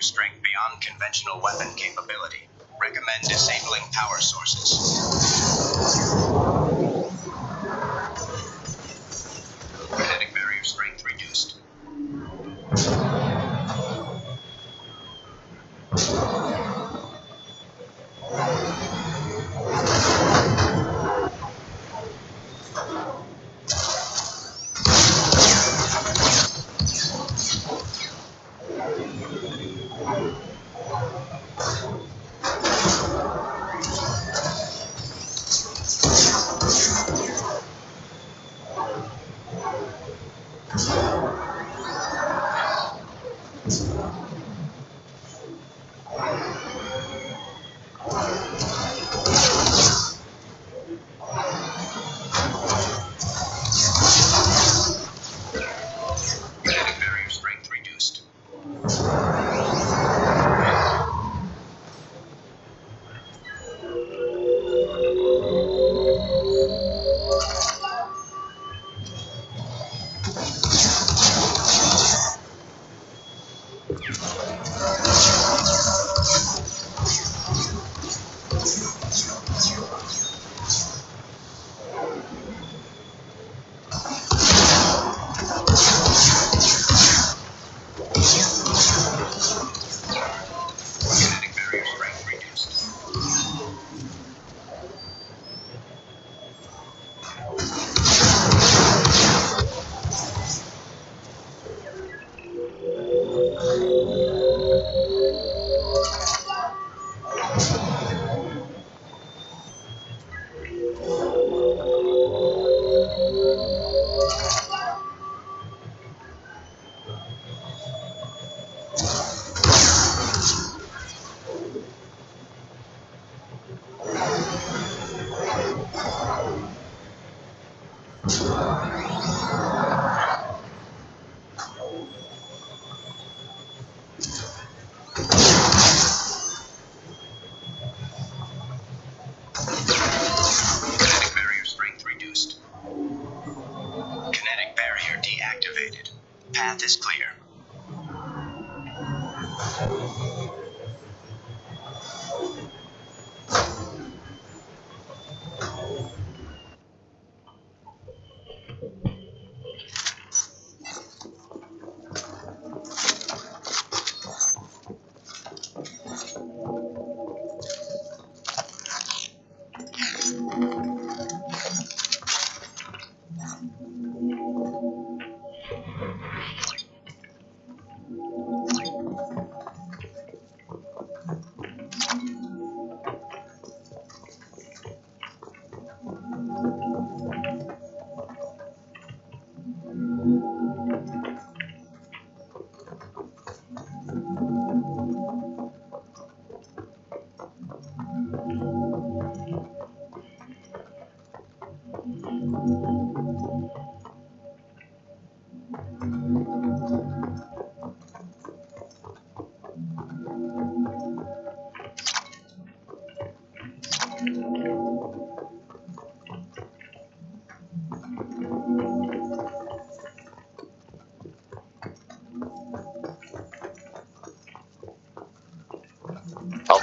Strength beyond conventional weapon capability. Recommend disabling power sources. Kinetic barrier strength reduced. Deactivated. Path is clear.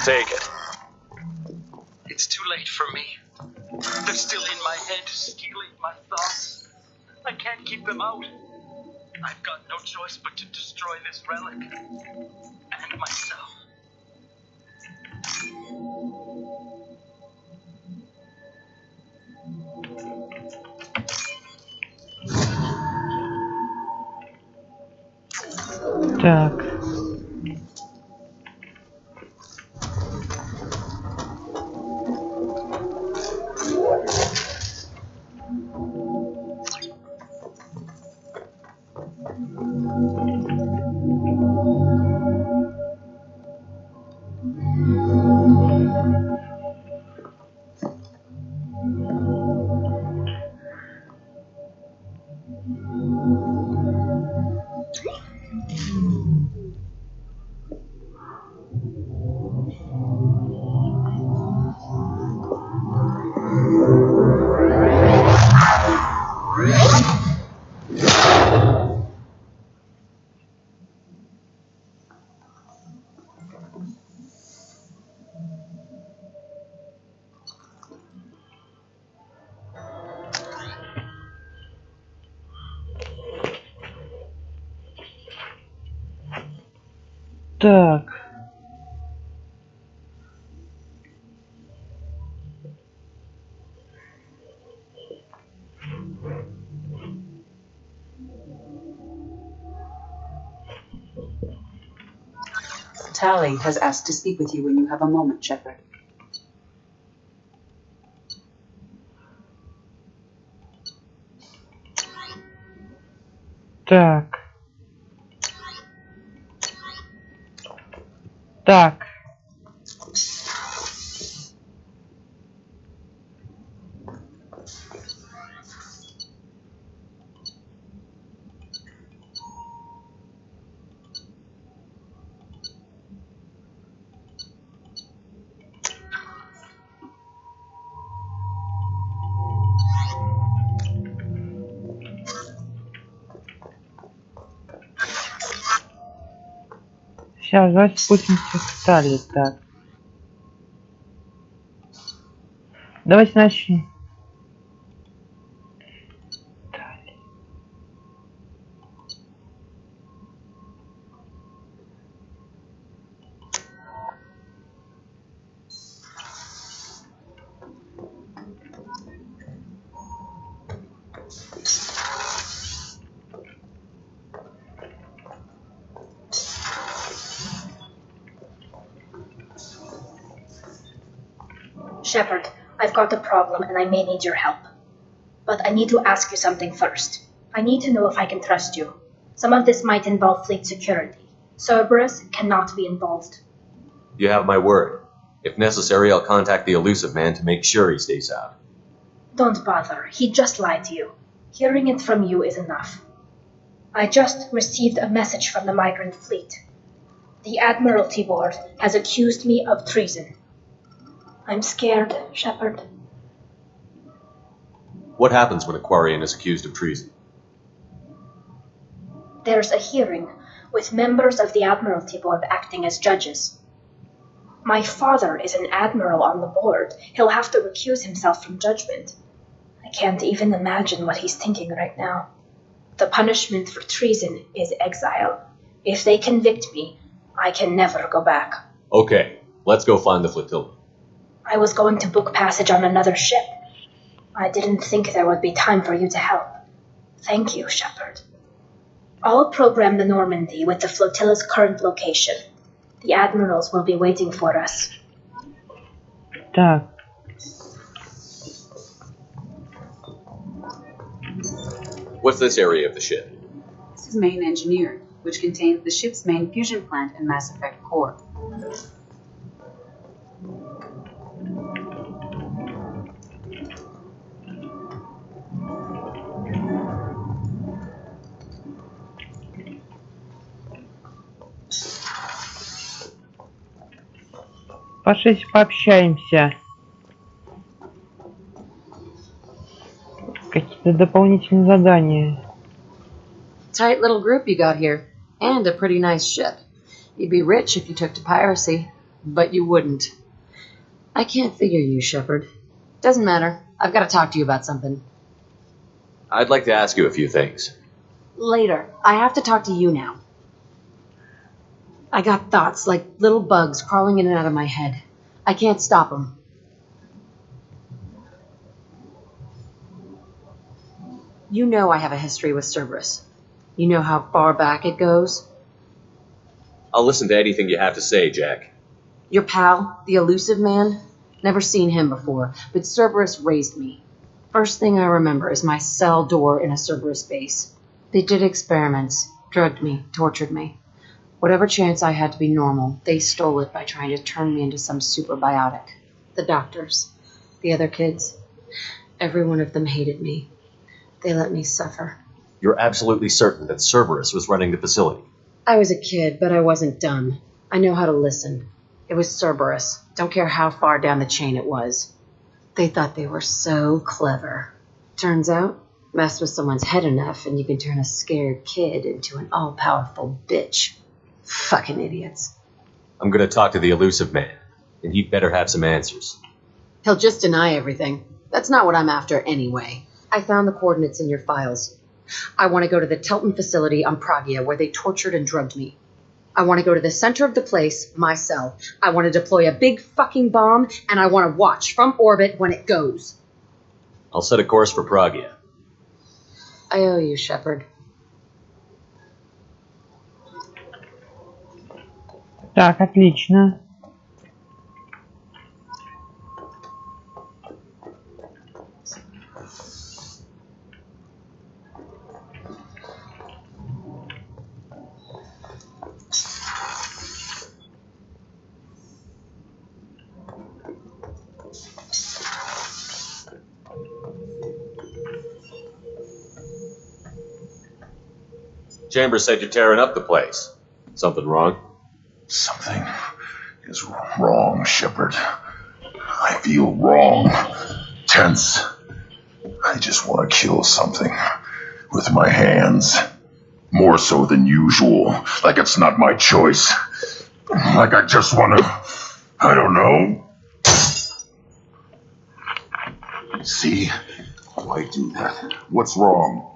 Take it. It's too late for me. They're still in my head, stealing my thoughts. I can't keep them out. I've got no choice but to destroy this relic. And myself. Так. Так. Tally has asked to speak with you when you have a moment, Shepard. Так. Так. Сейчас, давайте спустимся к Тали. Так. Давайте начнем. Shepard, I've got a problem and I may need your help. But I need to ask you something first. I need to know if I can trust you. Some of this might involve fleet security. Cerberus cannot be involved. You have my word. If necessary, I'll contact the elusive man to make sure he stays out. Don't bother. He just lied to you. Hearing it from you is enough. I just received a message from the migrant fleet. The Admiralty Board has accused me of treason. I'm scared, Shepard. What happens when a Quarian is accused of treason? There's a hearing, with members of the Admiralty Board acting as judges. My father is an admiral on the board. He'll have to recuse himself from judgment. I can't even imagine what he's thinking right now. The punishment for treason is exile. If they convict me, I can never go back. Okay, let's go find the flotilla. I was going to book passage on another ship. I didn't think there would be time for you to help. Thank you, Shepard. I'll program the Normandy with the flotilla's current location. The admirals will be waiting for us. Так. What's this area of the ship? This is main engineer, which contains the ship's main fusion plant and Mass Effect core. Пошли пообщаемся. Какие-то дополнительные задания. Tight little group you got here. And a pretty nice ship. You'd be rich if you took to piracy. But you wouldn't. I can't figure you, Shepard. Doesn't matter. I've got to talk to you about something. I'd like to ask you a few things. Later. I have to talk to you now. I got thoughts like little bugs crawling in and out of my head. I can't stop them. You know I have a history with Cerberus. You know how far back it goes? I'll listen to anything you have to say, Jack. Your pal, the elusive man? Never seen him before, but Cerberus raised me. First thing I remember is my cell door in a Cerberus base. They did experiments, drugged me, tortured me. Whatever chance I had to be normal, they stole it by trying to turn me into some superbiotic. The doctors, the other kids, every one of them hated me. They let me suffer. You're absolutely certain that Cerberus was running the facility? I was a kid, but I wasn't dumb. I know how to listen. It was Cerberus. Don't care how far down the chain it was. They thought they were so clever. Turns out, mess with someone's head enough and you can turn a scared kid into an all-powerful bitch. Fucking idiots. I'm gonna talk to the elusive man, and he'd better have some answers. He'll just deny everything. That's not what I'm after anyway. I found the coordinates in your files. I want to go to the Telton facility on Pragia where they tortured and drugged me. I want to go to the center of the place, my cell. I want to deploy a big fucking bomb, and I want to watch from orbit when it goes. I'll set a course for Pragia. I owe you, Shepard. Так, отлично. Chambers said you're tearing up the place. Something wrong? Something is wrong, Shepard. I feel wrong. Tense. I just want to kill something with my hands. More so than usual. Like it's not my choice. Like I just want to... I don't know. See? Why do that? What's wrong?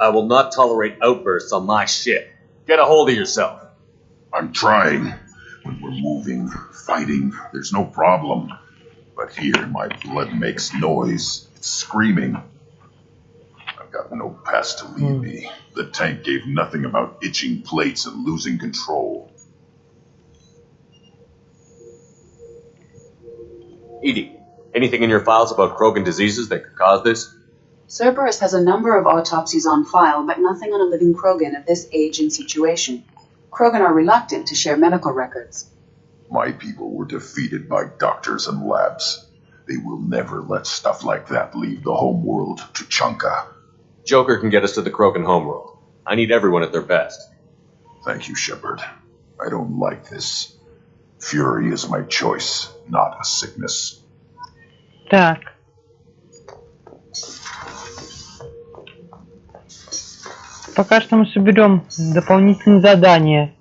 I will not tolerate outbursts on my ship. Get a hold of yourself. I'm trying. When we're moving, fighting, there's no problem. But here, my blood makes noise. It's screaming. I've got no past to lead me. The tank gave nothing about itching plates and losing control. Edie, anything in your files about Krogan diseases that could cause this? Cerberus has a number of autopsies on file, but nothing on a living Krogan of this age and situation. Krogan are reluctant to share medical records. My people were defeated by doctors and labs. They will never let stuff like that leave the homeworld to Chunka. Joker can get us to the Krogan homeworld. I need everyone at their best. Thank you, Shepard. I don't like this. Fury is my choice, not a sickness. Так. Пока что мы соберем дополнительные задания.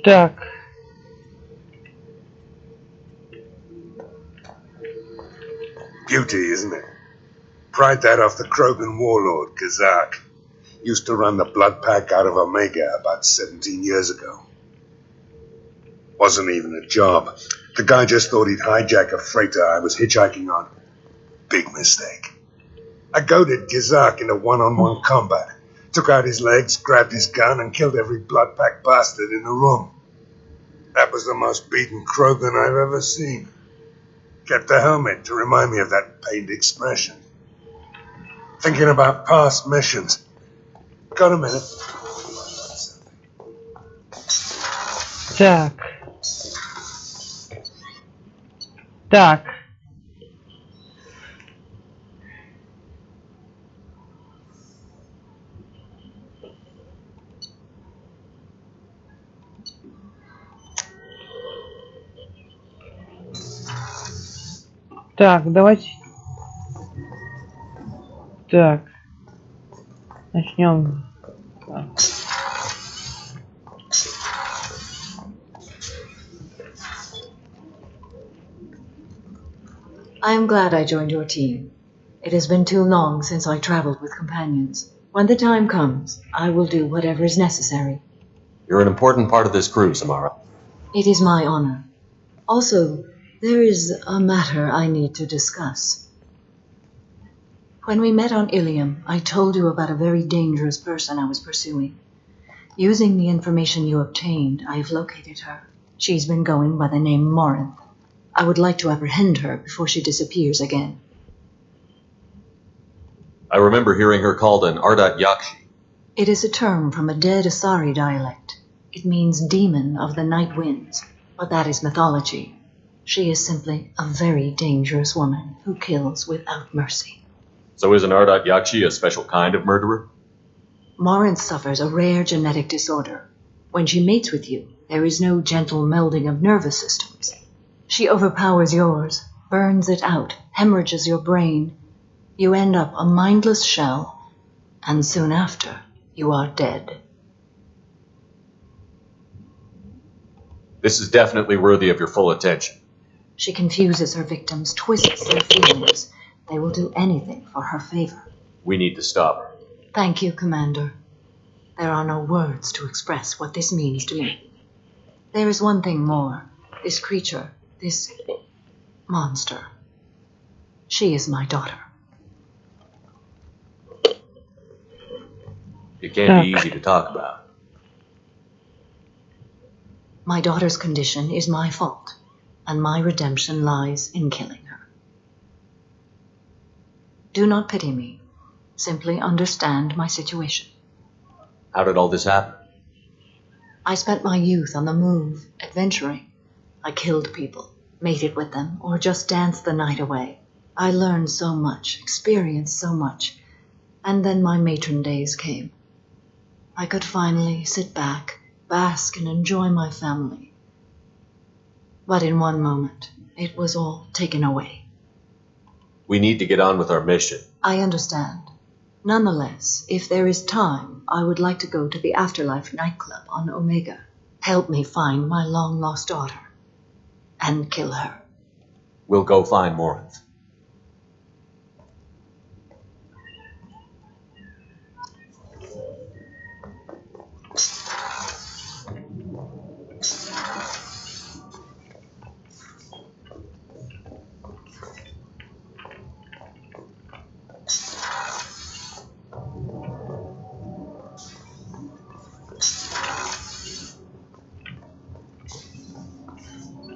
Так. Beauty, isn't it? Pried that off the Krogan warlord, Kazak. Used to run the blood pack out of Omega about 17 years ago. Wasn't even a job. The guy just thought he'd hijack a freighter I was hitchhiking on. Big mistake. I goaded Kazak into one-on-one combat. Took out his legs, grabbed his gun, and killed every blood pack bastard in the room. That was the most beaten Krogan I've ever seen. Kept the helmet to remind me of that pained expression. Thinking about past missions. Got a minute? Так. Так. Так, давайте. Так. Начнем. Так. I am glad I joined your team. It has been too long since I traveled with companions. When the time comes, I will do whatever is necessary. You're an important part of this crew, Samara. It is my honor. Also, there is a matter I need to discuss. When we met on Ilium, I told you about a very dangerous person I was pursuing. Using the information you obtained, I have located her. She's been going by the name Morinth. I would like to apprehend her before she disappears again. I remember hearing her called an Ardat Yakshi. It is a term from a dead Asari dialect. It means demon of the night winds, but that is mythology. She is simply a very dangerous woman who kills without mercy. So is an Ardat Yakshi a special kind of murderer? Morinth suffers a rare genetic disorder. When she mates with you, there is no gentle melding of nervous systems. She overpowers yours, burns it out, hemorrhages your brain. You end up a mindless shell, and soon after, you are dead. This is definitely worthy of your full attention. She confuses her victims, twists their feelings. They will do anything for her favor. We need to stop her. Thank you, Commander. There are no words to express what this means to me. There is one thing more. This creature, this monster. She is my daughter. It can't be easy to talk about. My daughter's condition is my fault, and my redemption lies in killing her. Do not pity me. Simply understand my situation. How did all this happen? I spent my youth on the move, adventuring. I killed people, mated with them, or just danced the night away. I learned so much, experienced so much, and then my matron days came. I could finally sit back, bask, and enjoy my family. But in one moment, it was all taken away. We need to get on with our mission. I understand. Nonetheless, if there is time, I would like to go to the Afterlife nightclub on Omega. Help me find my long-lost daughter. And kill her. We'll go find Morinth.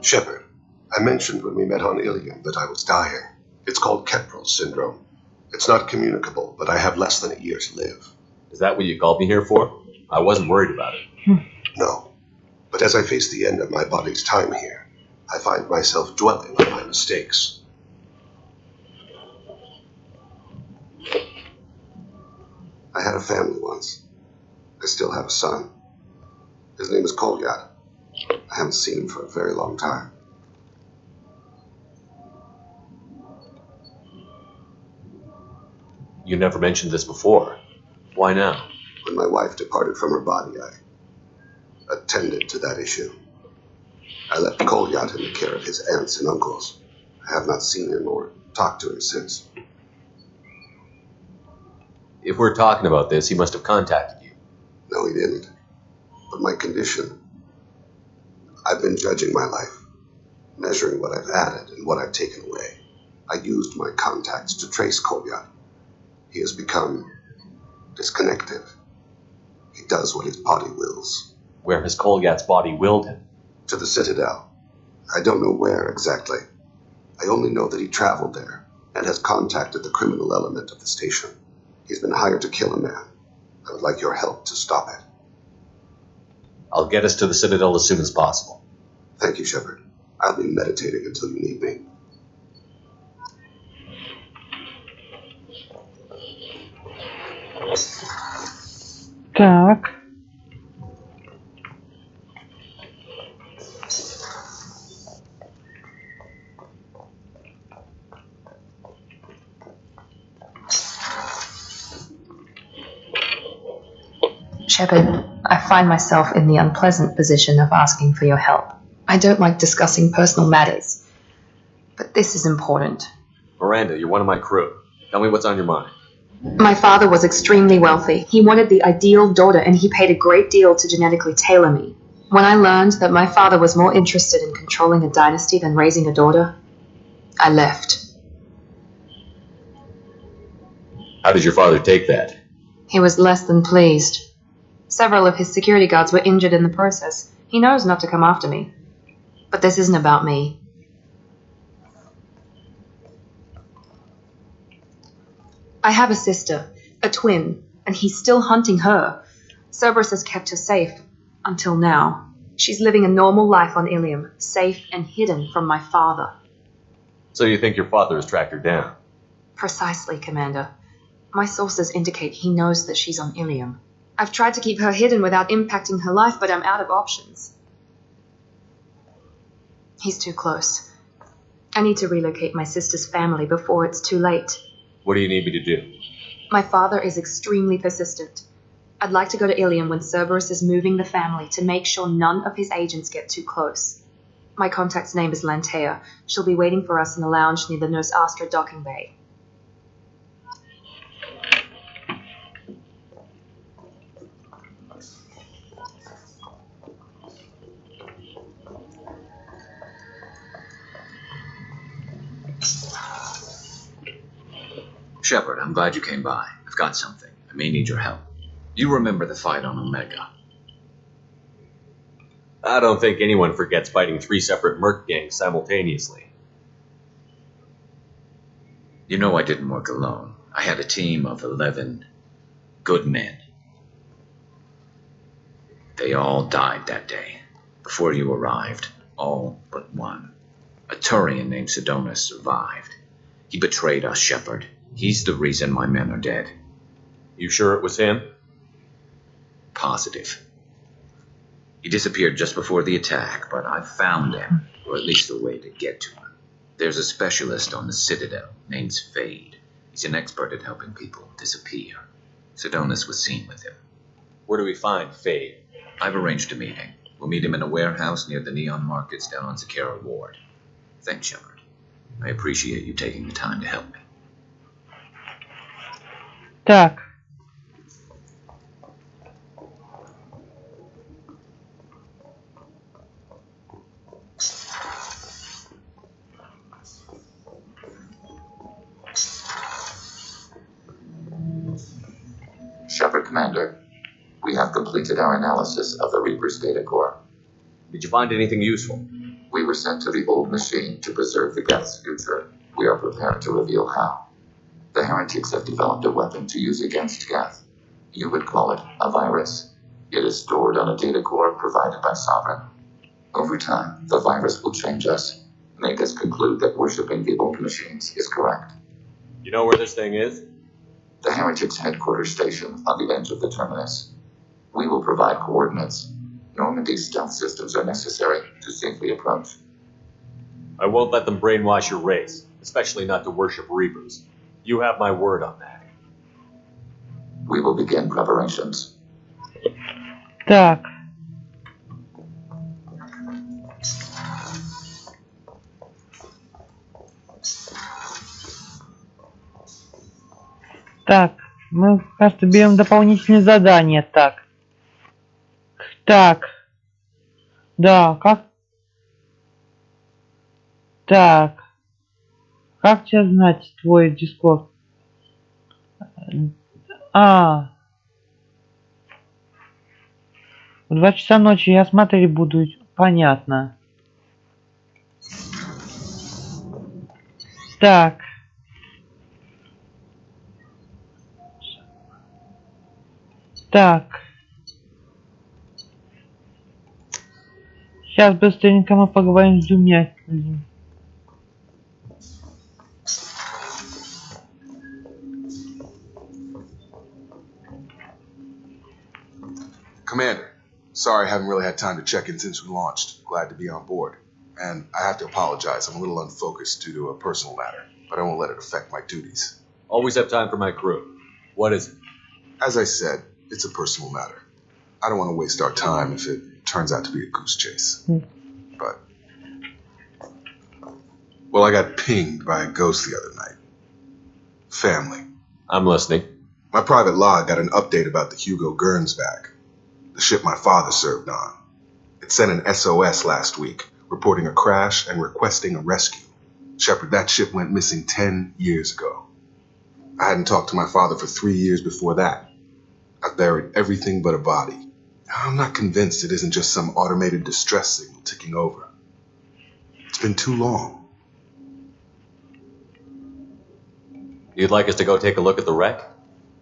Shepard, I mentioned when we met on Ilium that I was dying. It's called Keprel syndrome. It's not communicable, but I have less than a year to live. Is that what you called me here for? I wasn't worried about it. No. But as I face the end of my body's time here, I find myself dwelling on my mistakes. I had a family once. I still have a son. His name is Kolyat. I haven't seen him for a very long time. You never mentioned this before. Why now? When my wife departed from her body, I attended to that issue. I left Kolyat in the care of his aunts and uncles. I have not seen him or talked to him since. If we're talking about this, he must have contacted you. No, he didn't. But my condition... I've been judging my life, measuring what I've added and what I've taken away. I used my contacts to trace Kolyat. He has become disconnected. He does what his body wills. Where has Kolyat's body willed him? To the Citadel. I don't know where exactly. I only know that he traveled there and has contacted the criminal element of the station. He's been hired to kill a man. I would like your help to stop it. I'll get us to the Citadel as soon as possible. Thank you, Shepard. I'll be meditating until you need me. Так. Shepard, I find myself in the unpleasant position of asking for your help. I don't like discussing personal matters, but this is important. Miranda, you're one of my crew. Tell me what's on your mind. My father was extremely wealthy. He wanted the ideal daughter, and he paid a great deal to genetically tailor me. When I learned that my father was more interested in controlling a dynasty than raising a daughter, I left. How did your father take that? He was less than pleased. Several of his security guards were injured in the process. He knows not to come after me. But this isn't about me. I have a sister, a twin, and he's still hunting her. Cerberus has kept her safe, until now. She's living a normal life on Ilium, safe and hidden from my father. So you think your father has tracked her down? Precisely, Commander. My sources indicate he knows that she's on Ilium. I've tried to keep her hidden without impacting her life, but I'm out of options. He's too close. I need to relocate my sister's family before it's too late. What do you need me to do? My father is extremely persistent. I'd like to go to Ilium when Cerberus is moving the family to make sure none of his agents get too close. My contact's name is Lantea. She'll be waiting for us in the lounge near the Nurse Astra docking bay. Shepard, I'm glad you came by. I've got something. I may need your help. You remember the fight on Omega? I don't think anyone forgets fighting 3 separate merc gangs simultaneously. You know I didn't work alone. I had a team of 11 good men. They all died that day, before you arrived. All but one. A Turian named Sidonus survived. He betrayed us, Shepard. He's the reason my men are dead. You sure it was him? Positive. He disappeared just before the attack, but I found him, or at least a way to get to him. There's a specialist on the Citadel named Fade. He's an expert at helping people disappear. Sidonus was seen with him. Where do we find Fade? I've arranged a meeting. We'll meet him in a warehouse near the Neon Markets down on Zakera Ward. Thanks, Shepard. I appreciate you taking the time to help me. Так. Shepard, Commander, we have completed our analysis of the Reaper's data core. Did you find anything useful? We were sent to the old machine to preserve the Geth's future. We are prepared to reveal how. The heretics have developed a weapon to use against Geth. You would call it a virus. It is stored on a data core provided by Sovereign. Over time, the virus will change us, make us conclude that worshipping the old machines is correct. You know where this thing is? The heretics' headquarters station on the edge of the terminus. We will provide coordinates. Normandy's stealth systems are necessary to safely approach. I won't let them brainwash your race, especially not to worship Reapers. You have my word on that. We will begin preparations. Так. Так, мы, кажется, берем дополнительные задания. Так. Так. Да, как? Так. Как тебя знать, твой Дискорд? В 2 часа ночи я смотреть буду. Понятно. Так. Так. Сейчас быстренько мы поговорим с двумя. Commander, sorry I haven't really had time to check in since we launched. Glad to be on board. And I have to apologize, I'm a little unfocused due to a personal matter, but I won't let it affect my duties. Always have time for my crew. What is it? As I said, it's a personal matter. I don't want to waste our time if it turns out to be a goose chase. But, well, I got pinged by a ghost the other night. Family. I'm listening. My private log got an update about the Hugo Gernsback, the ship my father served on. It sent an SOS last week, reporting a crash and requesting a rescue. Shepard, that ship went missing 10 years ago. I hadn't talked to my father for 3 years before that. I've buried everything but a body. I'm not convinced it isn't just some automated distress signal ticking over. It's been too long. You'd like us to go take a look at the wreck?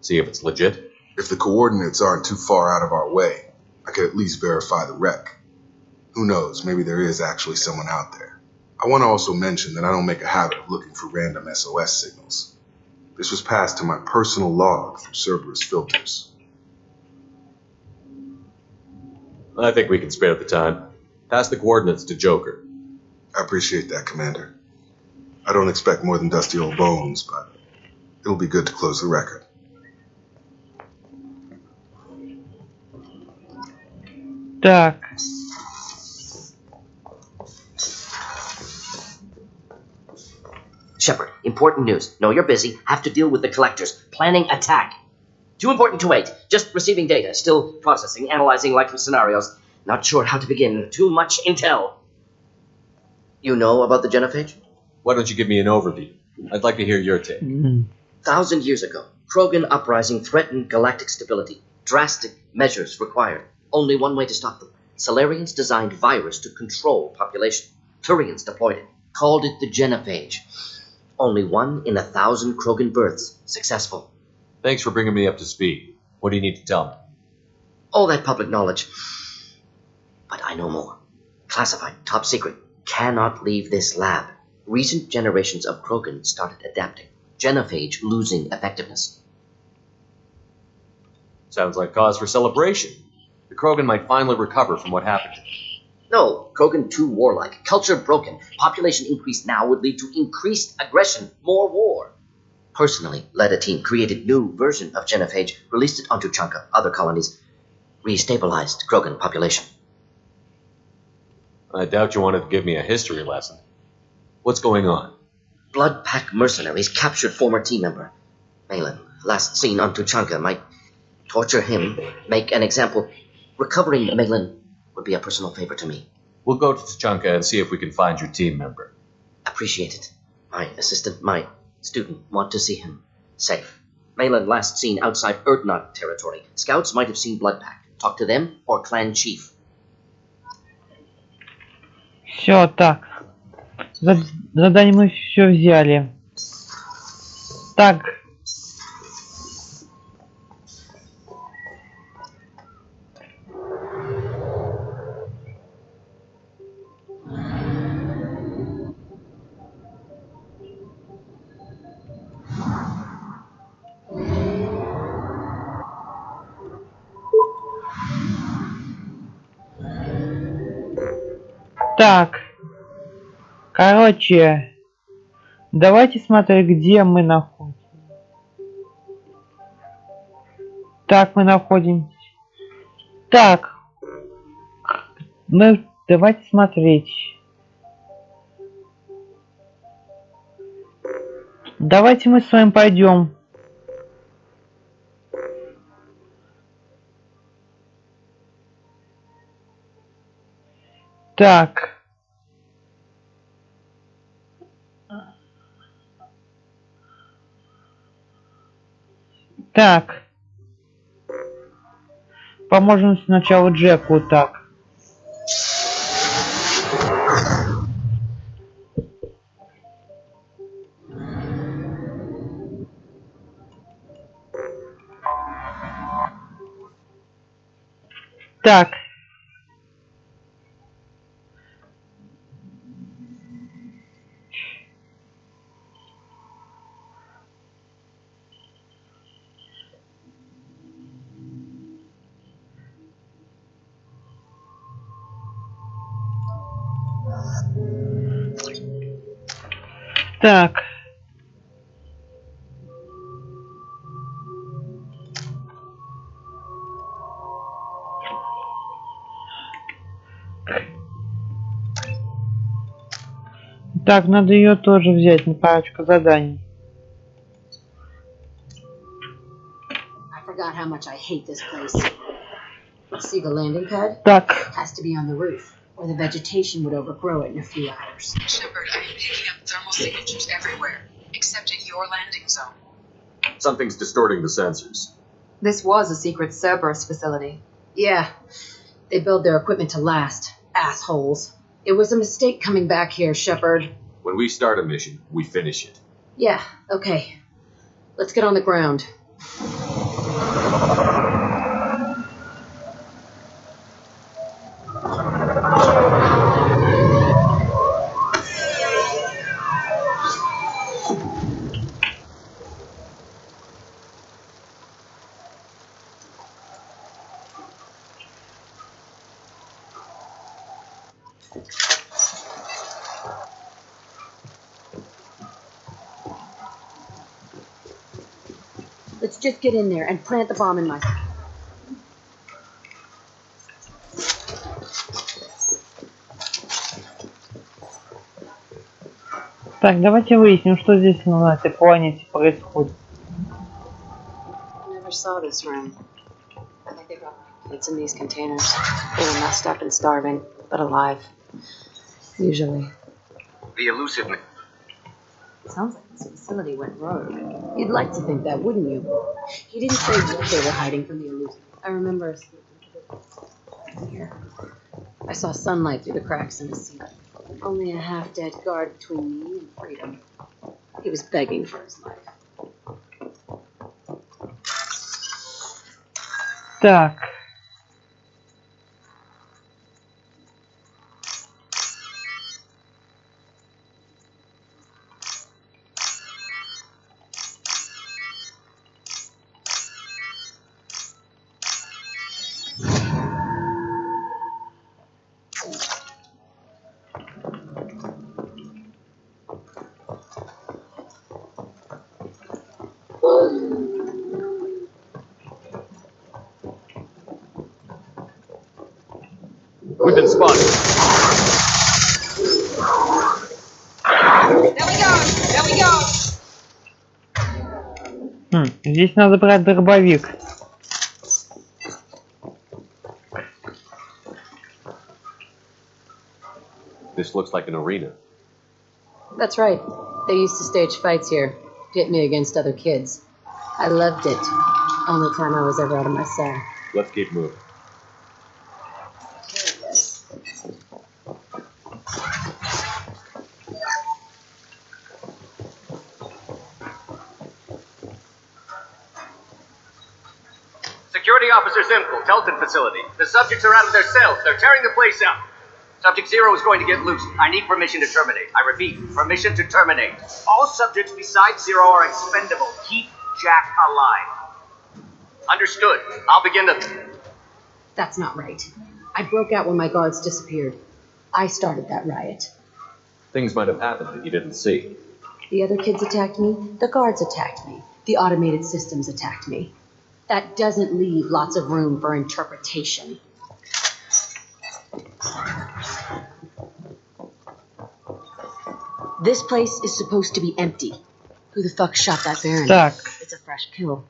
See if it's legit? If the coordinates aren't too far out of our way, I could at least verify the wreck. Who knows, maybe there is actually someone out there. I want to also mention that I don't make a habit of looking for random SOS signals. This was passed to my personal log through Cerberus filters. I think we can spare the time. Pass the coordinates to Joker. I appreciate that, Commander. I don't expect more than dusty old bones, but it'll be good to close the record. Так. Shepard, important news. Know you're busy. Have to deal with the collectors. Planning attack. Too important to wait. Just receiving data. Still processing, analyzing likely scenarios. Not sure how to begin. Too much intel. You know about the genophage? Why don't you give me an overview? I'd like to hear your take. 1,000 years ago, Krogan uprising threatened galactic stability. Drastic measures required. Only one way to stop them. Solarians designed virus to control population. Turians deployed it. Called it the genophage. Only 1 in 1,000 Krogan births successful. Thanks for bringing me up to speed. What do you need to tell me? All that public knowledge. But I know more. Classified, top secret. Cannot leave this lab. Recent generations of Krogan started adapting. Genophage losing effectiveness. Sounds like cause for celebration. The Krogan might finally recover from what happened. No, Krogan too warlike. Culture broken. Population increase now would lead to increased aggression. More war. Personally led a team, created new version of genophage, released it onto Chunka, other colonies. Restabilized Krogan population. I doubt you wanted to give me a history lesson. What's going on? Blood Pack mercenaries captured former team member. Malin, last seen on Tuchanka, might torture him, make an example. Recovering Malin would be a personal favor to me. We'll go to Tuchanka and see if we can find your team member. Appreciate it. My assistant, my student, want to see him safe. Malin last seen outside Erdnot territory. Scouts might have seen Blood Pack. Talk to them or clan chief. Все, так. Задание мы все взяли. Так. Так. Короче, давайте смотреть, где мы находимся. Так, мы находимся. Так. Давайте смотреть. Давайте мы с вами пойдем. Так. Так. Поможем сначала Джеку, так. Так. Так. Так, надо ее тоже взять на парочку заданий. I forgot how much I hate this place. See the landing pad? Так. Has to be on the roof, or the vegetation would overgrow it in a few hours. Shepard, I am picking up thermal signatures everywhere, except at your landing zone. Something's distorting the sensors. This was a secret Cerberus facility. Yeah, they build their equipment to last. Assholes. It was a mistake coming back here, Shepard. When we start a mission, we finish it. Yeah, okay. Let's get on the ground. Let's just get in there and plant the bomb in my... Так, давайте выясним, что здесь на этой планете происходит. Never saw this room. I think they got kids in these containers. They were messed up and starving, but alive. Usually. The elusive... Sounds like this facility went rogue. You'd like to think that, wouldn't you? He didn't say what they were hiding from the elusive. I remember here. I saw sunlight through the cracks in the ceiling. Only a half-dead guard between me and freedom. He was begging for his life. Так. We've been spotted. There we go. Здесь надо брать дробовик. This looks like an arena. That's right. They used to stage fights here. Pit me against other kids. I loved it. Only time I was ever out of my cell. Let's keep moving. Security Officer Simple, Telton facility. The subjects are out of their cells. They're tearing the place up. Subject 0 is going to get loose. I need permission to terminate. I repeat, permission to terminate. All subjects besides 0 are expendable. Keep Jack alive. Understood. I'll begin the... That's not right. I broke out when my guards disappeared. I started that riot. Things might have happened that you didn't see. The other kids attacked me. The guards attacked me. The automated systems attacked me. That doesn't leave lots of room for interpretation. This place is supposed to be empty. Who the fuck shot that Baron? Так. It's a fresh kill.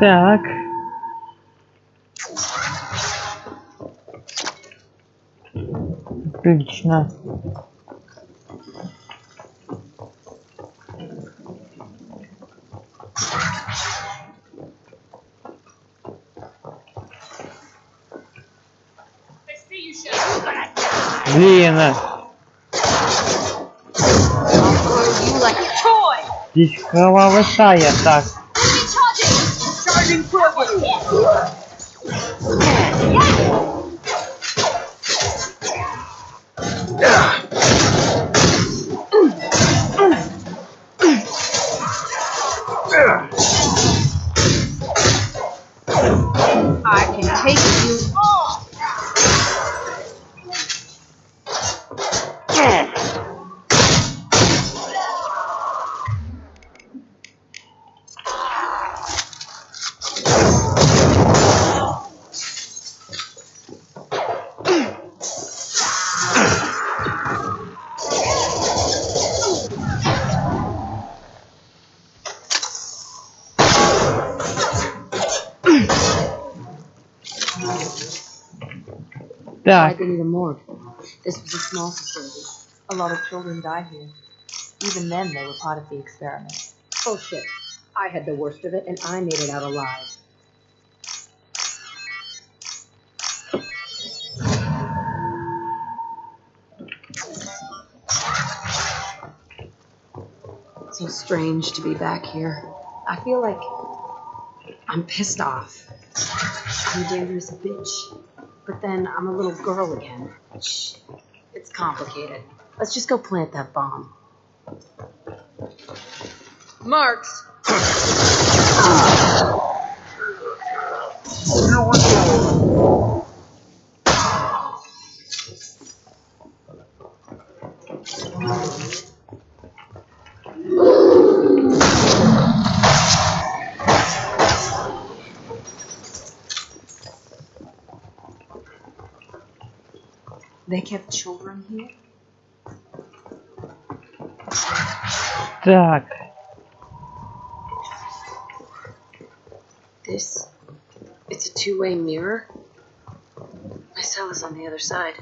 Так. Отлично. Блин. Здесь кровавая так. I can take you off. Why'd they need a morgue? This was a small facility. A lot of children died here. Even then, they were part of the experiments. Bullshit. I had the worst of it, and I made it out alive. So strange to be back here. I feel like I'm pissed off. I'm a dangerous bitch. But then I'm a little girl again. Shh. It's complicated. Let's just go plant that bomb. Marks! Here we go! They kept children here? Так. This, it's a two-way mirror. My cell is on the other side.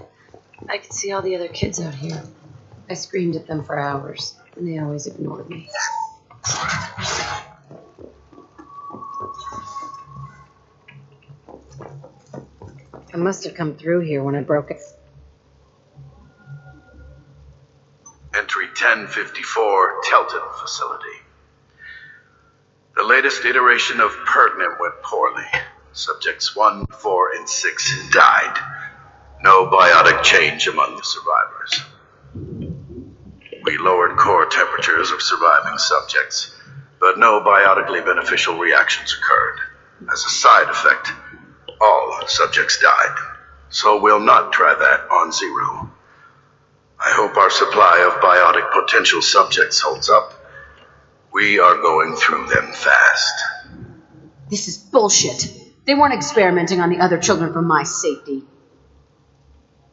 I could see all the other kids out here. I screamed at them for hours, and they always ignored me. I must have come through here when I broke it. Entry 1054, Telton Facility. The latest iteration of Pergnum went poorly. Subjects 1, 4, and 6 died. No biotic change among the survivors. We lowered core temperatures of surviving subjects, but no biotically beneficial reactions occurred. As a side effect, all subjects died. So we'll not try that on Zero. I hope our supply of biotic potential subjects holds up. We are going through them fast. This is bullshit. They weren't experimenting on the other children for my safety.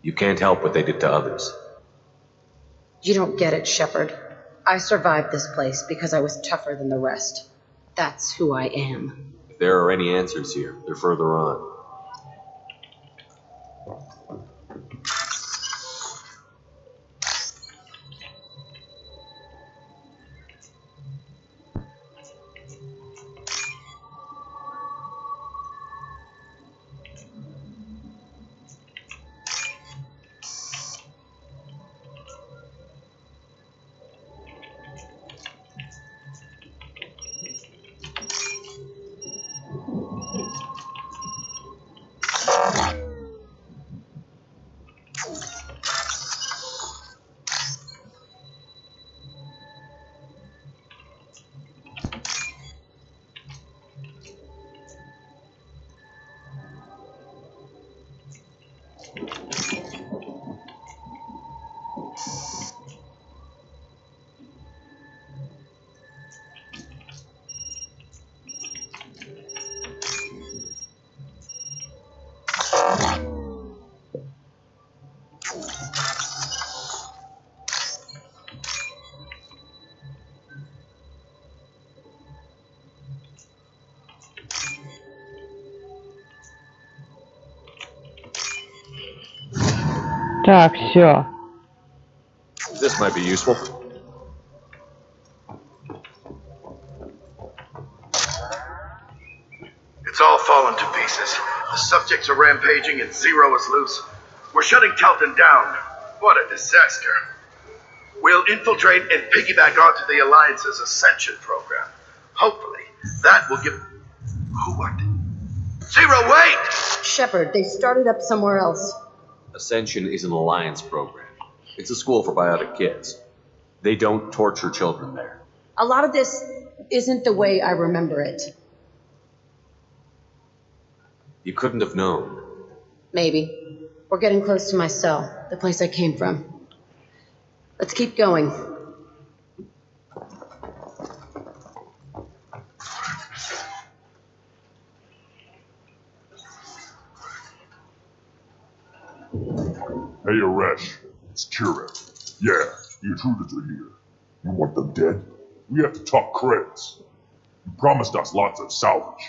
You can't help what they did to others. You don't get it, Shepard. I survived this place because I was tougher than the rest. That's who I am. If there are any answers here, they're further on. Так, все. This might be useful. It's all fallen to pieces. The subjects are rampaging and Zero is loose. We're shutting Telton down. What a disaster. We'll infiltrate and piggyback onto the Alliance's Ascension program. Hopefully, that will give... What? Zero, wait! Shepard, they started up somewhere else. Ascension is an Alliance program. It's a school for biotic kids. They don't torture children there. A lot of this isn't the way I remember it. You couldn't have known. Maybe. We're getting close to my cell, the place I came from. Let's keep going. Hey, Aresh. It's Kira. Yeah, the intruders are here. You want them dead? We have to talk credits. You promised us lots of salvage,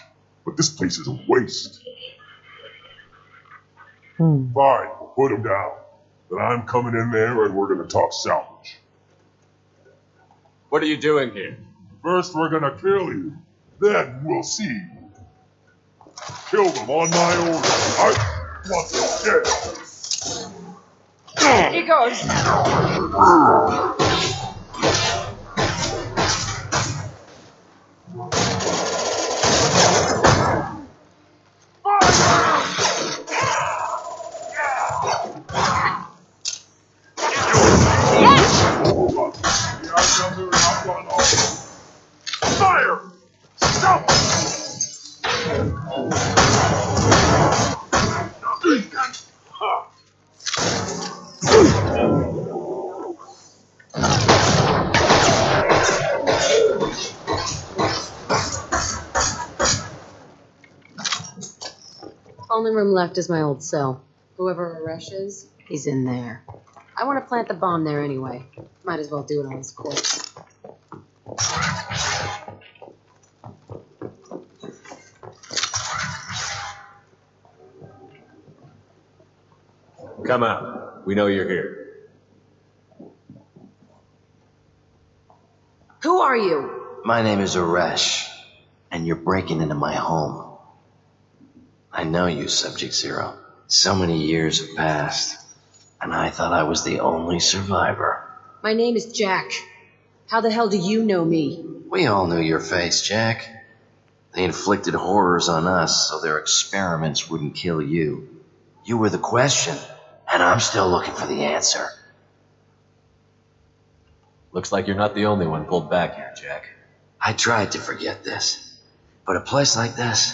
but this place is a waste. Fine, we'll put him down. But I'm coming in there and we're gonna talk salvage. What are you doing here? First we're gonna kill you. Then we'll see. Kill them on my order. I want them dead. He goes. Fire! Stop! Only room left is my old cell. Whoever Aresh is, he's in there. I want to plant the bomb there anyway. Might as well do it on his corpse. Come out. We know you're here. Who are you? My name is Aresh, and you're breaking into my home. I know you, Subject Zero. So many years have passed, and I thought I was the only survivor. My name is Jack. How the hell do you know me? We all knew your face, Jack. They inflicted horrors on us so their experiments wouldn't kill you. You were the question, and I'm still looking for the answer. Looks like you're not the only one pulled back here, Jack. I tried to forget this, but a place like this,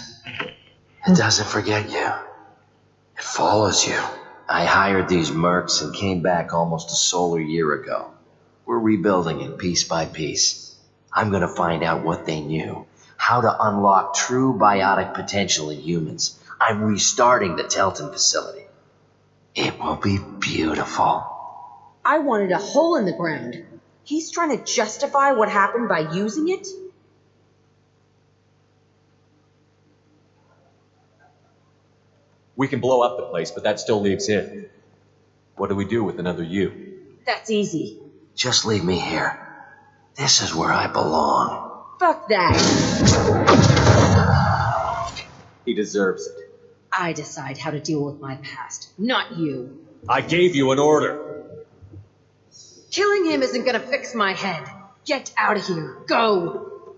it doesn't forget you. It follows you. I hired these mercs and came back almost a solar year ago. We're rebuilding it piece by piece. I'm gonna find out what they knew, how to unlock true biotic potential in humans. I'm restarting the Telton facility. It will be beautiful. I wanted a hole in the ground. He's trying to justify what happened by using it? We can blow up the place, but that still leaves him. What do we do with another you? That's easy. Just leave me here. This is where I belong. Fuck that. He deserves it. I decide how to deal with my past, not you. I gave you an order. Killing him isn't gonna fix my head. Get out of here. Go.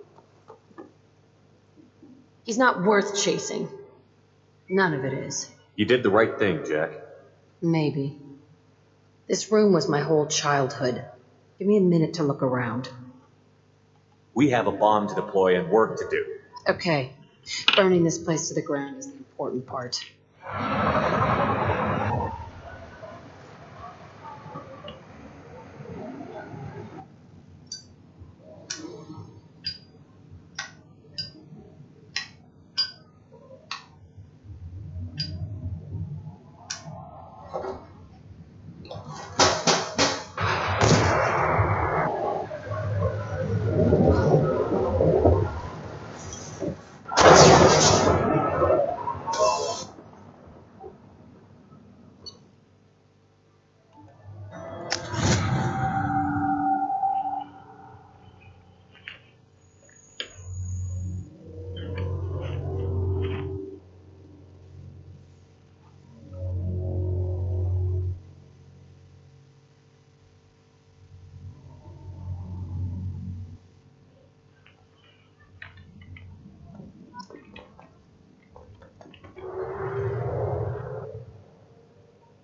He's not worth chasing. None of it is. You did the right thing, Jack. Maybe. This room was my whole childhood. Give me a minute to look around. We have a bomb to deploy and work to do. Okay. Burning this place to the ground is the important part.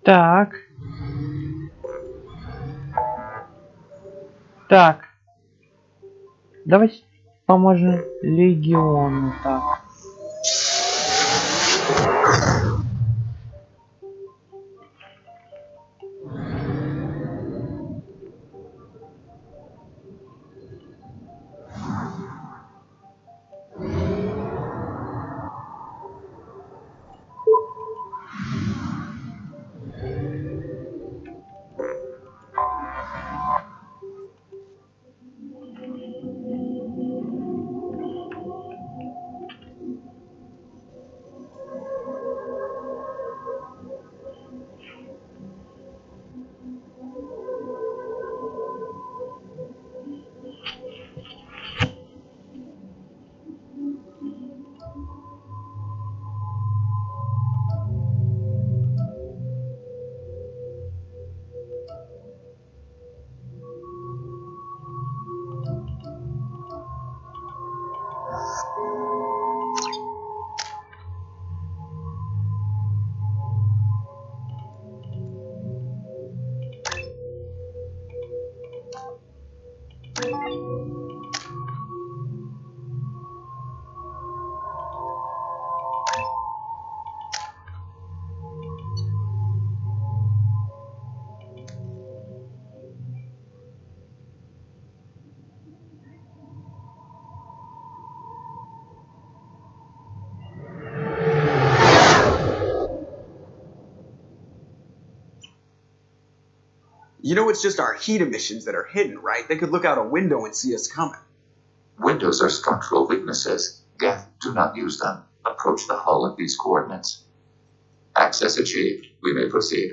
Так. Так. Давайте поможем Легиону. Так. You know it's just our heat emissions that are hidden, right? They could look out a window and see us coming. Windows are structural weaknesses. Geth, do not use them. Approach the hull at these coordinates. Access achieved. We may proceed.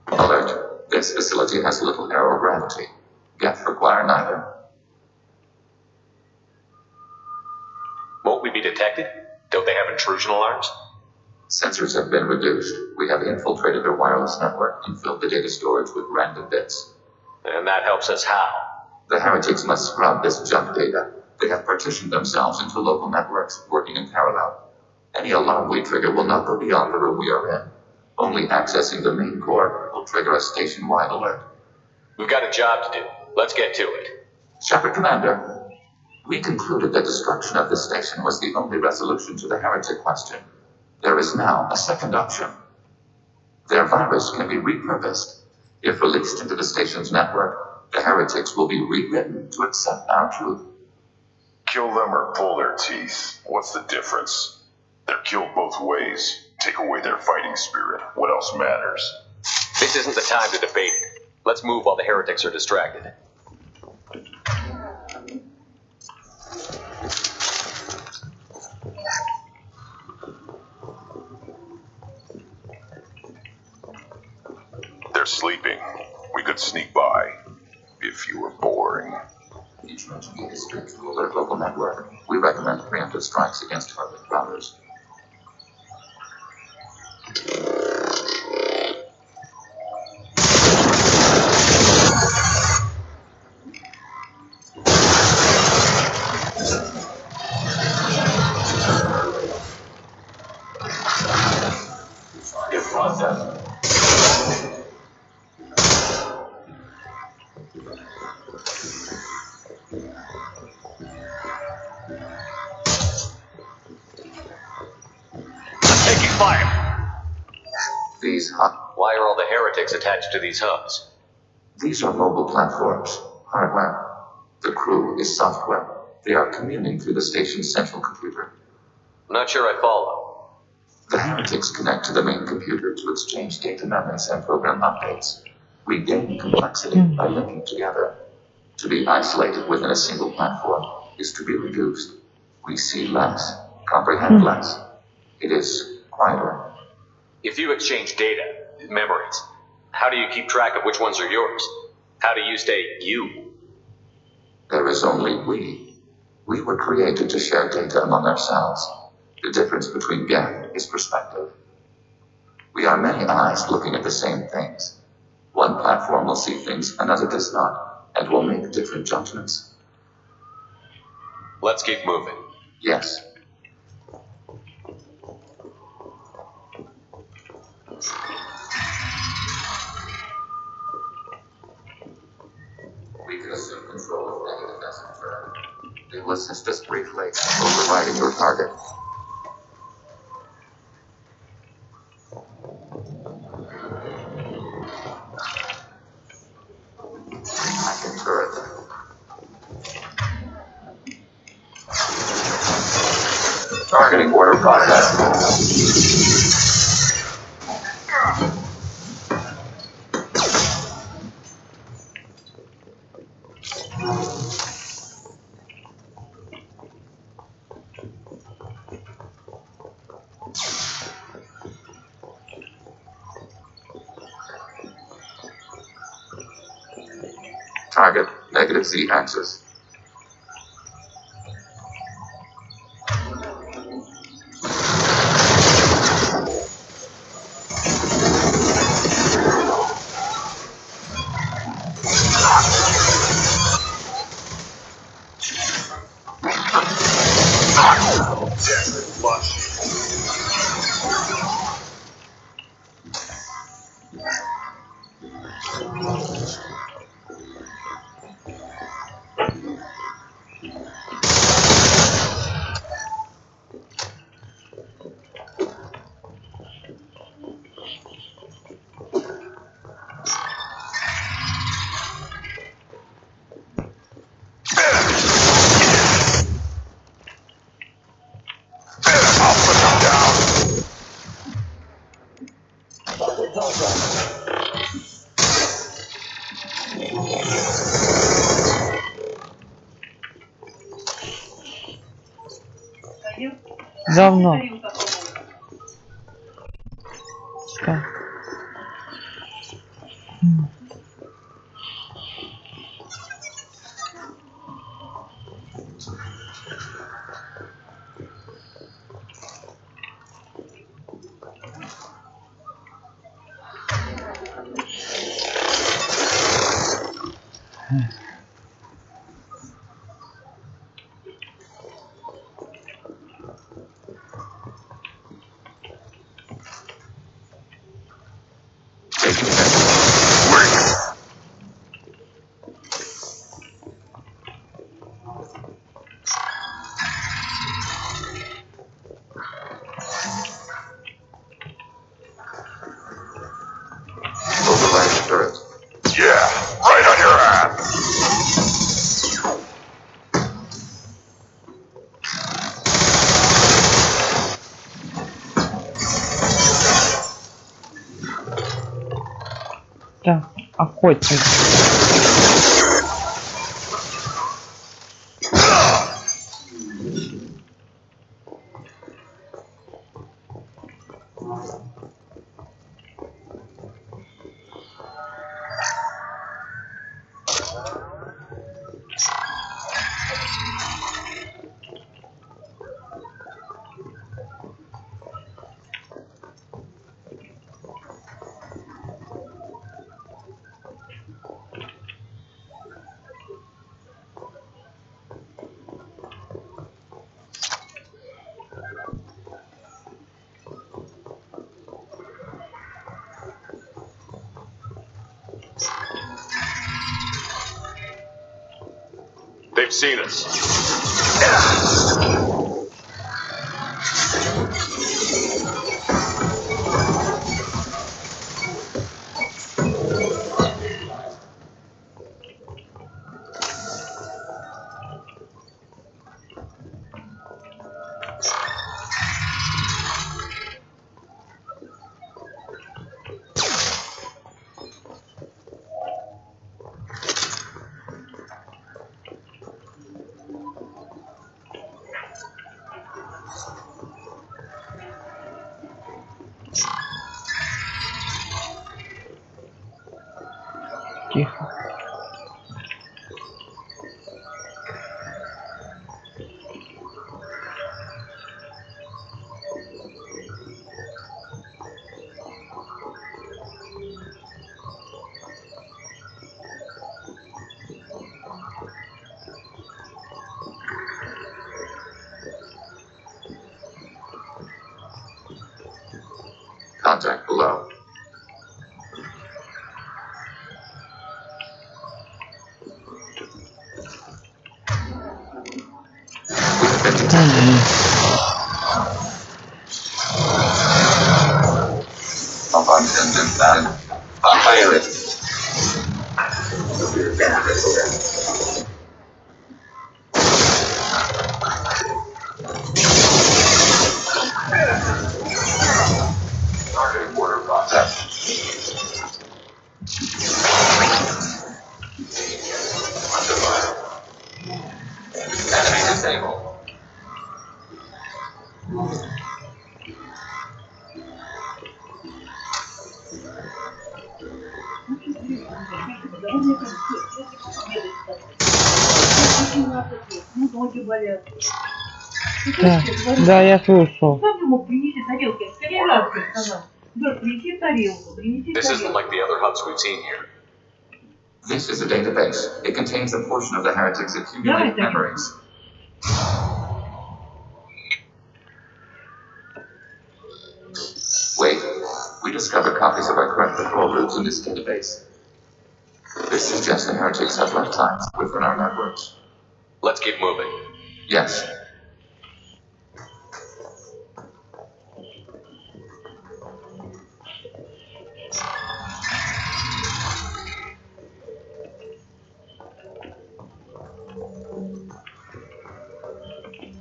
Alert. This facility has little aerogravity. Geth require neither. Won't we be detected? Don't they have intrusion alarms? Sensors have been reduced. We have infiltrated their wireless network and filled the data storage with random bits. And that helps us how? The heretics must scrub this junk data. They have partitioned themselves into local networks, working in parallel. Any alarm we trigger will not go beyond the room we are in. Only accessing the main core will trigger a station-wide alert. We've got a job to do. Let's get to it. Shepard Commander, we concluded that destruction of this station was the only resolution to the heretic question. There is now a second option. Their virus can be repurposed. If released into the station's network, the heretics will be rewritten to accept our truth. Kill them or pull their teeth. What's the difference? They're killed both ways. Take away their fighting spirit. What else matters? This isn't the time to debate it. Let's move while the heretics are distracted. They're sleeping. We could sneak by. If you were boring. Each mention is strict to alert local network. We recommend preemptive strikes against target routers. Why are all the heretics attached to these hubs? These are mobile platforms, hardware. The crew is software. They are communing through the station's central computer. I'm not sure I follow. The heretics connect to the main computer to exchange data memories and program updates. We gain complexity by linking together. To be isolated within a single platform is to be reduced. We see less, comprehend less. It is quieter. If you exchange data, memories, how do you keep track of which ones are yours? How do you stay you? There is only we. We were created to share data among ourselves. The difference between Geth is perspective. We are many eyes looking at the same things. One platform will see things another does not, and will make different judgments. Let's keep moving. Yes. We can assume control of any defensive turret. They will assist us briefly, overriding your target. Attacking turret. Targeting order process. Target, negative Z axis. Давно. Так. Yeah, right on your ass. Так, охотник. They've seen us. Тихо. Contact below. Targeting border contact. Enemy disabled. Да, да, я слушал. This isn't like the other hubs we've seen here. This is a database. It contains a portion of the heretic's accumulated memories. Wait, we discovered copies of our current patrol routes in this database. This suggests the heretics have lifetimes within our networks. Let's keep moving. Yes.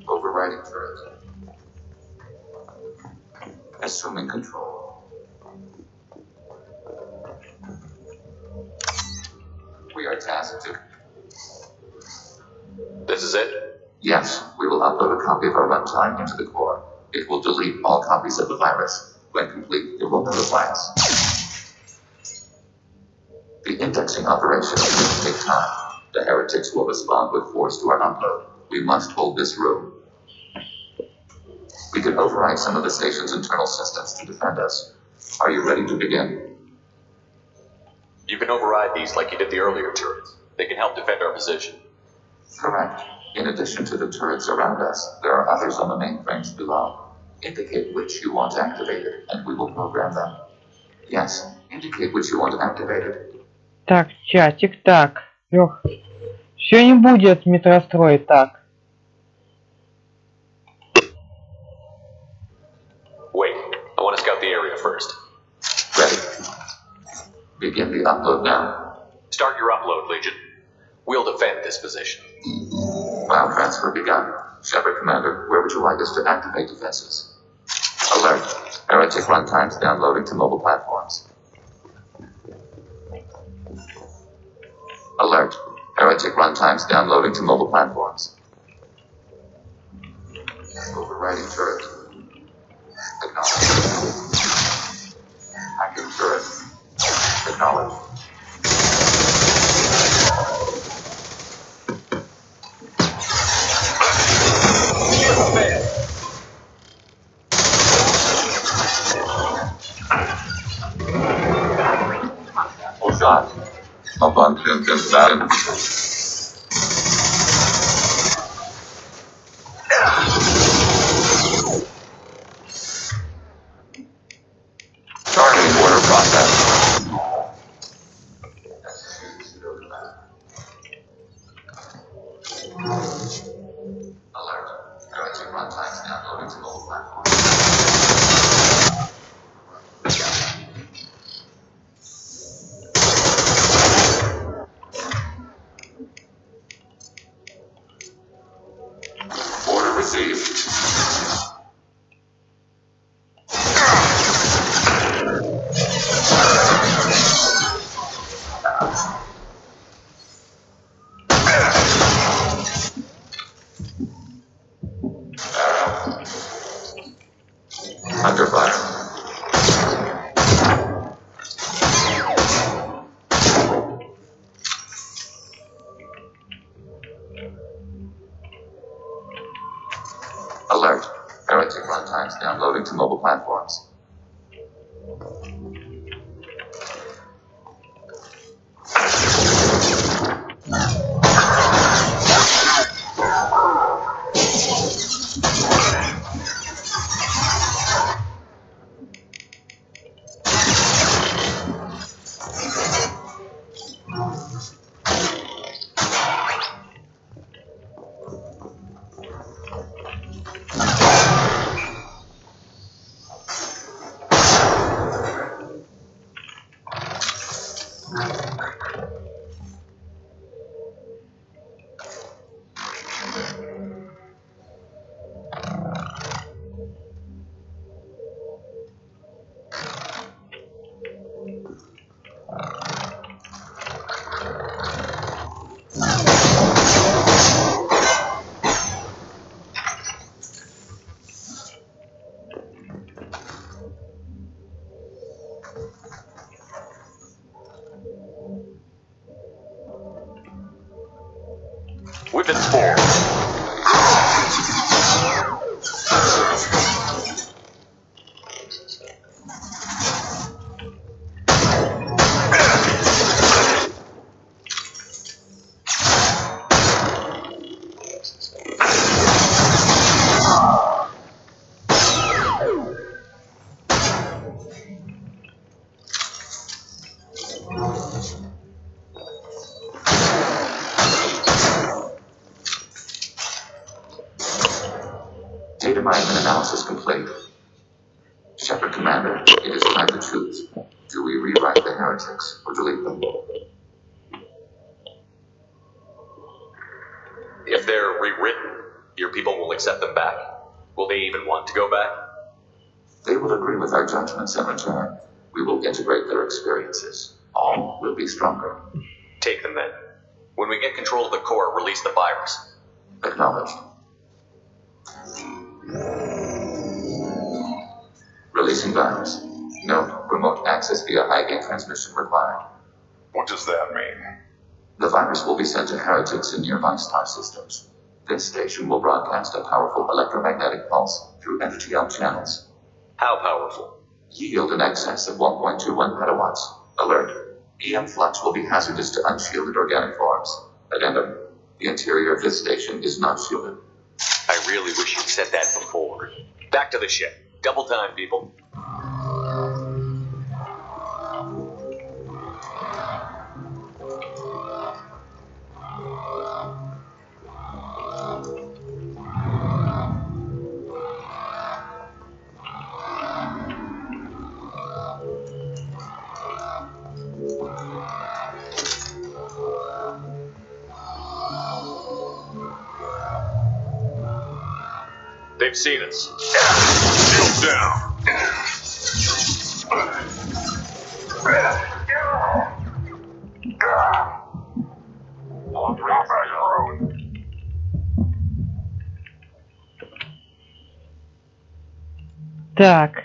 Overriding turret. Assuming control. We are tasked to... This is it? Yes, we will upload a copy of our runtime into the core. It will delete all copies of the virus. When complete, it will notify us. The indexing operation will take time. The heretics will respond with force to our upload. We must hold this room. We can override some of the station's internal systems to defend us. Are you ready to begin? You can override these like you did the earlier turrets. They can help defend our position. Correct. In addition to the turrets around us, there are others on the mainframes below. Indicate which you want activated, and we will program them. Yes, indicate which you want activated. Так, чатик, так. Лёх, все не будет метростроить так. Wait, I want to scout the area first. Ready. Begin the upload now. Start your upload, Legion. We'll defend this position. File transfer begun. Shepard Commander, where would you like us to activate defenses? Alert. Heretic runtimes downloading to mobile platforms. Alert. Heretic runtimes downloading to mobile platforms. Overriding turret. Acknowledge. Active turret. Acknowledge. Full shot. A bunch of consent. Targeting order process. Alert. Heretic runtimes downloading to mobile platforms. Order received. Under fire. Alert. Heretic runtimes downloading to mobile platforms. Weapons forward. Data mining and analysis complete. Shepard Commander, it is time to choose. Do we rewrite the heretics or delete them? If they're rewritten, your people will accept them back. Will they even want to go back? They will agree with our judgments in return. We will integrate their experiences. All will be stronger. Take them then. When we get control of the core, release the virus. Acknowledged. Releasing virus. Note, remote access via high-gain transmission required. What does that mean? The virus will be sent to heretics in nearby star systems. This station will broadcast a powerful electromagnetic pulse through FTL channels. How powerful? Yield in excess of 1.21 petawatts. Alert. EM flux will be hazardous to unshielded organic forms. Addendum. The interior of this station is not shielded. I really wish you'd said that before. Back to the ship. Double time, people. They've seen us. Shield down. Так.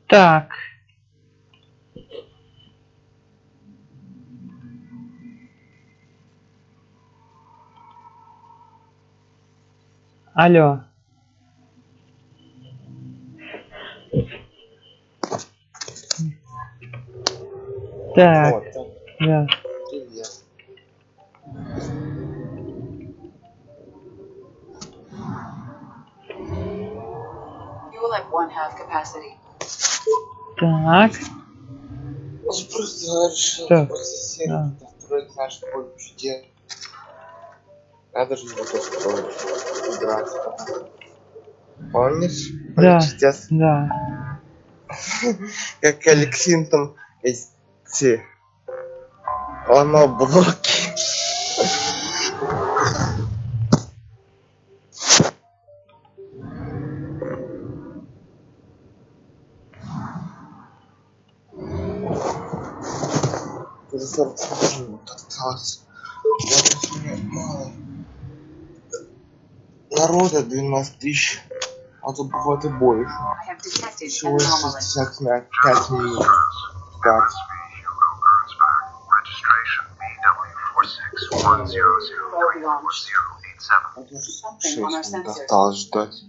Так. Алло. Так. Вот. Да. Привет. You will have one half capacity. Так. Он просто решил Так. процессировать, строить наш поле чудес. Я даже не буду строить. Играть. Помнишь? Да. Чудес? Да. Как Алексей там эти ломал блоки. Осталось. Мало. Народа 12 тысяч, а то бывает и больше. Всего 65 минут. Так. Это 6 минут осталось ждать.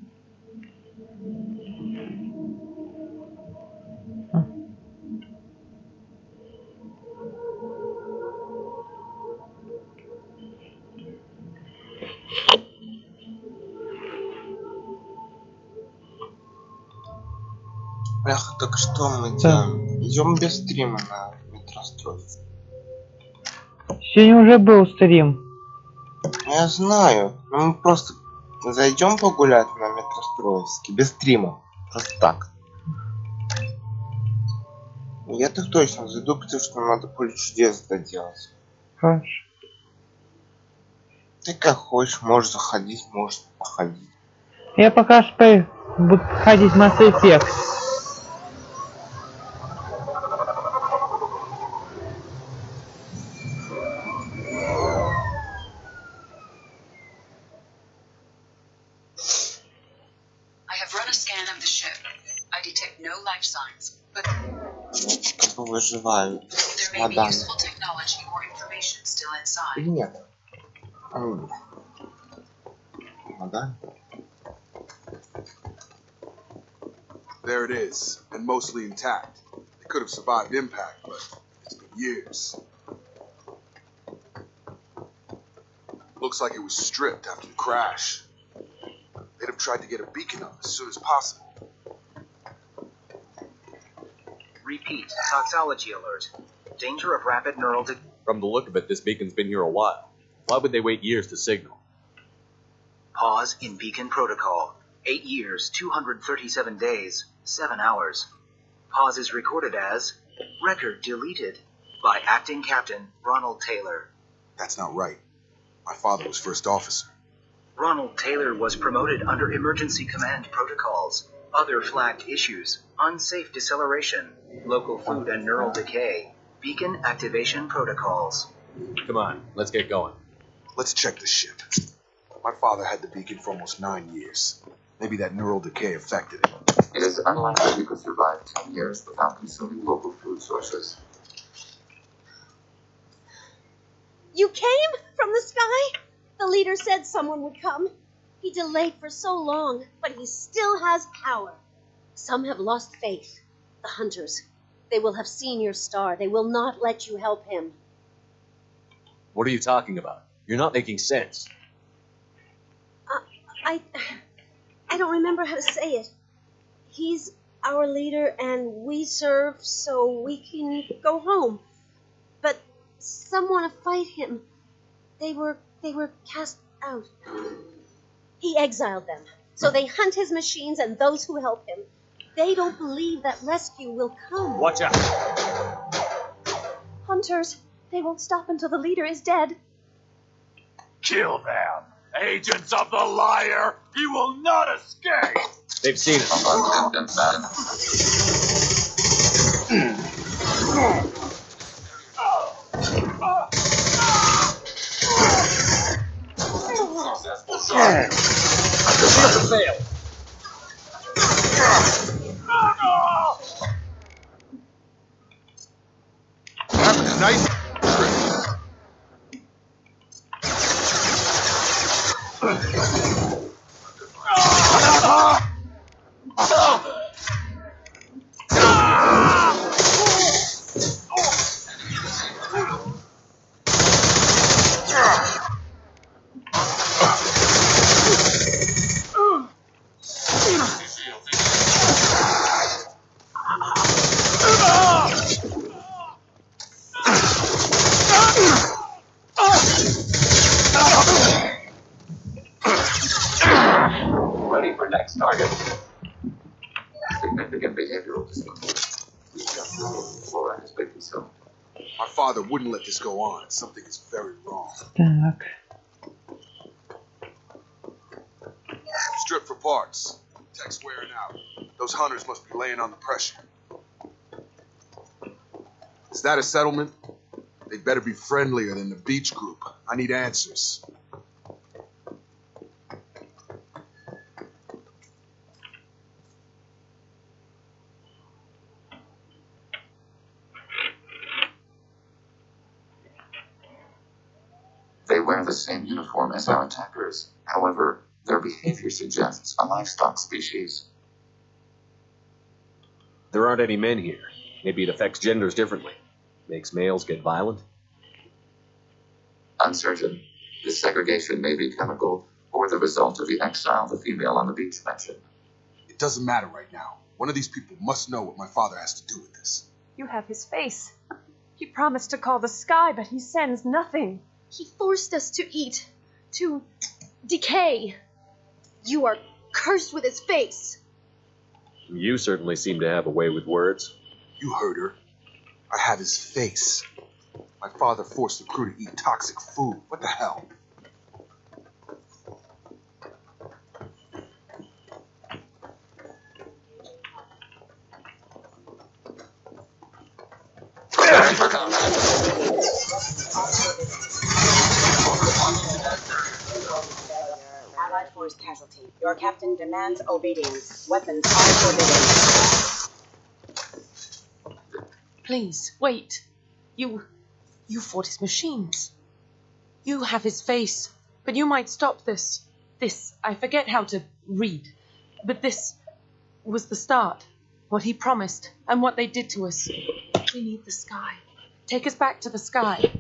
Бляха, так что мы делаем? Идем без стрима на метрострой. Сегодня уже был стрим. Я знаю, но мы просто зайдем погулять на метростроевске без стрима. Просто так. Я так точно зайду, потому что надо поле чудес доделать. Хорошо. Ты как хочешь, можешь заходить, можешь походить. Я пока что буду ходить Mass Effect. Как бы выживают чемоданы. Или нет? Чемодан. There it is, and mostly intact. It could have survived impact, but it's been years. Looks like it was stripped after the crash. They'd have tried to get a beacon up as soon as possible. Repeat, toxology alert. Danger of rapid neural From the look of it, this beacon's been here a while. Why would they wait years to signal? Pause in beacon protocol. 8 years, 237 days, 7 hours. Pause is recorded as record deleted by acting captain Ronald Taylor. That's not right. My father was first officer. Ronald Taylor was promoted under emergency command protocols. Other flagged issues: unsafe deceleration, local food and neural decay, beacon activation protocols. Come on, let's get going. Let's check the ship. My father had the beacon for almost 9 years. Maybe that neural decay affected it. It is unlikely you could survive 10 years without consuming local food sources. You came from the sky? The leader said someone would come. He delayed for so long, but he still has power. Some have lost faith. The hunters. They will have seen your star. They will not let you help him. What are you talking about? You're not making sense. I don't remember how to say it. He's our leader and we serve so we can go home. But some want to fight him. They were cast out. He exiled them. So they hunt his machines and those who help him. They don't believe that rescue will come. Watch out! Hunters, they won't stop until the leader is dead. Kill them! Agents of the liar! He will not escape! They've seen it. Fail. Nice. Ready for next target. Significant behavioral discipline. Flora has been consumed. My father wouldn't let this go on. Something is very wrong. Так. Strip for parts. Tech's wearing out. Those hunters must be laying on the pressure. Is that a settlement? They better be friendlier than the beach group. I need answers. They wear the same uniform as our attackers. However, their behavior suggests a livestock species. There aren't any men here. Maybe it affects genders differently. Makes males get violent? Uncertain. This segregation may be chemical or the result of the exile the female on the beach mentioned. It doesn't matter right now. One of these people must know what my father has to do with this. You have his face. He promised to call the sky, but he sends nothing. He forced us to eat, to decay. You are cursed with his face. You certainly seem to have a way with words. You heard her. I have his face. My father forced the crew to eat toxic food. What the hell? Allied force casualty. Your captain demands obedience. Weapons are forbidden. Please, wait. You fought his machines. You have his face, but you might stop this. This, I forget how to read, but this was the start. What he promised, and what they did to us. We need the sky. Take us back to the sky.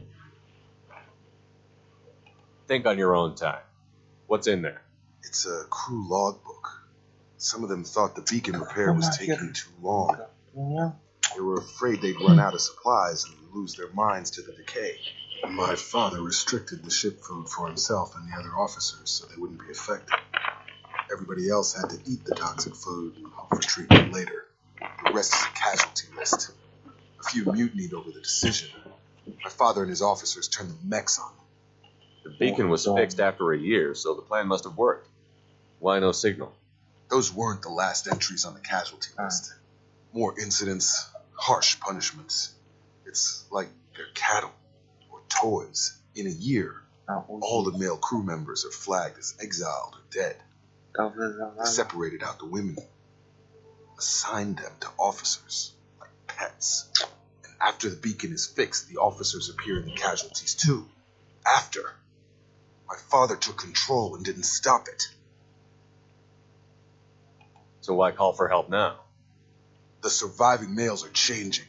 Think on your own time. What's in there? It's a crew logbook. Some of them thought the beacon repair was taking too long. They were afraid they'd run out of supplies and lose their minds to the decay. My father restricted the ship food for himself and the other officers so they wouldn't be affected. Everybody else had to eat the toxic food and hope for treatment later. The rest is a casualty list. A few mutinied over the decision. My father and his officers turned the mechs on them. The beacon was fixed after a year, so the plan must have worked. Why no signal? Those weren't the last entries on the casualty list. More incidents, harsh punishments. It's like they're cattle or toys. In a year, all the male crew members are flagged as exiled or dead. They separated out the women, assigned them to officers like pets. And after the beacon is fixed, the officers appear in the casualties too. After. My father took control and didn't stop it. So why call for help now? The surviving males are changing.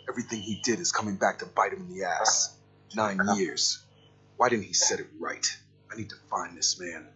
Everything he did is coming back to bite him in the ass. 9 years. Why didn't he set it right? I need to find this man.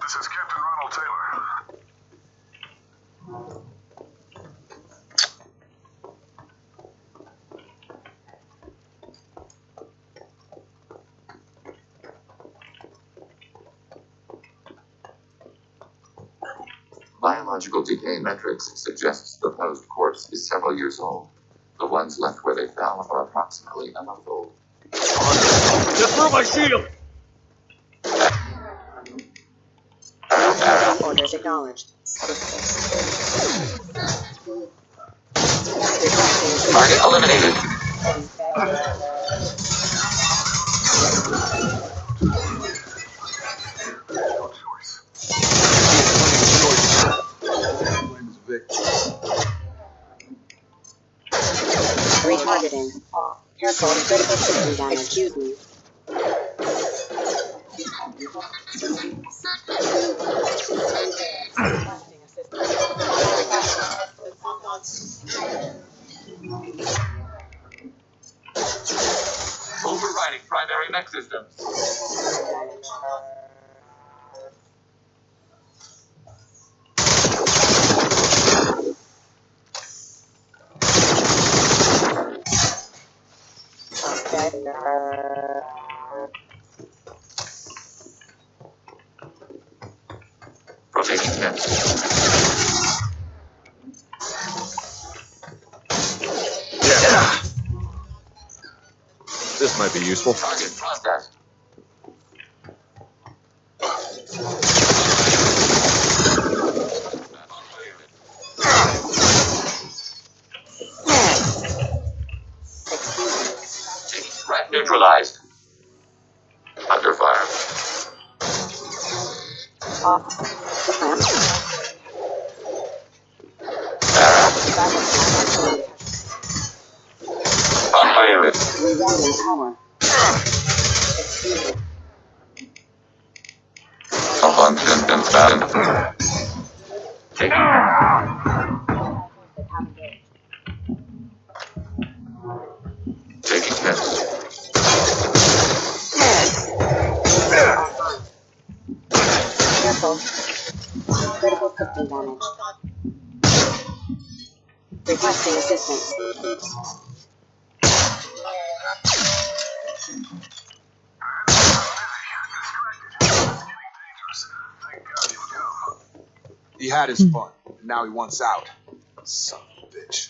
This is Captain Ronald Taylor. Biological decay metrics suggests the proposed corpse is several years old. The ones left where they fell are approximately a month old. Just through my shield! Orders acknowledged. Target eliminated. Retargeting. Careful, critical system damage. Excuse me. Overriding primary mech systems. Rotating steps. Yeah. This might be useful. Target processed. Threat neutralized. Under fire. Unit. Rerouting power. Abundant and taking hits. Careful. Critical system damage. Requesting assistance. He had his fun, and now he wants out. Son of a bitch.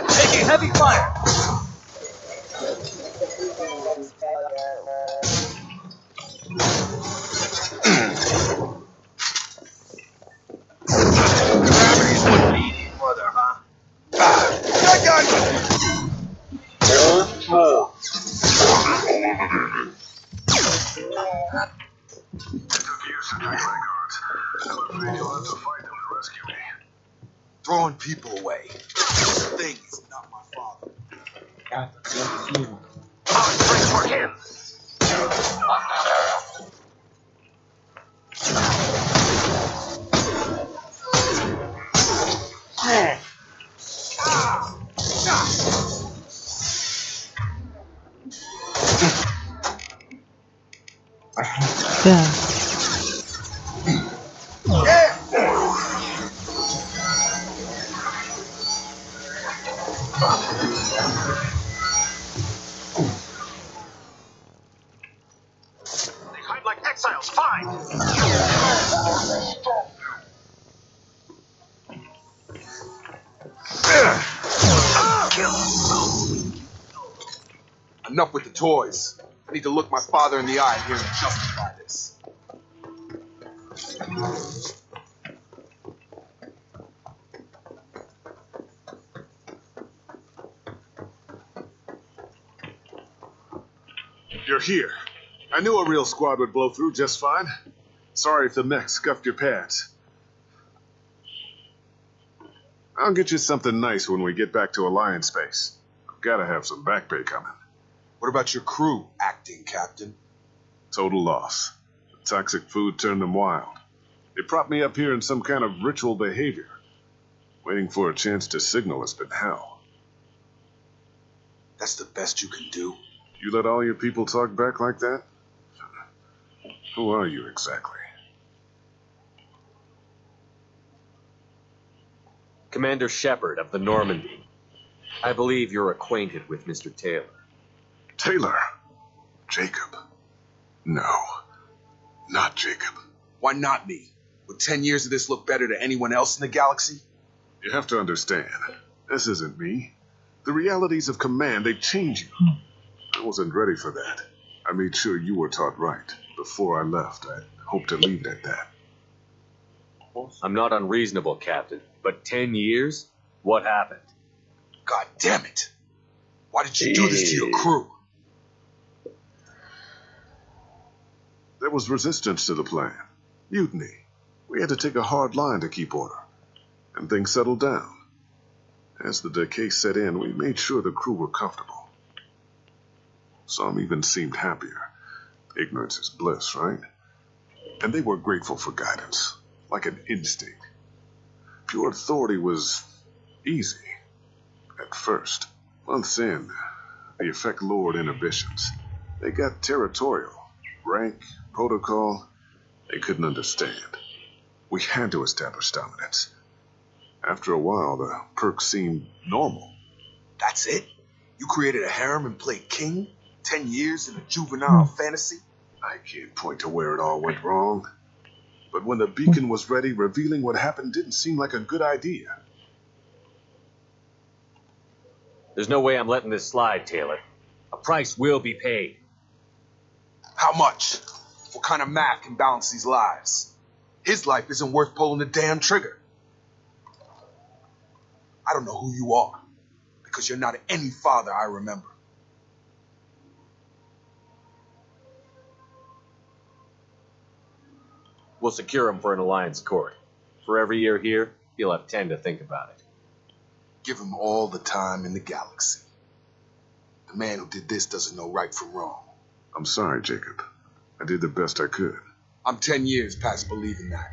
Taking heavy fire! Gravity's what needed, mother, huh? I got you! Throwing people away. This thing is not my father. Straight for him! Да. They hide like exiles, fine! Enough with the toys. I need to look my father in the eye and hear him justify this. You're here. I knew a real squad would blow through just fine. Sorry if the mech scuffed your pads. I'll get you something nice when we get back to Alliance space. I've gotta have some back pay coming. What about your crew, acting captain? Total loss. The toxic food turned them wild. They propped me up here in some kind of ritual behavior. Waiting for a chance to signal has been hell. That's the best you can do? You let all your people talk back like that? Who are you exactly? Commander Shepard of the Normandy. I believe you're acquainted with Mr. Taylor. Taylor? Jacob? No, not Jacob. Why not me? Would 10 years of this look better to anyone else in the galaxy? You have to understand, this isn't me. The realities of command, they change you. I wasn't ready for that. I made sure you were taught right. Before I left, I hoped to leave it at that. I'm not unreasonable, Captain, but 10 years? What happened? God damn it! Why did you do this to your crew? There was resistance to the plan. Mutiny. We had to take a hard line to keep order. And things settled down. As the decay set in, we made sure the crew were comfortable. Some even seemed happier. Ignorance is bliss, right? And they were grateful for guidance, like an instinct. Pure authority was easy. At first. Months in, the effect lowered inhibitions. They got territorial. Rank, protocol, they couldn't understand. We had to establish dominance. After a while, the perks seemed normal. That's it? You created a harem and played king? 10 years in a juvenile fantasy? I can't point to where it all went wrong. But when the beacon was ready, revealing what happened didn't seem like a good idea. There's no way I'm letting this slide, Taylor. A price will be paid. How much? What kind of math can balance these lives? His life isn't worth pulling the damn trigger. I don't know who you are, because you're not any father I remember. We'll secure him for an alliance court. For every year here, he'll have 10 to think about it. Give him all the time in the galaxy. The man who did this doesn't know right from wrong. I'm sorry, Jacob. I did the best I could. I'm 10 years past believing that.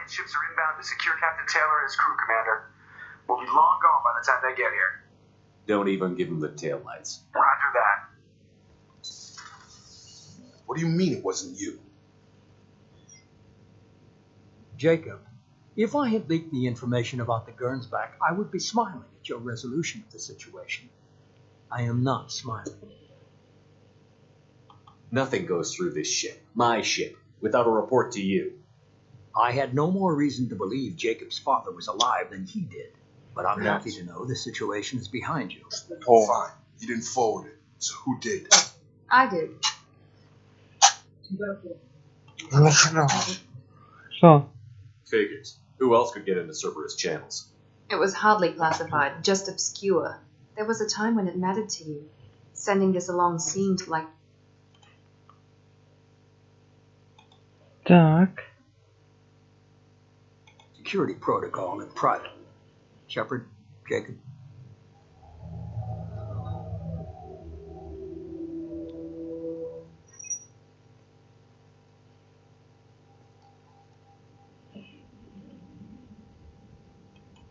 Allied ships are inbound to secure Captain Taylor and his crew, Commander. We'll be long gone by the time they get here. Don't even give him the taillights. Roger that. What do you mean it wasn't you? Jacob, if I had leaked the information about the Gernsback, I would be smiling at your resolution of the situation. I am not smiling. Nothing goes through this ship, my ship, without a report to you. I had no more reason to believe Jacob's father was alive than he did. But I'm happy to know the situation is behind you. Oh, fine. You didn't forward it. So who did? I did. So. Figures. Who else could get into Cerberus channels? It was hardly classified, just obscure. There was a time when it mattered to you. Sending this along seemed like... Так. Security protocol in private. Shepard, Jacob.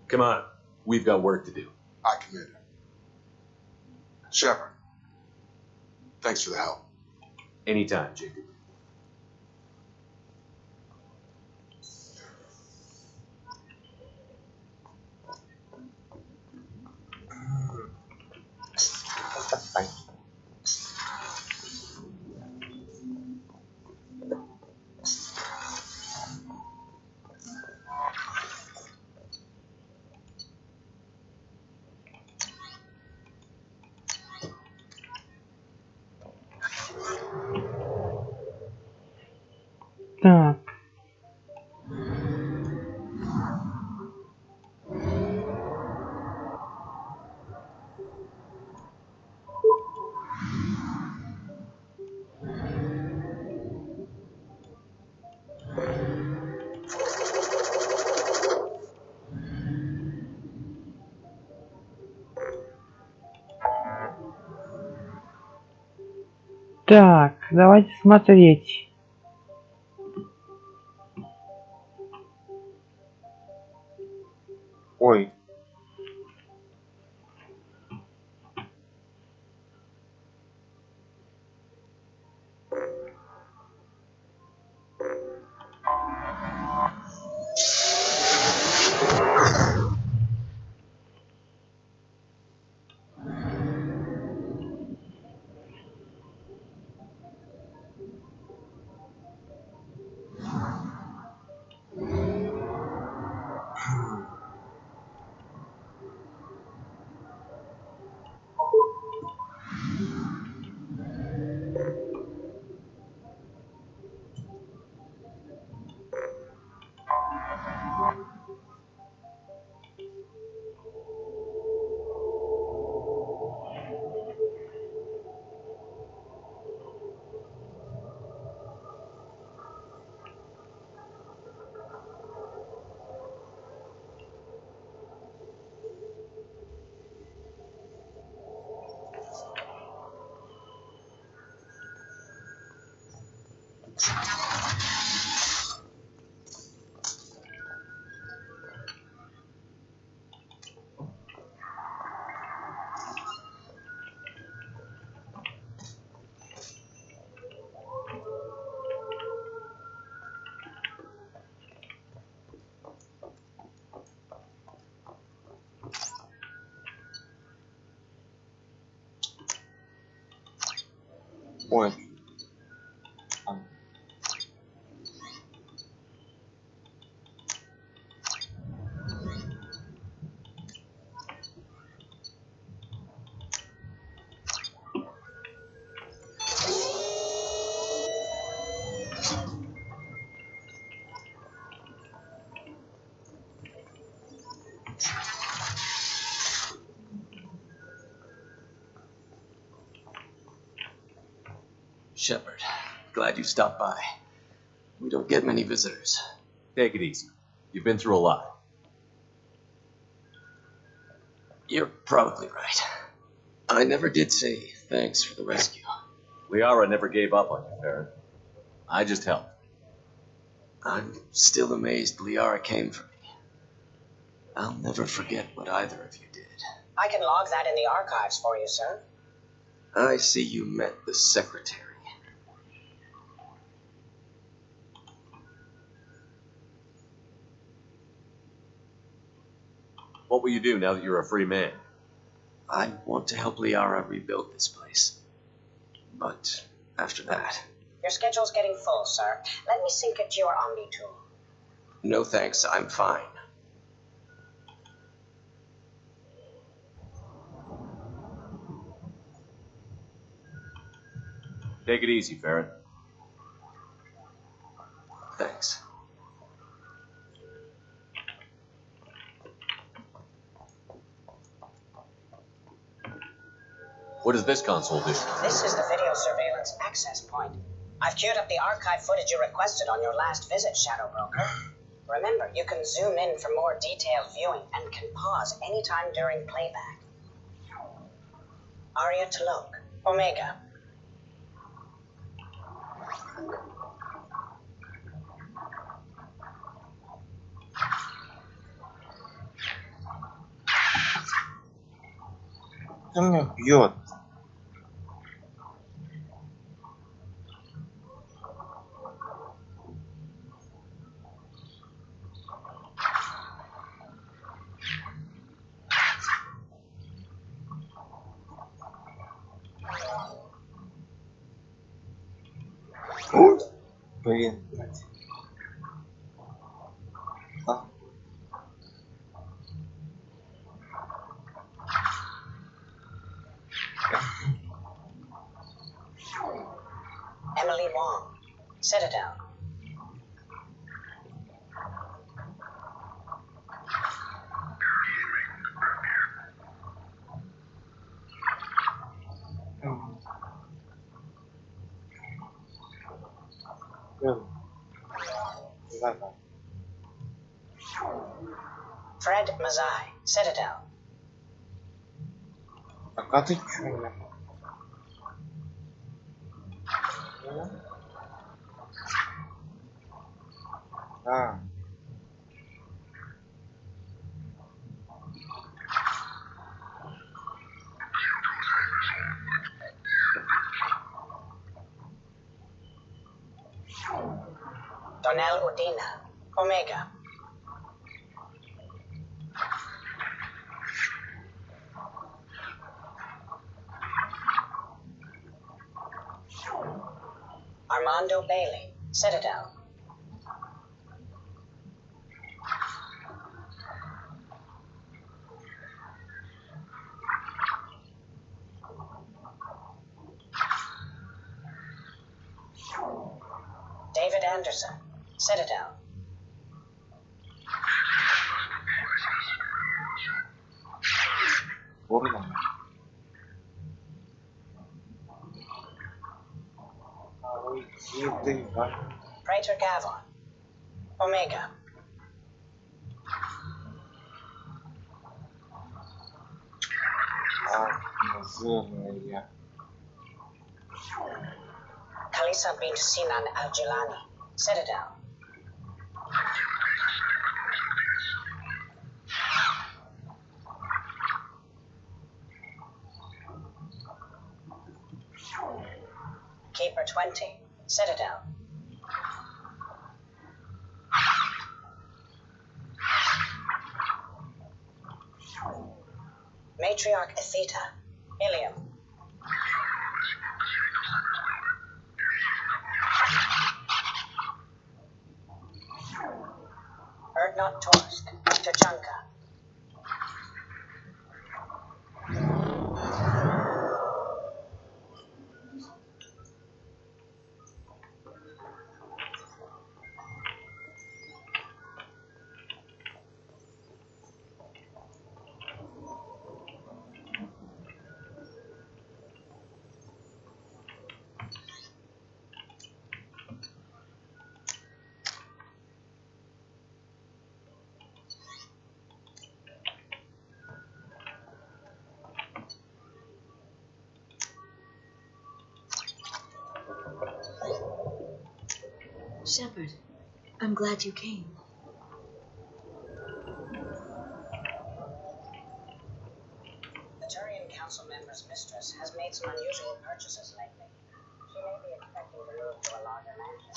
Come on. We've got work to do. I committed. Shepard, thanks for the help. Anytime, Jacob. Так. Так, давайте смотреть. Ой. Ой. Shepard, glad you stopped by. We don't get many visitors. Take it easy. You've been through a lot. You're probably right. I never did say thanks for the rescue. Liara never gave up on you, Farron. I just helped. I'm still amazed Liara came for me. I'll never forget what either of you did. I can log that in the archives for you, sir. I see you met the secretary. What will you do now that you're a free man? I want to help Liara rebuild this place. But after that... Your schedule's getting full, sir. Let me sync it to your Omni tool. No thanks, I'm fine. Take it easy, Ferret. Thanks. What does this console do? This is the video surveillance access point. I've queued up the archive footage you requested on your last visit, Shadow Broker. Remember, you can zoom in for more detailed viewing and can pause anytime during playback. Aria Talok, Omega. Кто меня бьет? Блин, блядь. А? Emily Wong, Citadel. Fred Mazai, Citadel. А ты чё? А. Donnell Udina, Omega. Armando Bailey, Citadel. David Anderson, Citadel. Praetor Gavon, Omega. Kalisa bint Sinan Al-Jilani, Citadel. Keeper 20, Citadel. Matriarch Atheta, Ilium. Erdnot Torsk, Tuchanka. Shepard, I'm glad you came. The Turian Council member's mistress has made some unusual purchases lately. She may be expecting to move to a larger mansion.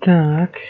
Так.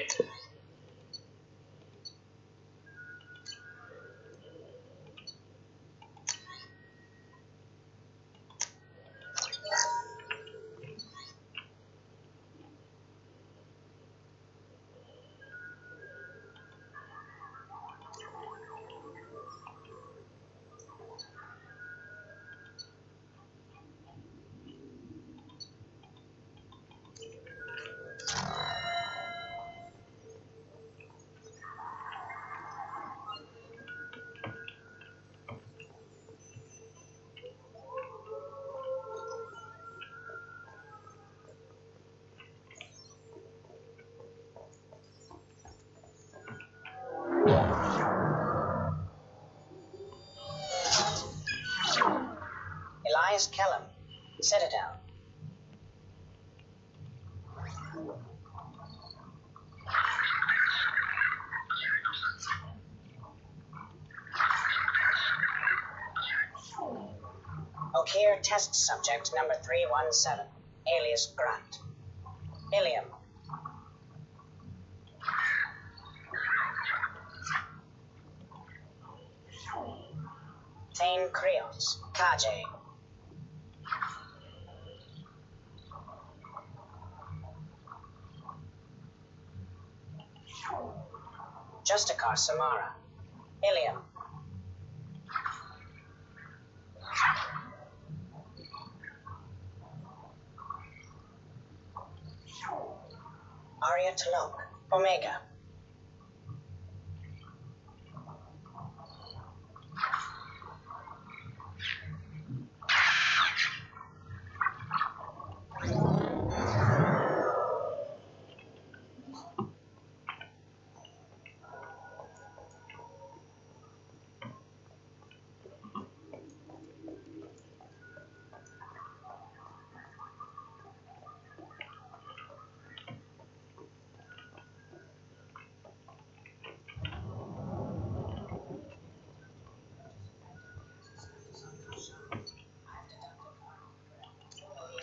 Elias Kellum, Citadel. Okir test subject number 317, alias Grant. Ilium. Thane Creos, Kaje. Justicar Samara, Ilium. Arya Talok, Omega.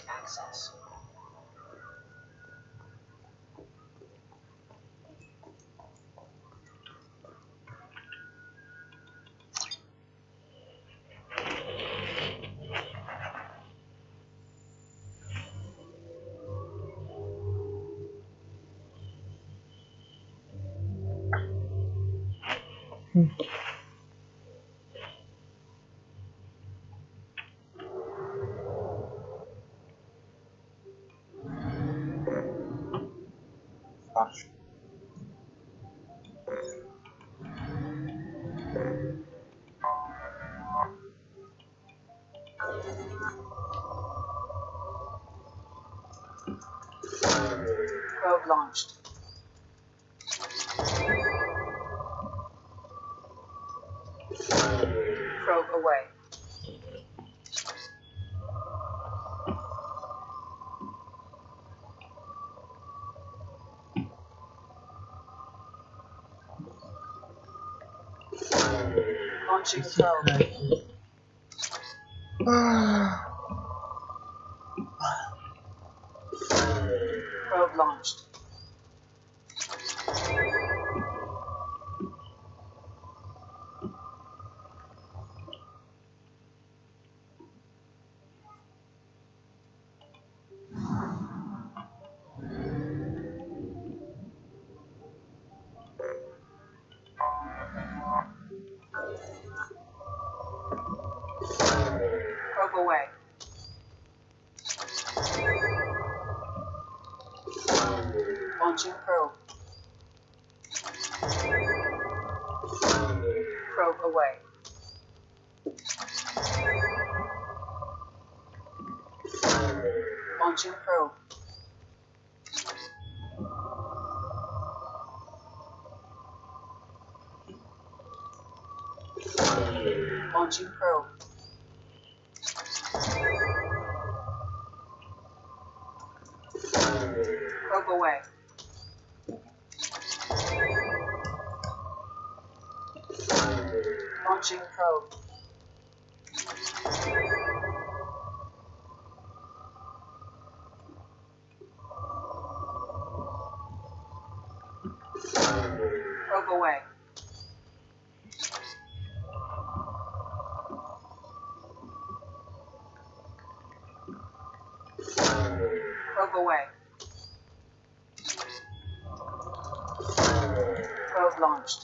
Access. Probe launched. Probe away. Launching probe. Probe launched. Probe away. Launching probe. Probe away. Launching probe. Launching probe. Probe away. Launching probe. Probe away. Probe away. Probe launched.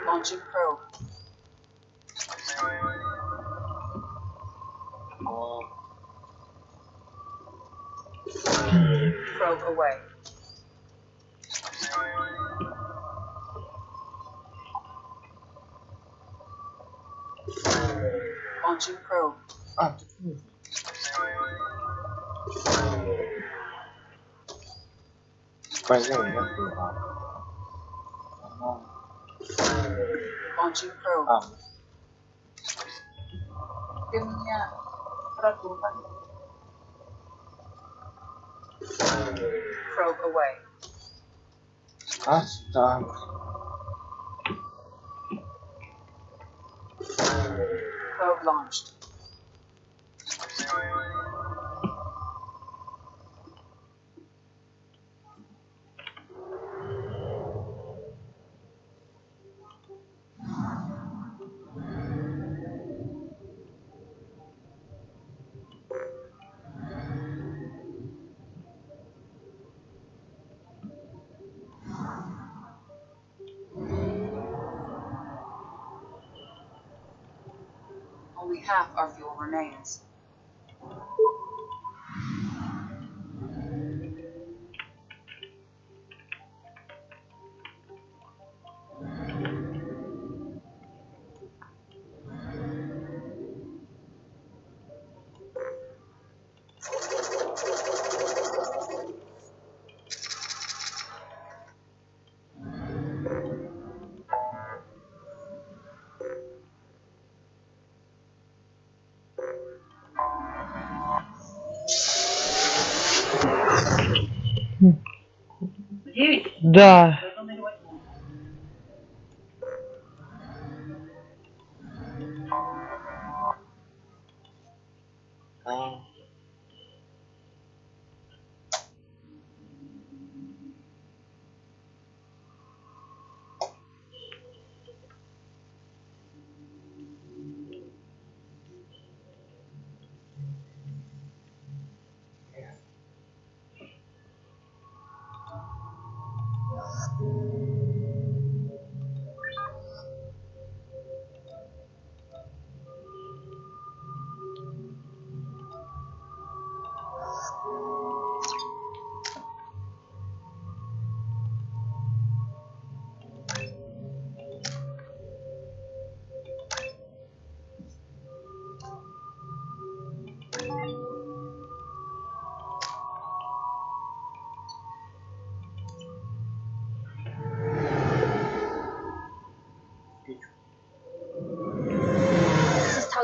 Launching probe. Probe away. Launching probe. Launching probe. Probe away. Probe launched. Only half our fuel remains. Да.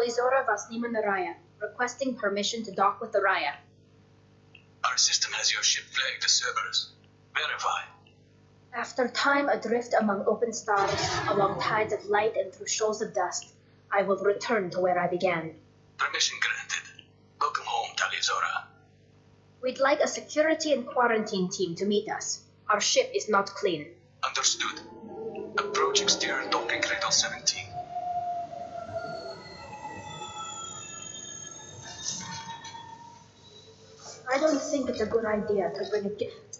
Alizora Vasniman Raya, requesting permission to dock with the Raya. Our system has your ship flagged as Cerberus. Verify. After time adrift among open stars, along tides of light and through shoals of dust, I will return to where I began. Permission granted. Welcome home, Talizora. We'd like a security and quarantine team to meet us. Our ship is not clean. Understood. Approach exterior docking cradle 17. I don't think it's a good idea to bring a gift.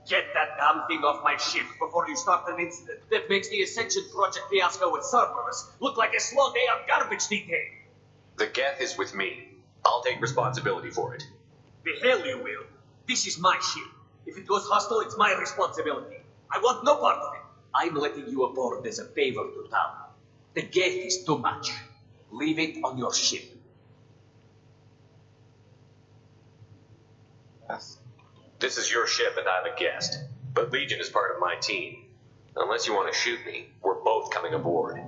Get that damn thing off my ship before you start an incident that makes the Ascension Project fiasco with Cerberus look like a slow day of garbage detail. The Geth is with me. I'll take responsibility for it. The hell you will. This is my ship. If it goes hostile, it's my responsibility. I want no part of it. I'm letting you aboard as a favor to town. The Geth is too much. Leave it on your ship. Yes. This is your ship and I'm a guest, but Legion is part of my team. Unless you want to shoot me, we're both coming aboard.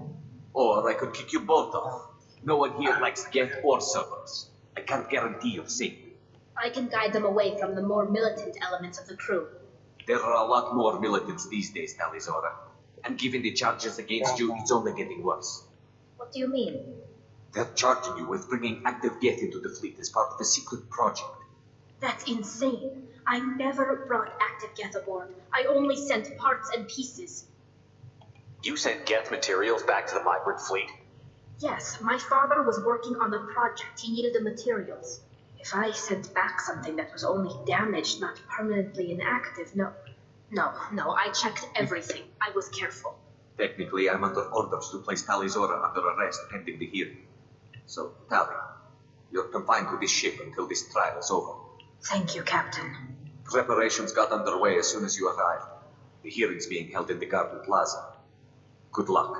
Or I could kick you both off. No one here likes Geth or Cerberus. I can't guarantee your safety. I can guide them away from the more militant elements of the crew. There are a lot more militants these days, Talizora. And given the charges against you, it's only getting worse. What do you mean? They're charging you with bringing active Geth into the fleet as part of a secret project. That's insane. I never brought active Geth aboard. I only sent parts and pieces. You sent Geth materials back to the migrant fleet? Yes, my father was working on the project. He needed the materials. If I sent back something that was only damaged, not permanently inactive, no, I checked everything. I was careful. Technically, I'm under orders to place Talizora under arrest pending the hearing. So, Tali, you're confined to this ship until this trial is over. Thank you, Captain. Preparations got underway as soon as you arrived. The hearing's being held in the Garden Plaza. Good luck.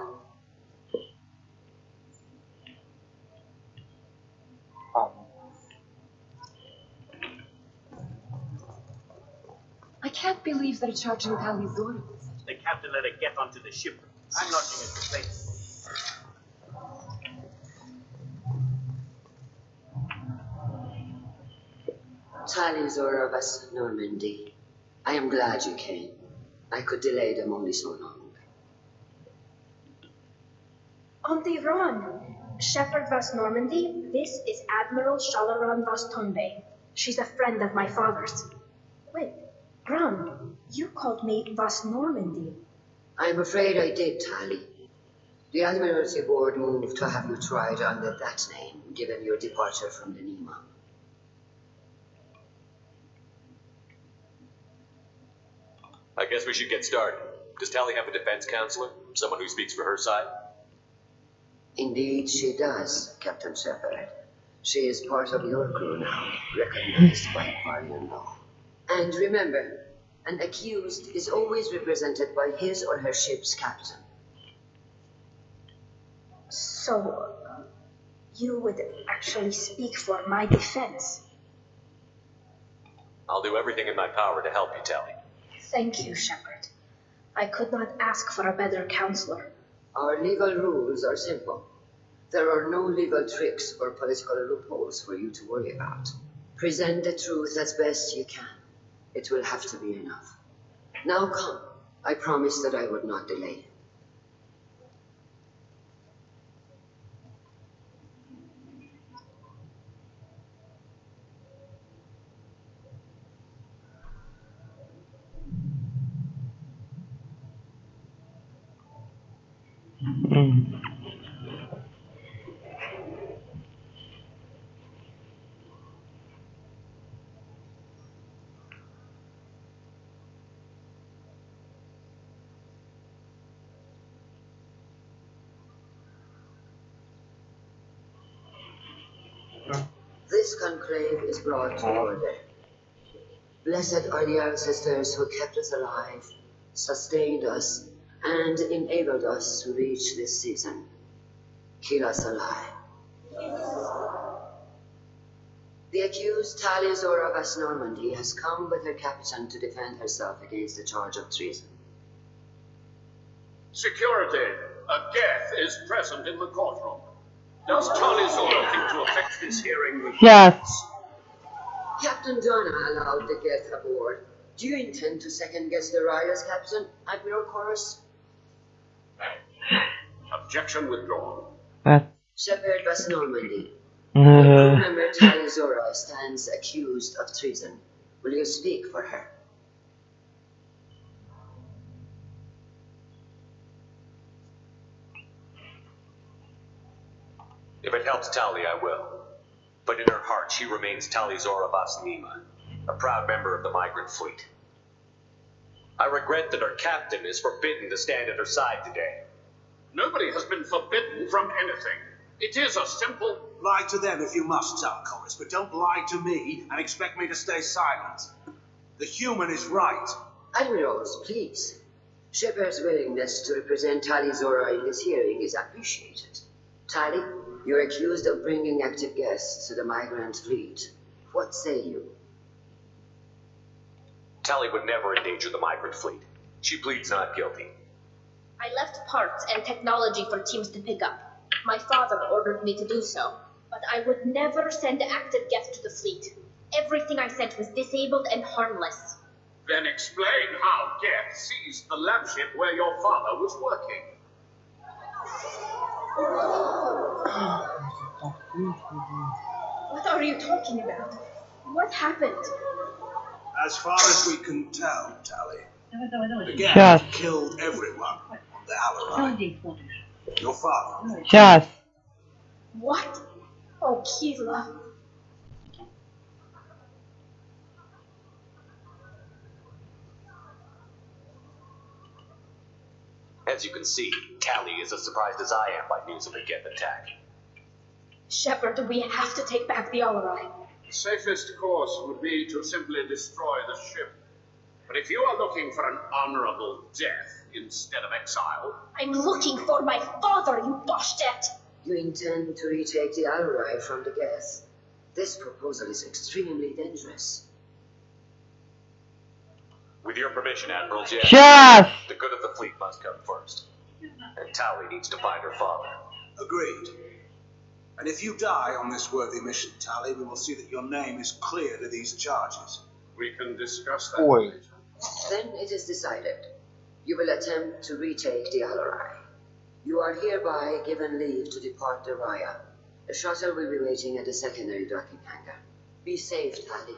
I can't believe they're charging Talizora. The captain let it get onto the ship. I'm lodging a complaint. Talizora of Normandy. I am glad you came. I could delay them only so long. Auntie Ron, Shepherd Vas Normandy, this is Admiral Shalaran Vas Tonbe. She's a friend of my father's. Wait, Ron, you called me Vas Normandy. I'm afraid I did, Tali. The Admiralty Board moved to have you tried under that name, given your departure from the Nima. I guess we should get started. Does Tali have a defense counselor? Someone who speaks for her side? Indeed, she does, Captain Shepherd. She is part of your crew now, recognized by Aquarian law. And remember, an accused is always represented by his or her ship's captain. So, you would actually speak for my defense? I'll do everything in my power to help you, Tali. Thank you, Shepherd. I could not ask for a better counselor. Our legal rules are simple. There are no legal tricks or political loopholes for you to worry about. Present the truth as best you can. It will have to be enough. Now come. I promised that I would not delay. This conclave is brought to order. Blessed are the ancestors who kept us alive, sustained us, and enabled us to reach this season. Keep us alive. The accused Talizora of Normandy has come with her captain to defend herself against the charge of treason. Security, a Geth is present in the courtroom. Does Talizora think to affect this hearing with Yes. Captain Donna allowed the Geth aboard. Do you intend to second-guess the ride as captain, Admiral Chorus? Objection withdrawn. Shepard was Normandy. Crew member Tali Zora stands accused of treason. Will you speak for her? If it helps Tali, I will. But in her heart, she remains Tali Zora Vasnima, a proud member of the migrant fleet. I regret that her captain is forbidden to stand at her side today. Nobody has been forbidden from anything. It is a simple... Lie to them if you must, Talcoris, but don't lie to me and expect me to stay silent. The human is right. Admirals, please. Shepard's willingness to represent Tali Zora in this hearing is appreciated. Tali, you're accused of bringing active guests to the migrant fleet. What say you? Tali would never endanger the migrant fleet. She pleads not guilty. I left parts and technology for teams to pick up. My father ordered me to do so, but I would never send active guests to the fleet. Everything I sent was disabled and harmless. Then explain how Geth seized the lab ship where your father was working. What are you talking about? What happened? As far as we can tell, Tali, the Geth killed everyone on the Alarai. Your father. What? Oh, Kila. As you can see, Tali is as surprised as I am by news of a Geth attack. Shepard, we have to take back the Alarai. The safest course would be to simply destroy the ship. But if you are looking for an honorable death instead of exile... I'm looking for my father, you Boshtet! You intend to retake the Alarai from the Geth. This proposal is extremely dangerous. With your permission, Admirals, yes. The good of the fleet must come first. And Tali needs to find her father. Agreed. And if you die on this worthy mission, Tali, we will see that your name is cleared of these charges. We can discuss that later. Then it is decided. You will attempt to retake the Alarai. You are hereby given leave to depart the Raya. The shuttle will be waiting at the secondary docking hangar. Be safe, Tali.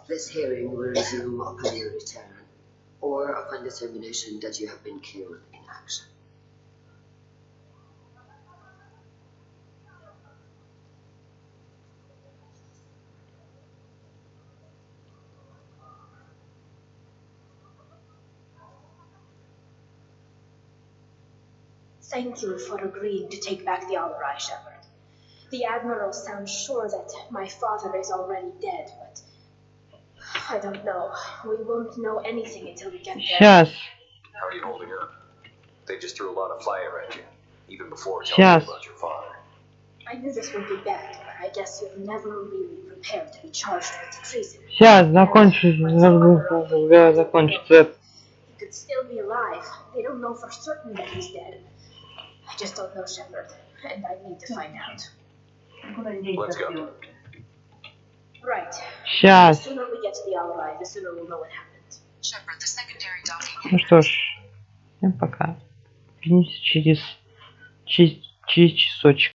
This hearing will resume upon your return, or upon determination that you have been killed in action. Thank you for agreeing to take back the Alarai, Shepard. The Admiral sounds sure that my father is already dead, but I don't know. We won't know anything until we get there. How are you holding up? They just threw a lot of fire at you, even before telling you about your father. I knew this would be bad, but I guess you've never really prepared to be charged with treason. закончится. He could still be alive. They don't know for certain that he's dead. I just don't know, Shepard, and I need to find out. Let's go. Right. Сейчас. The sooner we get to the Alarai, the sooner we'll know what happened. Shepard, the secondary docking. Ну что ж, всем пока. Увидимся через часочек.